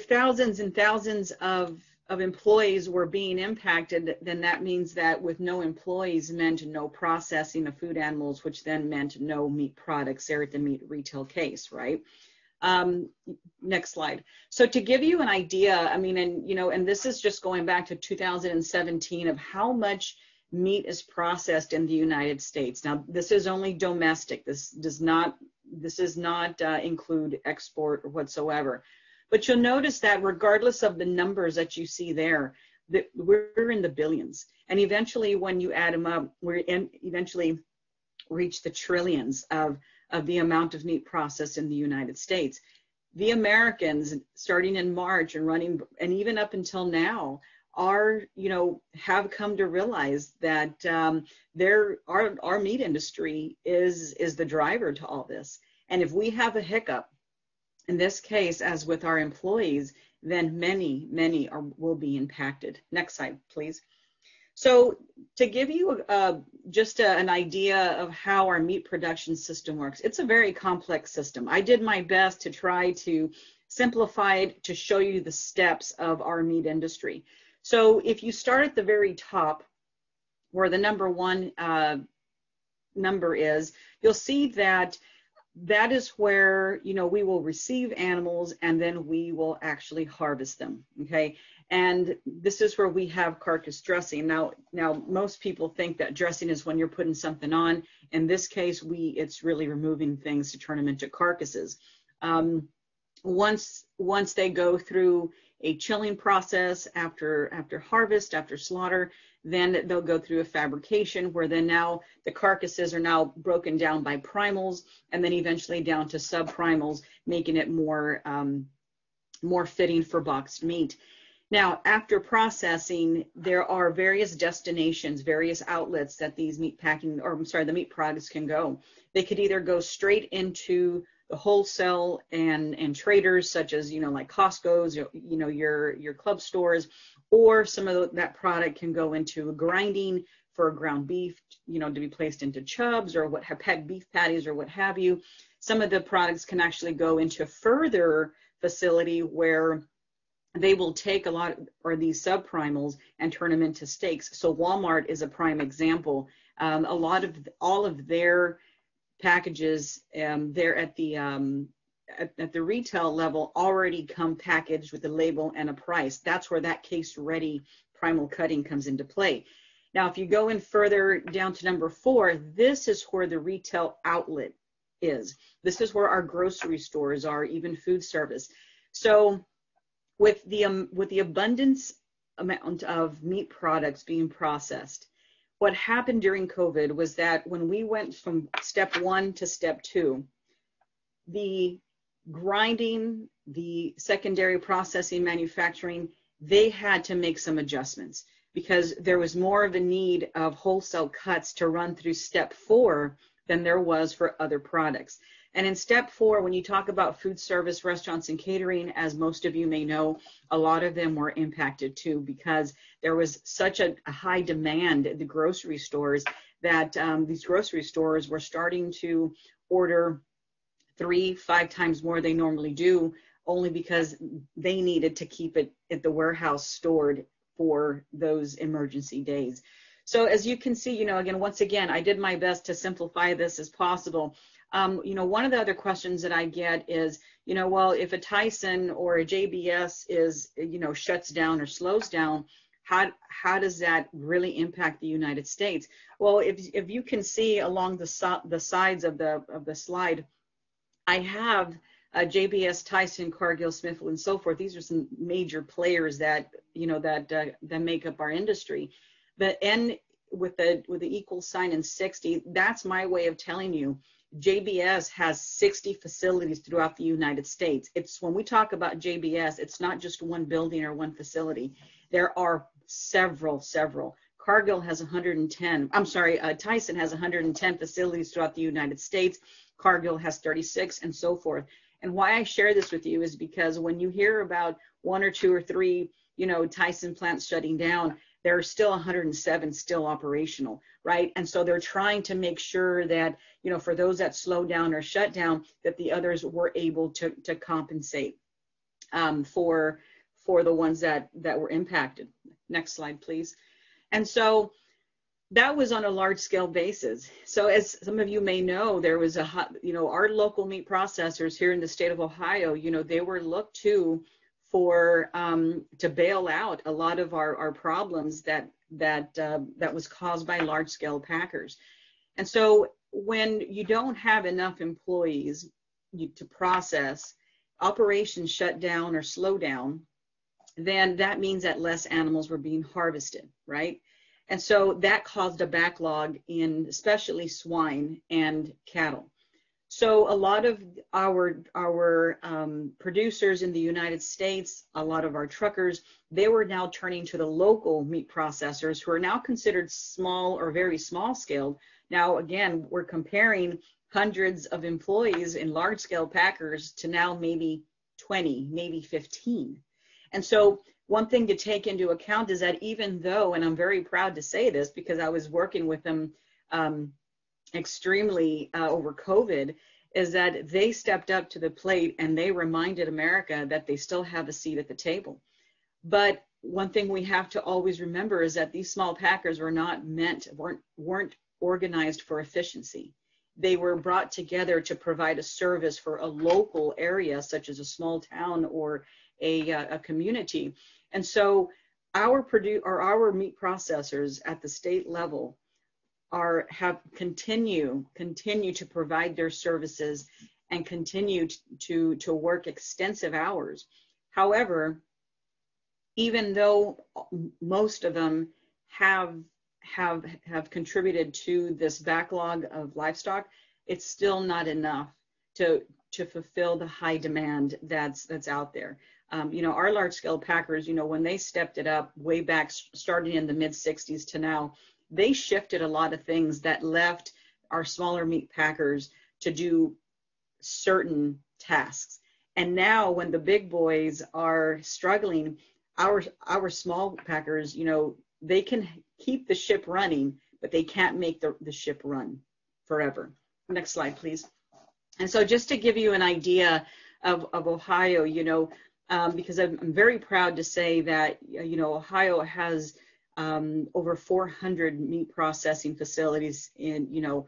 thousands and thousands of employees were being impacted, then that means that with no employees meant no processing of food animals, which then meant no meat products there at the meat retail case, right? Next slide. So to give you an idea, I mean, and this is just going back to 2017 of how much meat is processed in the United States. Now, this is only domestic. This does not include export or whatsoever. But you'll notice that regardless of the numbers that you see there, that we're in the billions. And eventually, when you add them up, eventually reach the trillions of the amount of meat processed in the United States. The Americans, starting in March and running, and even up until now, have come to realize that our meat industry is the driver to all this. And if we have a hiccup, in this case, as with our employees, then many will be impacted. Next slide, please. So to give you just an idea of how our meat production system works, it's a very complex system. I did my best to try to simplify it to show you the steps of our meat industry. So if you start at the very top, where the number one number is, you'll see that is where, you know, we will receive animals and then we will actually harvest them, okay? And this is where we have carcass dressing. Now most people think that dressing is when you're putting something on. In this case, it's really removing things to turn them into carcasses. Once they go through a chilling process after harvest, after slaughter, then they'll go through a fabrication where then now the carcasses are now broken down by primals and then eventually down to subprimals, making it more fitting for boxed meat. Now, after processing, there are various destinations, various outlets that these the meat products can go. They could either go straight into the wholesale and traders, such as, you know, like Costco's, you know, your club stores, or some of that product can go into grinding for ground beef, you know, to be placed into chubs or beef patties or what have you. Some of the products can actually go into further facility where they will take these subprimals and turn them into steaks. So Walmart is a prime example. All of their packages there at the retail level already come packaged with a label and a price. That's where that case ready primal cutting comes into play. Now, if you go in further down to number 4, this is where the retail outlet is. This is where our grocery stores are, even food service. So with the abundance amount of meat products being processed, what happened during COVID was that when we went from step 1 to step 2, the grinding, the secondary processing, manufacturing, they had to make some adjustments because there was more of a need of wholesale cuts to run through step 4 than there was for other products. And in step 4, when you talk about food service, restaurants, and catering, as most of you may know, a lot of them were impacted too because there was such a high demand at the grocery stores that these grocery stores were starting to order 3-5 times more they normally do, only because they needed to keep it at the warehouse stored for those emergency days. So as you can see, you know, once again, I did my best to simplify this as possible. You know, one of the other questions that I get is, well, if a Tyson or a JBS is, shuts down or slows down, how does that really impact the United States? Well, if you can see along the sides of the slide, I have JBS, Tyson, Cargill, Smithfield, and so forth. These are some major players that that make up our industry. But with the equal sign and 60, that's my way of telling you. JBS has 60 facilities throughout the United States. It's when we talk about JBS, it's not just one building or one facility. There are several. Cargill has 110. I'm sorry, Tyson has 110 facilities throughout the United States. Cargill has 36, and so forth. And why I share this with you is because when you hear about 1 or 2 or 3, Tyson plants shutting down, there are still 107 still operational, right? And so they're trying to make sure that, for those that slow down or shut down, that the others were able to compensate for the ones that were impacted. Next slide, please. And so that was on a large scale basis. So as some of you may know, there was our local meat processors here in the state of Ohio, they were looked to for to bail out a lot of our problems that was caused by large scale packers. And so when you don't have enough employees to process, operations shut down or slow down, then that means that less animals were being harvested, right? And so that caused a backlog in especially swine and cattle. So a lot of our producers in the United States, a lot of our truckers, they were now turning to the local meat processors who are now considered small or very small scale. Now, again, we're comparing hundreds of employees in large scale packers to now maybe 20, maybe 15. And so one thing to take into account is that even though, and I'm very proud to say this because I was working with them extremely over COVID, is that they stepped up to the plate and they reminded America that they still have a seat at the table. But one thing we have to always remember is that these small packers weren't organized for efficiency. They were brought together to provide a service for a local area, such as a small town or a community. And so our meat processors at the state level continue to provide their services and continue to work extensive hours. However, even though most of them have contributed to this backlog of livestock, it's still not enough to fulfill the high demand that's out there. Our large scale packers, when they stepped it up way back, starting in the mid 60s to now, they shifted a lot of things that left our smaller meat packers to do certain tasks. And now when the big boys are struggling, our small packers, they can keep the ship running, but they can't make the ship run forever. Next slide, please. And so just to give you an idea of Ohio, because I'm very proud to say that, Ohio has over 400 meat processing facilities in,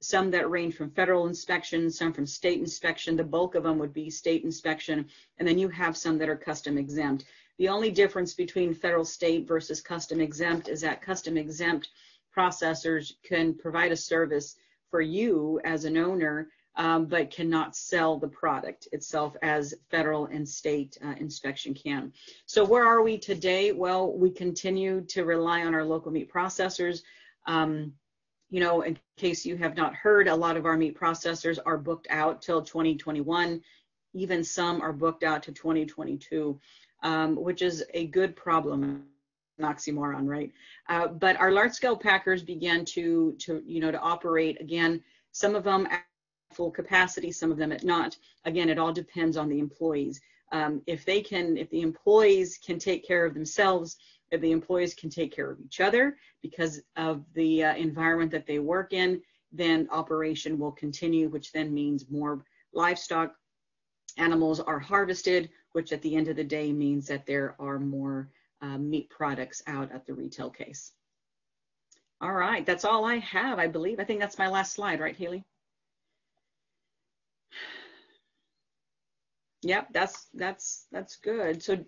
some that range from federal inspection, some from state inspection. The bulk of them would be state inspection. And then you have some that are custom exempt. The only difference between federal, state versus custom exempt is that custom exempt processors can provide a service for you as an owner, but cannot sell the product itself as federal and state inspection can. So where are we today? Well, we continue to rely on our local meat processors. In case you have not heard, a lot of our meat processors are booked out till 2021. Even some are booked out to 2022, which is a good problem. An oxymoron, right? But our large scale packers began to operate again. Some of them at full capacity, some of them at not. Again, it all depends on the employees. If the employees can take care of themselves, if the employees can take care of each other because of the environment that they work in, then operation will continue, which then means more livestock animals are harvested, which at the end of the day means that there are more meat products out at the retail case. All right, that's all I have, I believe. I think that's my last slide, right, Haley? Yep, that's good. So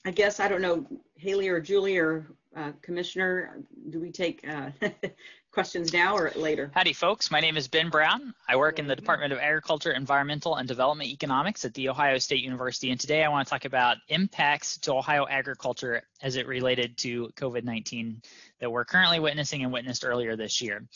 I guess, I don't know, Haley or Julie or Commissioner, do we take questions now or later? Howdy, folks. My name is Ben Brown. I work in the Department of Agriculture, Environmental, and Development Economics at The Ohio State University. And today I want to talk about impacts to Ohio agriculture as it related to COVID-19 that we're currently witnessing and witnessed earlier this year.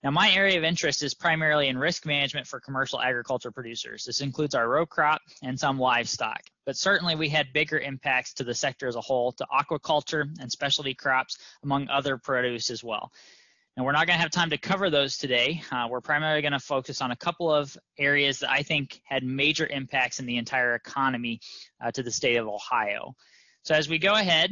Now, my area of interest is primarily in risk management for commercial agriculture producers. This includes our row crop and some livestock, but certainly we had bigger impacts to the sector as a whole, to aquaculture and specialty crops, among other produce as well. Now, we're not going to have time to cover those today. We're primarily going to focus on a couple of areas that I think had major impacts in the entire economy to the state of Ohio. So as we go ahead,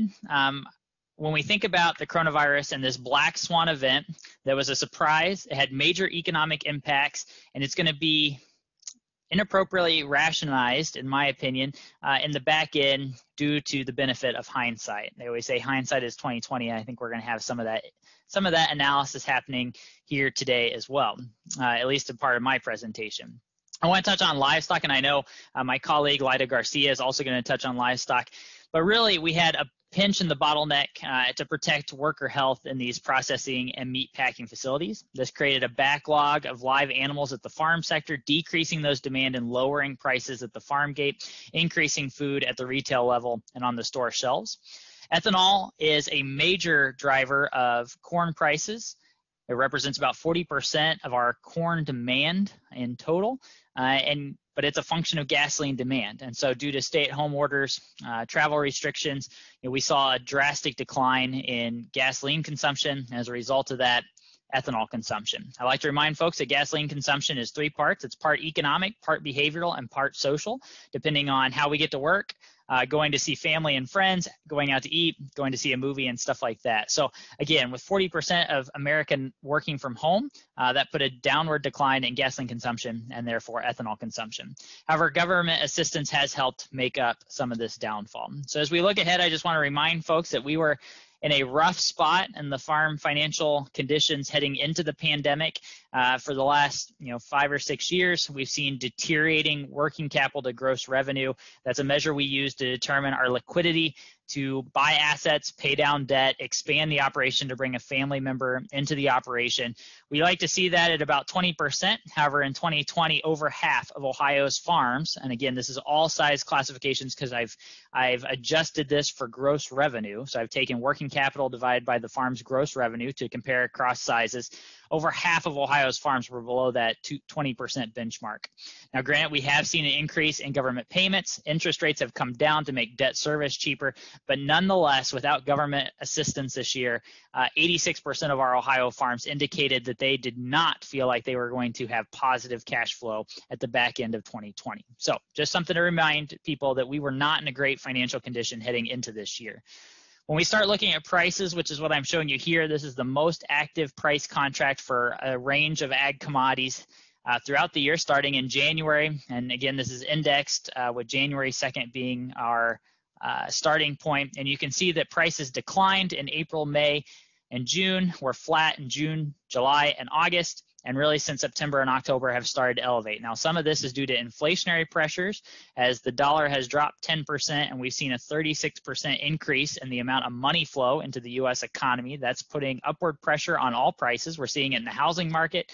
when we think about the coronavirus and this black swan event that was a surprise, it had major economic impacts, and it's going to be inappropriately rationalized, in my opinion, in the back end due to the benefit of hindsight. They always say hindsight is 20/20, and I think we're going to have some of that analysis happening here today as well, at least a part of my presentation. I want to touch on livestock, and I know my colleague Lyda Garcia is also going to touch on livestock, but really we had a pinch in the bottleneck to protect worker health in these processing and meat packing facilities. This created a backlog of live animals at the farm sector, decreasing those demand and lowering prices at the farm gate, increasing food at the retail level and on the store shelves. Ethanol is a major driver of corn prices. It represents about 40% of our corn demand in total, but it's a function of gasoline demand. And so due to stay-at-home orders, travel restrictions, we saw a drastic decline in gasoline consumption. As a result of that, ethanol consumption. I like to remind folks that gasoline consumption is three parts. It's part economic, part behavioral, and part social, depending on how we get to work, going to see family and friends, going out to eat, going to see a movie, and stuff like that. So again, with 40% of American working from home, that put a downward decline in gasoline consumption and therefore ethanol consumption. However, government assistance has helped make up some of this downfall. So as we look ahead, I just want to remind folks that we were in a rough spot in the farm financial conditions heading into the pandemic. For the last 5 or 6 years, we've seen deteriorating working capital to gross revenue. That's a measure we use to determine our liquidity to buy assets, pay down debt, expand the operation to bring a family member into the operation. We like to see that at about 20%. However, in 2020, over half of Ohio's farms, and again, this is all size classifications because I've adjusted this for gross revenue. So I've taken working capital divided by the farm's gross revenue to compare across sizes. Over half of Ohio's farms were below that 20% benchmark. Now, granted, we have seen an increase in government payments. Interest rates have come down to make debt service cheaper, but nonetheless, without government assistance this year, 86% of our Ohio farms indicated that they did not feel like they were going to have positive cash flow at the back end of 2020. So just something to remind people that we were not in a great financial condition heading into this year. When we start looking at prices, which is what I'm showing you here, this is the most active price contract for a range of ag commodities throughout the year, starting in January. And again, this is indexed with January 2nd being our starting point. And you can see that prices declined in April, May, and June, were flat in June, July, and August. And really since September and October have started to elevate. Now, some of this is due to inflationary pressures as the dollar has dropped 10% and we've seen a 36% increase in the amount of money flow into the U.S. economy. That's putting upward pressure on all prices. We're seeing it in the housing market.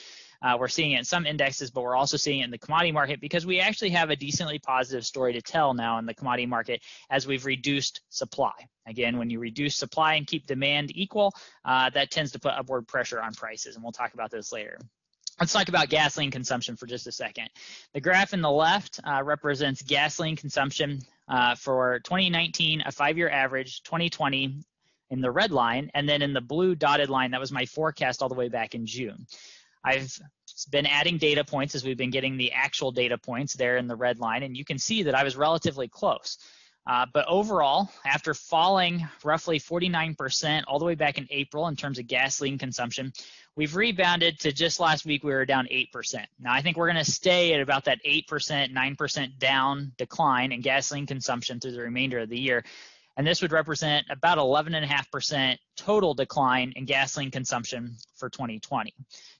We're seeing it in some indexes, but we're also seeing it in the commodity market because we actually have a decently positive story to tell now in the commodity market as we've reduced supply. Again, when you reduce supply and keep demand equal, that tends to put upward pressure on prices, and we'll talk about this later. Let's talk about gasoline consumption for just a second. The graph in the left represents gasoline consumption for 2019, a 5-year average, 2020 in the red line, and then in the blue dotted line, that was my forecast all the way back in June. I've been adding data points as we've been getting the actual data points there in the red line, and you can see that I was relatively close. But overall, after falling roughly 49% all the way back in April in terms of gasoline consumption, we've rebounded to just last week we were down 8%. Now, I think we're going to stay at about that 8%, 9% down decline in gasoline consumption through the remainder of the year. And this would represent about 11.5% total decline in gasoline consumption for 2020.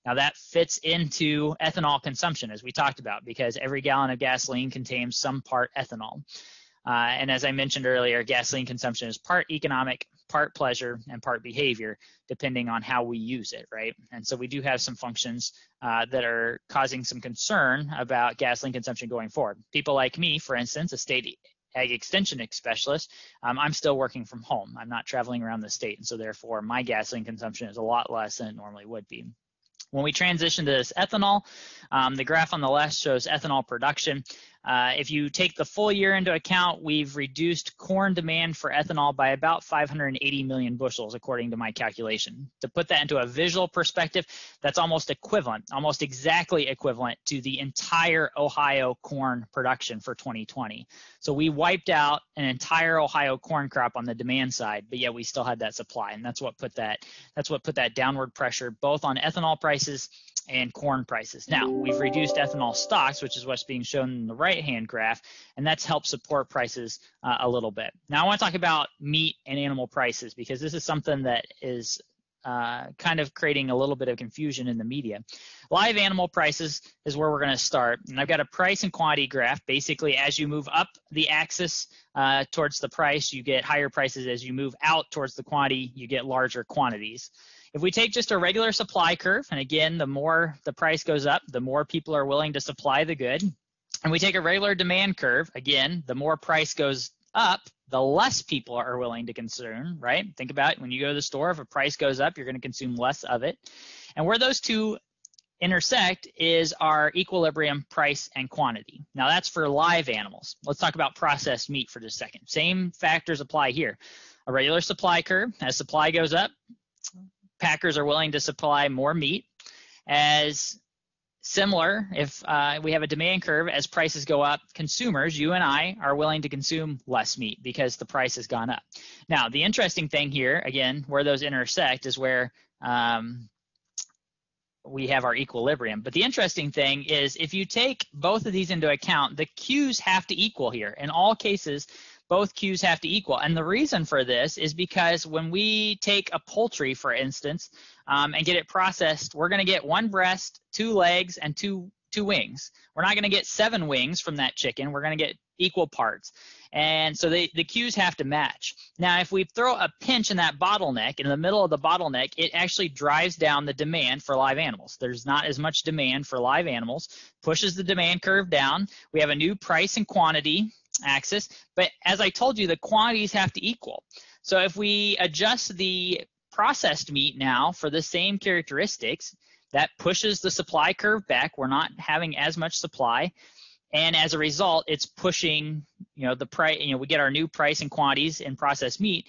Now that fits into ethanol consumption, as we talked about, because every gallon of gasoline contains some part ethanol. And as I mentioned earlier, gasoline consumption is part economic, part pleasure, and part behavior, depending on how we use it, right? And so we do have some functions that are causing some concern about gasoline consumption going forward. People like me, for instance, a state ag extension specialist, I'm still working from home. I'm not traveling around the state, and so therefore my gasoline consumption is a lot less than it normally would be. When we transition to this ethanol, the graph on the left shows ethanol production. If you take the full year into account, we've reduced corn demand for ethanol by about 580 million bushels, according to my calculation. To put that into a visual perspective, that's almost equivalent, almost exactly equivalent to the entire Ohio corn production for 2020. So we wiped out an entire Ohio corn crop on the demand side, but yet we still had that supply, and that's what put that downward pressure both on ethanol prices and corn prices. Now, we've reduced ethanol stocks, which is what's being shown in the right-hand graph, and that's helped support prices a little bit. Now, I want to talk about meat and animal prices, because this is something that is kind of creating a little bit of confusion in the media. Live animal prices is where we're going to start, and I've got a price and quantity graph. Basically, as you move up the axis towards the price, you get higher prices. As you move out towards the quantity, you get larger quantities. If we take just a regular supply curve, and again, the more the price goes up, the more people are willing to supply the good. And we take a regular demand curve, again, the more price goes up, the less people are willing to consume, right? Think about it. When you go to the store, if a price goes up, you're going to consume less of it. And where those two intersect is our equilibrium price and quantity. Now that's for live animals. Let's talk about processed meat for just a second. Same factors apply here. A regular supply curve, as supply goes up, packers are willing to supply more meat. As similar, if we have a demand curve, as prices go up, consumers, you and I, are willing to consume less meat because the price has gone up. Now, the interesting thing here, again, where those intersect is where we have our equilibrium. But the interesting thing is if you take both of these into account, the Q's have to equal here. In all cases, both Q's have to equal. And the reason for this is because when we take a poultry, for instance, and get it processed, we're going to get one breast, two legs, and two wings. We're not going to get 7 wings from that chicken. We're going to get equal parts. And so the Q's have to match. Now, if we throw a pinch in that bottleneck, in the middle of the bottleneck, it actually drives down the demand for live animals. There's not as much demand for live animals, pushes the demand curve down. We have a new price and quantity axis, but as I told you, the quantities have to equal. So if we adjust the processed meat now for the same characteristics, that pushes the supply curve back. We're not having as much supply, and as a result, it's pushing, the price. We get our new price and quantities in processed meat,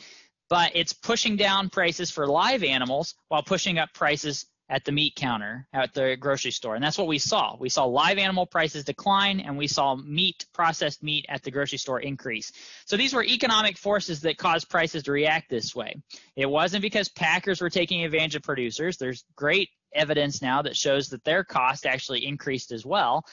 but it's pushing down prices for live animals while pushing up prices at the meat counter at the grocery store. And that's what we saw. We saw live animal prices decline, and we saw processed meat at the grocery store increase. So these were economic forces that caused prices to react this way. It wasn't because packers were taking advantage of producers. There's great evidence now that shows that their cost actually increased as well.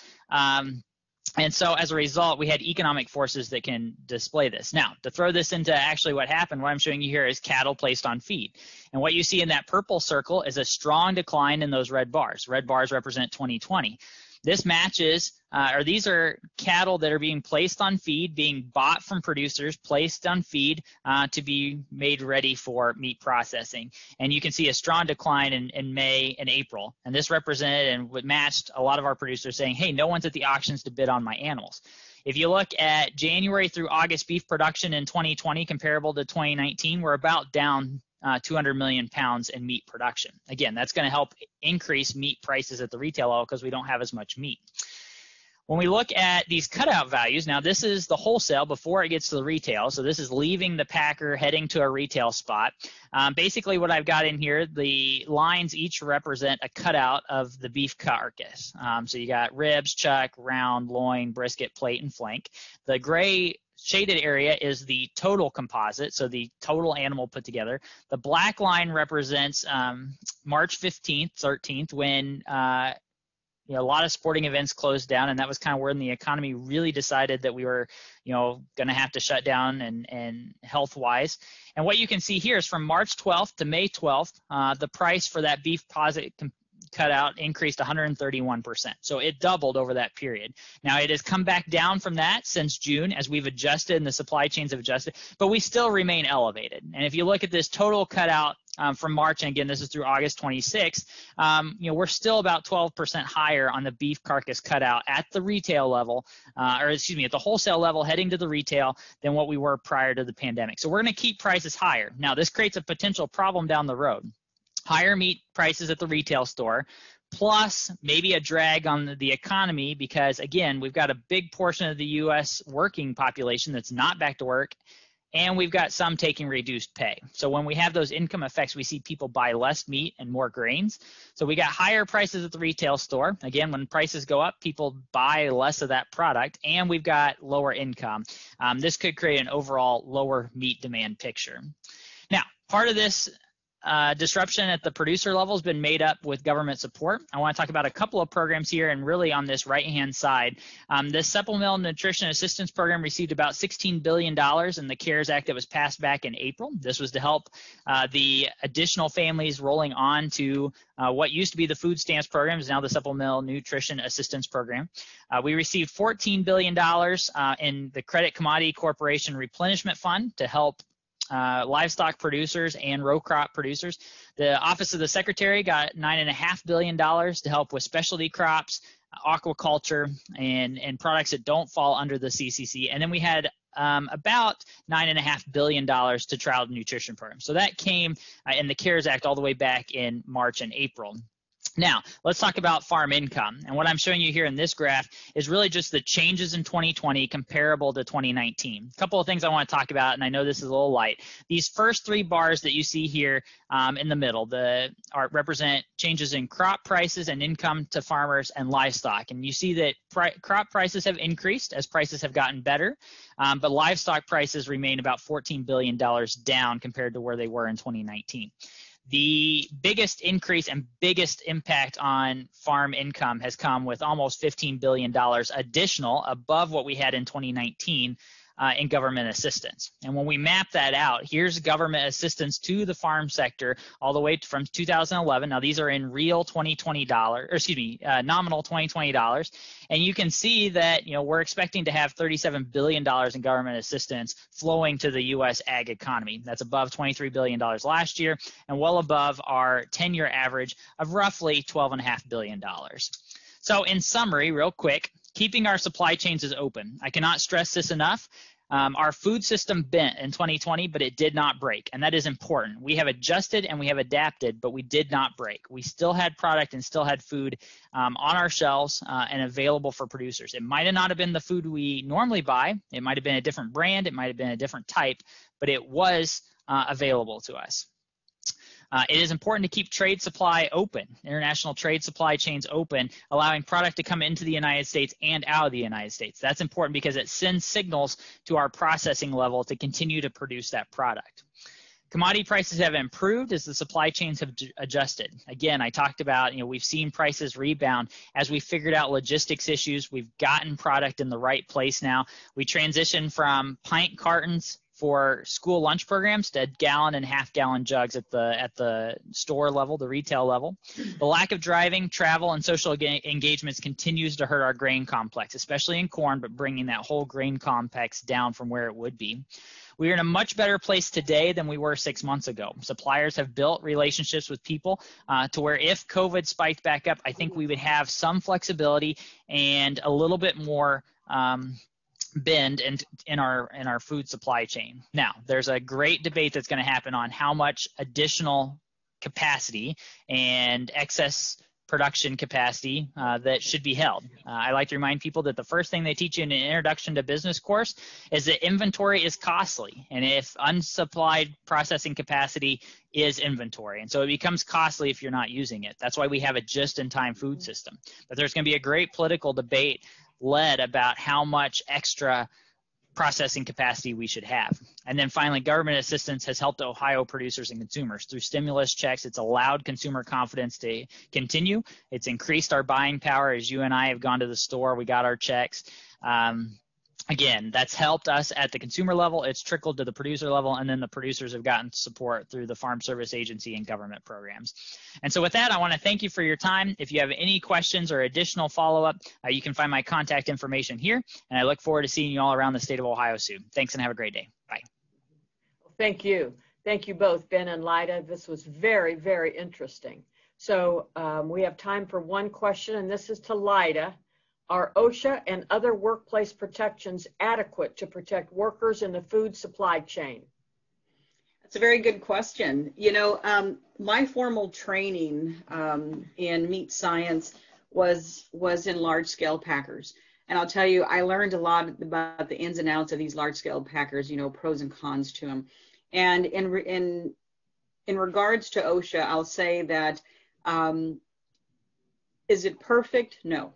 And so as a result, we had economic forces that can display this. Now, to throw this into actually what happened, what I'm showing you here is cattle placed on feed. And what you see in that purple circle is a strong decline in those red bars. Red bars represent 2020. This matches, these are cattle that are being placed on feed, being bought from producers, placed on feed to be made ready for meat processing. And you can see a strong decline in May and April. And this represented and matched a lot of our producers saying, hey, no one's at the auctions to bid on my animals. If you look at January through August beef production in 2020 comparable to 2019, we're about down 200 million pounds in meat production. Again, that's going to help increase meat prices at the retail level because we don't have as much meat. When we look at these cutout values, now this is the wholesale before it gets to the retail. So this is leaving the packer, heading to a retail spot. Basically what I've got in here, the lines each represent a cutout of the beef carcass. So you got ribs, chuck, round, loin, brisket, plate, and flank. The gray shaded area is the total composite, so the total animal put together. The black line represents March 15th, 13th, when a lot of sporting events closed down, and that was kind of when the economy really decided that we were, going to have to shut down and health-wise. And what you can see here is from March 12th to May 12th, the price for that beef cutout increased 131%. So it doubled over that period. Now it has come back down from that since June as we've adjusted and the supply chains have adjusted, but we still remain elevated. And if you look at this total cutout from March, and again, this is through August 26th, we're still about 12% higher on the beef carcass cutout at the retail level, at the wholesale level heading to the retail than what we were prior to the pandemic. So we're going to keep prices higher. Now this creates a potential problem down the road. Higher meat prices at the retail store, plus maybe a drag on the economy because, again, we've got a big portion of the U.S. working population that's not back to work, and we've got some taking reduced pay. So when we have those income effects, we see people buy less meat and more grains. So we got higher prices at the retail store. Again, when prices go up, people buy less of that product, and we've got lower income. This could create an overall lower meat demand picture. Now, part of this disruption at the producer level has been made up with government support. I want to talk about a couple of programs here, and really on this right-hand side. This Supplemental Nutrition Assistance Program received about $16 billion in the CARES Act that was passed back in April. This was to help the additional families rolling on to what used to be the food stamps program is now the Supplemental Nutrition Assistance Program. We received $14 billion in the Credit Commodity Corporation Replenishment Fund to help livestock producers and row crop producers. The Office of the Secretary got $9.5 billion to help with specialty crops, aquaculture, and products that don't fall under the CCC. And then we had about $9.5 billion to child nutrition programs. So that came in the CARES Act all the way back in March and April. Now, let's talk about farm income. And what I'm showing you here in this graph is really just the changes in 2020 comparable to 2019. A couple of things I want to talk about, and I know this is a little light. These first three bars that you see here in the middle represent changes in crop prices and income to farmers and livestock. And you see that crop prices have increased as prices have gotten better, but livestock prices remain about $14 billion down compared to where they were in 2019. The biggest increase and biggest impact on farm income has come with almost $15 billion additional above what we had in 2019 in government assistance. And when we map that out, here's government assistance to the farm sector all the way from 2011. Now these are in real nominal 2020 dollars. And you can see that, we're expecting to have $37 billion in government assistance flowing to the U.S. ag economy. That's above $23 billion last year and well above our 10-year average of roughly $12.5 billion. So in summary, real quick, keeping our supply chains is open. I cannot stress this enough. Our food system bent in 2020, but it did not break, and that is important. We have adjusted and we have adapted, but we did not break. We still had product and still had food on our shelves and available for producers. It might have not have been the food we normally buy. It might have been a different brand. It might have been a different type, but it was available to us. It is important to keep trade supply open, international trade supply chains open, allowing product to come into the United States and out of the United States. That's important because it sends signals to our processing level to continue to produce that product. Commodity prices have improved as the supply chains have adjusted. Again, I talked about, we've seen prices rebound as we figured out logistics issues. We've gotten product in the right place now. We transitioned from pint cartons for school lunch programs to gallon and half-gallon jugs at the store level, the retail level. The lack of driving, travel, and social engagements continues to hurt our grain complex, especially in corn, but bringing that whole grain complex down from where it would be. We are in a much better place today than we were 6 months ago. Suppliers have built relationships with people to where if COVID spiked back up, I think we would have some flexibility and a little bit more bend in our food supply chain. Now, there's a great debate that's going to happen on how much additional capacity and excess production capacity that should be held. I like to remind people that the first thing they teach you in an introduction to business course is that inventory is costly, and if unsupplied processing capacity is inventory, and so it becomes costly if you're not using it. That's why we have a just-in-time food system. But there's going to be a great political debate led about how much extra processing capacity we should have. And then finally, government assistance has helped Ohio producers and consumers. Through stimulus checks, it's allowed consumer confidence to continue. It's increased our buying power. As you and I have gone to the store, we got our checks. Again, that's helped us at the consumer level. It's trickled to the producer level, and then the producers have gotten support through the Farm Service Agency and government programs. And so with that, I want to thank you for your time. If you have any questions or additional follow-up, you can find my contact information here, and I look forward to seeing you all around the state of Ohio soon. Thanks, and have a great day. Bye. Thank you. Thank you both, Ben and Lyda. This was very, very interesting. So we have time for one question, and this is to Lyda. Are OSHA and other workplace protections adequate to protect workers in the food supply chain? That's a very good question. You know, my formal training in meat science was in large-scale packers. And I'll tell you, I learned a lot about the ins and outs of these large-scale packers, you know, pros and cons to them. And in regards to OSHA, I'll say that, is it perfect? No.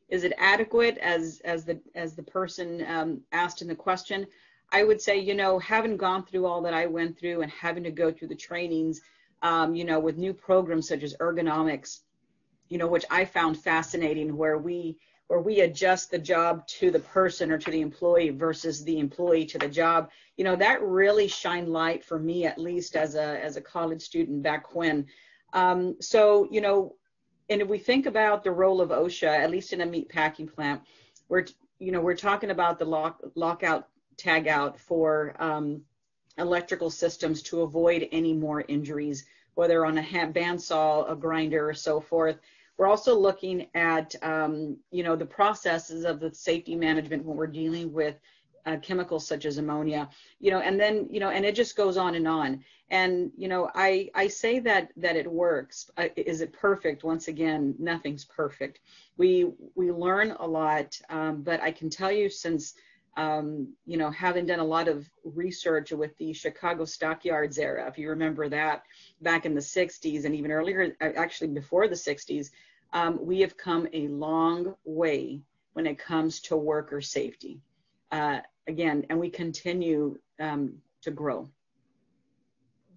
Is it adequate, as the person asked in the question? I would say, you know, having gone through all that I went through and having to go through the trainings, you know, with new programs such as ergonomics, you know, which I found fascinating, where we adjust the job to the person or to the employee versus the employee to the job. You know, that really shined light for me, at least as a college student back when. So, you know, and if we think about the role of OSHA, at least in a meat packing plant, we're talking about the lockout, tag out for electrical systems to avoid any more injuries, whether on a bandsaw, a grinder, or so forth. We're also looking at, you know, the processes of the safety management when we're dealing with chemicals such as ammonia, you know, and then, you know, and it just goes on and on. And, you know, I say that it works. Is it perfect? Once again, nothing's perfect. We learn a lot, but I can tell you, since, you know, having done a lot of research with the Chicago stockyards era, if you remember that, back in the 60s and even earlier, actually before the 60s, we have come a long way when it comes to worker safety. Again, and we continue to grow.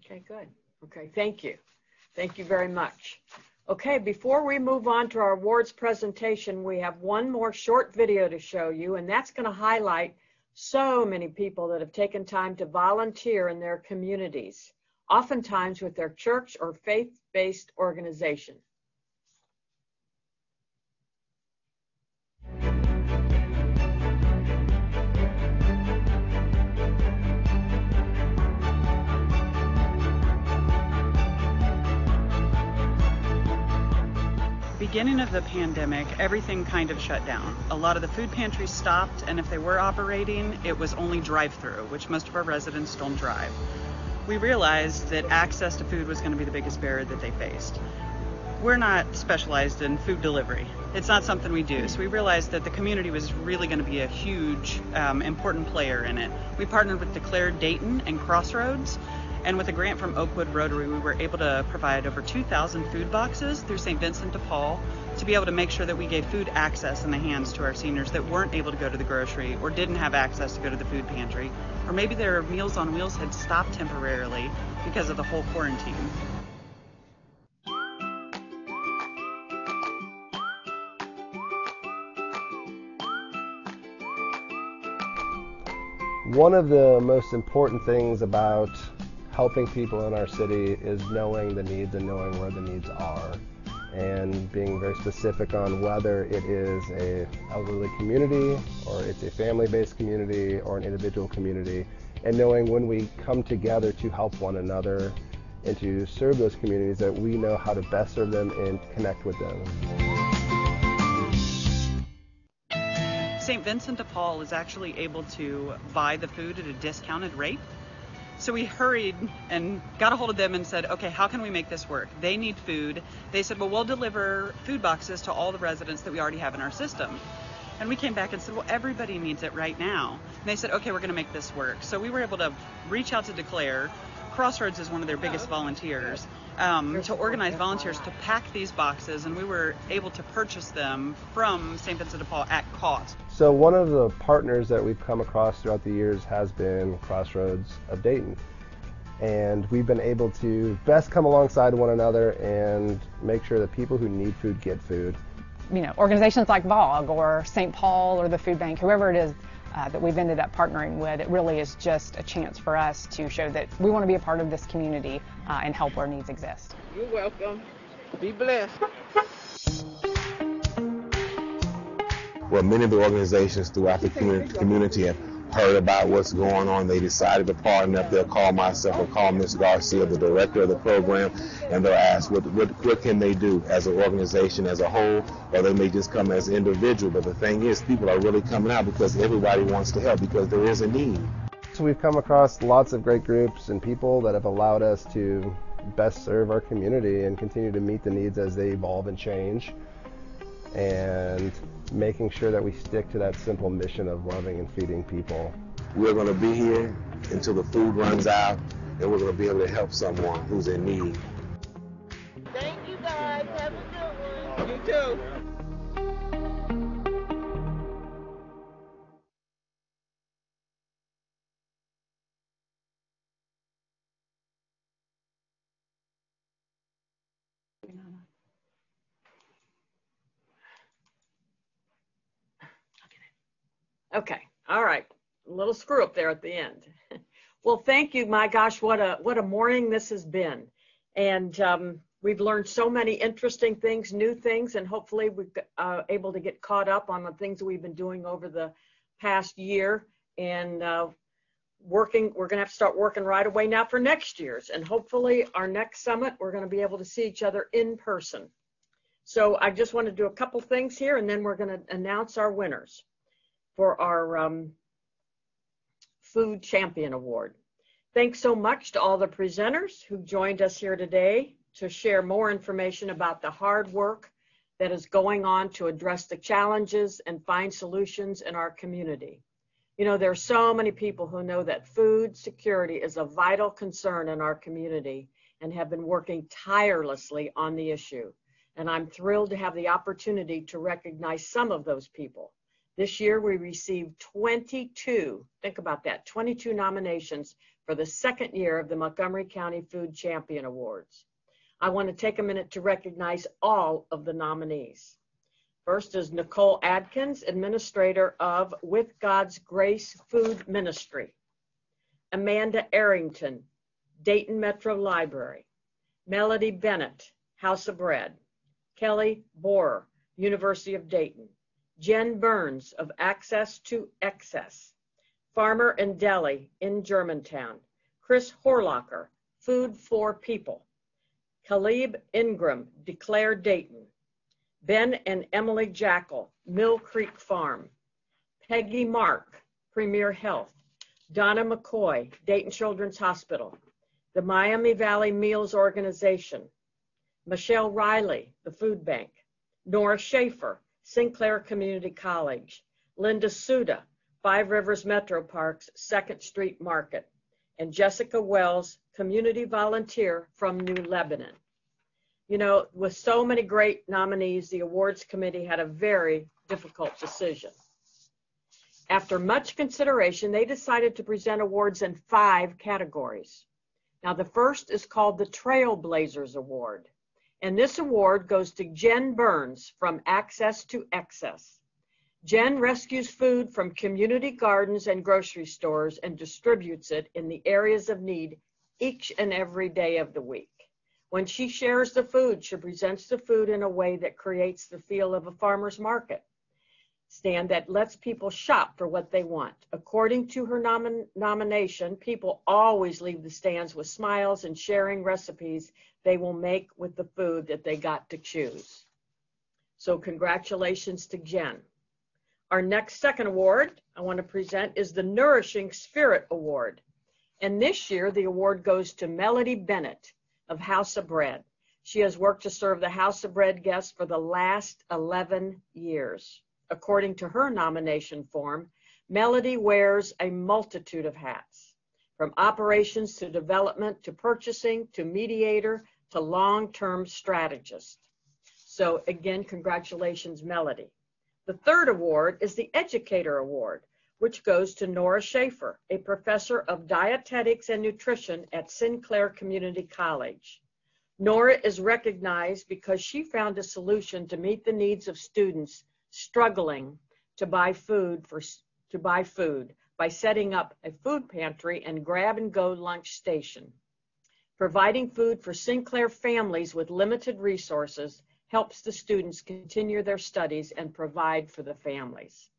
Okay, good. Okay, thank you. Thank you very much. Okay, before we move on to our awards presentation, we have one more short video to show you, and that's going to highlight so many people that have taken time to volunteer in their communities, oftentimes with their church or faith-based organization. Beginning of the pandemic, everything kind of shut down. A lot of the food pantries stopped, and if they were operating, it was only drive-through, which most of our residents don't drive. We realized that access to food was going to be the biggest barrier that they faced. We're not specialized in food delivery. It's not something we do. So we realized that the community was really going to be a huge, important player in it. We partnered with Declared Dayton and Crossroads. And with a grant from Oakwood Rotary, we were able to provide over 2,000 food boxes through St. Vincent de Paul to be able to make sure that we gave food access in the hands to our seniors that weren't able to go to the grocery or didn't have access to go to the food pantry, or maybe their Meals on Wheels had stopped temporarily because of the whole quarantine. One of the most important things about helping people in our city is knowing the needs and knowing where the needs are, and being very specific on whether it is an elderly community or it's a family-based community or an individual community, and knowing when we come together to help one another and to serve those communities that we know how to best serve them and connect with them. St. Vincent de Paul is actually able to buy the food at a discounted rate. So we hurried and got a hold of them and said, okay, how can we make this work? They need food. They said, well, we'll deliver food boxes to all the residents that we already have in our system. And we came back and said, well, everybody needs it right now. And they said, okay, we're going to make this work. So we were able to reach out to Declare. Crossroads is one of their biggest volunteers. to organize volunteers to pack these boxes, and we were able to purchase them from St. Vincent de Paul at cost. So one of the partners that we've come across throughout the years has been Crossroads of Dayton. And we've been able to best come alongside one another and make sure that people who need food get food. You know, organizations like VOG or St. Paul or the Foodbank, whoever it is that we've ended up partnering with, it really is just a chance for us to show that we want to be a part of this community and help where needs exist. You're welcome. Be blessed. Well, many of the organizations throughout the community have heard about what's going on. They decided to partner up. They'll call myself or call Ms. Garcia, the director of the program, and they'll ask what can they do as an organization as a whole, or they may just come as an individual. But the thing is, people are really coming out because everybody wants to help, because there is a need. So we've come across lots of great groups and people that have allowed us to best serve our community and continue to meet the needs as they evolve and change, and making sure that we stick to that simple mission of loving and feeding people. We're going to be here until the food runs out, and we're going to be able to help someone who's in need. Thank you guys. Have a good one. You too. Okay, all right, a little screw up there at the end. Well, thank you. My gosh, what a morning this has been. And we've learned so many interesting things, new things, and hopefully we're able to get caught up on the things that we've been doing over the past year. And we're going to have to start working right away now for next year's. And hopefully our next summit, we're going to be able to see each other in person. So I just want to do a couple things here, and then we're going to announce our winners for our Food Champion Award. Thanks so much to all the presenters who joined us here today to share more information about the hard work that is going on to address the challenges and find solutions in our community. You know, there are so many people who know that food security is a vital concern in our community and have been working tirelessly on the issue. And I'm thrilled to have the opportunity to recognize some of those people. This year, we received 22, think about that, 22 nominations for the second year of the Montgomery County Food Champion Awards. I want to take a minute to recognize all of the nominees. First is Nicole Adkins, administrator of With God's Grace Food Ministry. Amanda Arrington, Dayton Metro Library. Melody Bennett, House of Bread. Kelly Borer, University of Dayton. Jen Burns of Access to Excess, Farmer and Deli in Germantown, Chris Horlocker, Food for People, Caleb Ingram, Declare Dayton, Ben and Emily Jackal, Mill Creek Farm, Peggy Mark, Premier Health, Donna McCoy, Dayton Children's Hospital, the Miami Valley Meals Organization, Michelle Riley, the Food Bank, Nora Schaefer, Sinclair Community College, Linda Suda, Five Rivers Metro Parks, 2nd Street Market, and Jessica Wells, community volunteer from New Lebanon. You know, with so many great nominees, the awards committee had a very difficult decision. After much consideration, they decided to present awards in 5 categories. Now, the first is called the Trailblazers Award. And this award goes to Jen Burns from Access to Excess. Jen rescues food from community gardens and grocery stores and distributes it in the areas of need each and every day of the week. When she shares the food, she presents the food in a way that creates the feel of a farmer's market stand that lets people shop for what they want. According to her nomination, people always leave the stands with smiles and sharing recipes they will make with the food that they got to choose. So congratulations to Jen. Our next second award I want to present is the Nourishing Spirit Award. And this year, the award goes to Melody Bennett of House of Bread. She has worked to serve the House of Bread guests for the last 11 years. According to her nomination form, Melody wears a multitude of hats, from operations to development to purchasing to mediator to long-term strategist. So again, congratulations, Melody. The third award is the Educator Award, which goes to Nora Schaefer, a professor of dietetics and nutrition at Sinclair Community College. Nora is recognized because she found a solution to meet the needs of students struggling to buy food by setting up a food pantry and grab-and-go lunch station. Providing food for Sinclair families with limited resources helps the students continue their studies and provide for the families.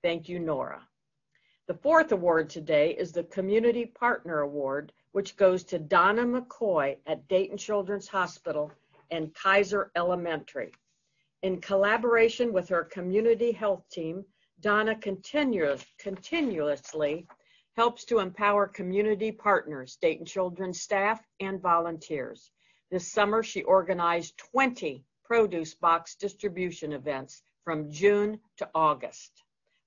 Thank you, Nora. The fourth award today is the Community Partner Award, which goes to Donna McCoy at Dayton Children's Hospital and Kaiser Elementary. In collaboration with her community health team, Donna continuously helps to empower community partners, Dayton Children's staff, and volunteers. This summer, she organized 20 produce box distribution events from June to August.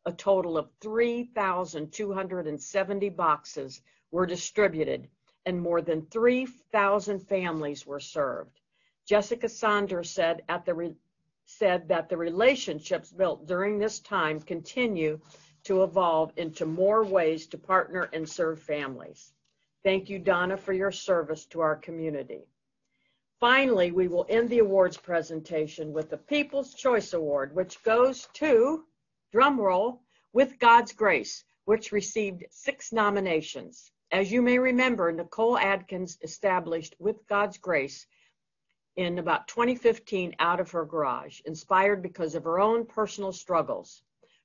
A total of 3,270 boxes were distributed and more than 3,000 families were served. Jessica Saunders said that the relationships built during this time continue to evolve into more ways to partner and serve families. Thank you, Donna, for your service to our community. Finally, we will end the awards presentation with the People's Choice Award, which goes to, drum roll, With God's Grace, which received 6 nominations. As you may remember, Nicole Adkins established With God's Grace in about 2015 out of her garage, inspired because of her own personal struggles.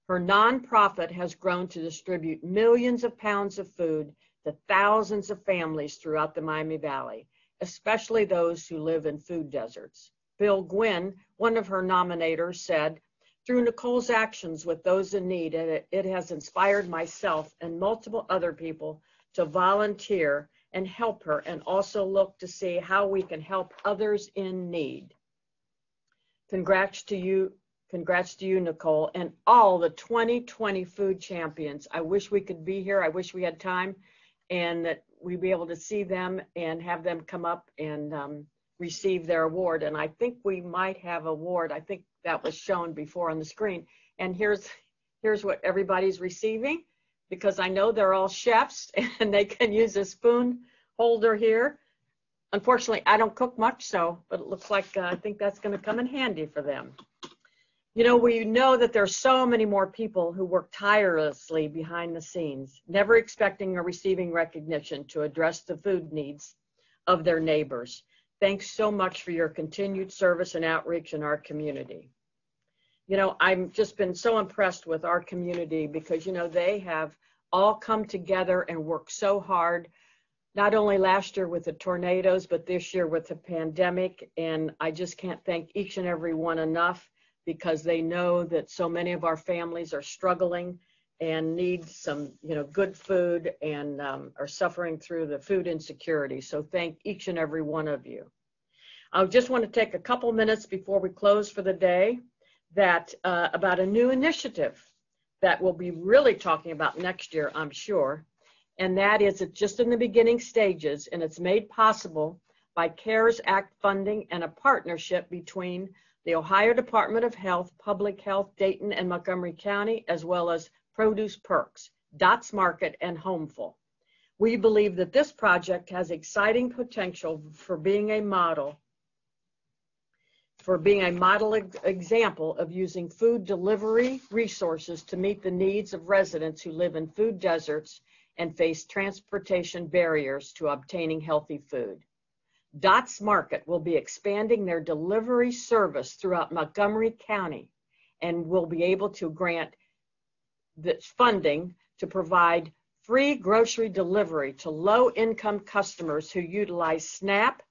Her nonprofit has grown to distribute millions of pounds of food to thousands of families throughout the Miami Valley, especially those who live in food deserts. Bill Gwynn, one of her nominators, said, "Through Nicole's actions with those in need, it has inspired myself and multiple other people to volunteer and help her, and also look to see how we can help others in need." Congrats to you, Nicole, and all the 2020 food champions. I wish we could be here. I wish we had time and that we'd be able to see them and have them come up and receive their award. And I think we might have an award. I think that was shown before on the screen. And here's what everybody's receiving, because I know they're all chefs and they can use a spoon holder here. Unfortunately, I don't cook much, but it looks like I think that's going to come in handy for them. You know, we know that there's so many more people who work tirelessly behind the scenes, never expecting or receiving recognition to address the food needs of their neighbors. Thanks so much for your continued service and outreach in our community. You know, I've just been so impressed with our community because, you know, they have all come together and worked so hard, not only last year with the tornadoes, but this year with the pandemic. And I just can't thank each and every one enough, because they know that so many of our families are struggling and need some, you know, good food and are suffering through the food insecurity. So thank each and every one of you. I just want to take a couple minutes before we close for the day about a new initiative that we'll be really talking about next year, I'm sure. And that is, it's just in the beginning stages, and it's made possible by CARES Act funding and a partnership between the Ohio Department of Health, Public Health, Dayton and Montgomery County, as well as Produce Perks, Dots Market, and Homeful. We believe that this project has exciting potential for being a model example of using food delivery resources to meet the needs of residents who live in food deserts and face transportation barriers to obtaining healthy food. Dots Market will be expanding their delivery service throughout Montgomery County and will be able to grant this funding to provide free grocery delivery to low-income customers who utilize SNAP,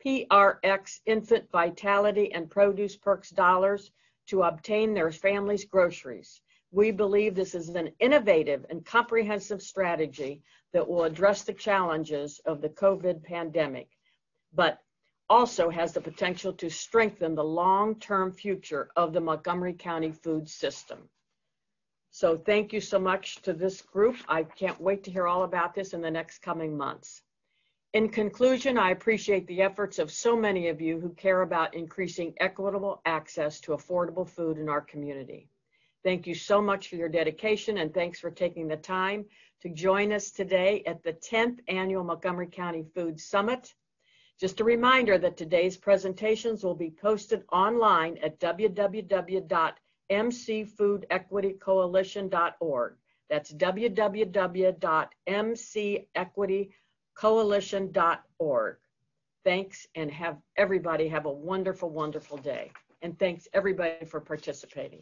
PRX, Infant Vitality, and Produce Perks dollars to obtain their family's groceries. We believe this is an innovative and comprehensive strategy that will address the challenges of the COVID pandemic, but also has the potential to strengthen the long-term future of the Montgomery County food system. So thank you so much to this group. I can't wait to hear all about this in the next coming months. In conclusion, I appreciate the efforts of so many of you who care about increasing equitable access to affordable food in our community. Thank you so much for your dedication, and thanks for taking the time to join us today at the 10th Annual Montgomery County Food Summit. Just a reminder that today's presentations will be posted online at www.mcfoodequitycoalition.org. That's www.mcequitycoalition.org. Thanks, and everybody have a wonderful, wonderful day. And thanks everybody for participating.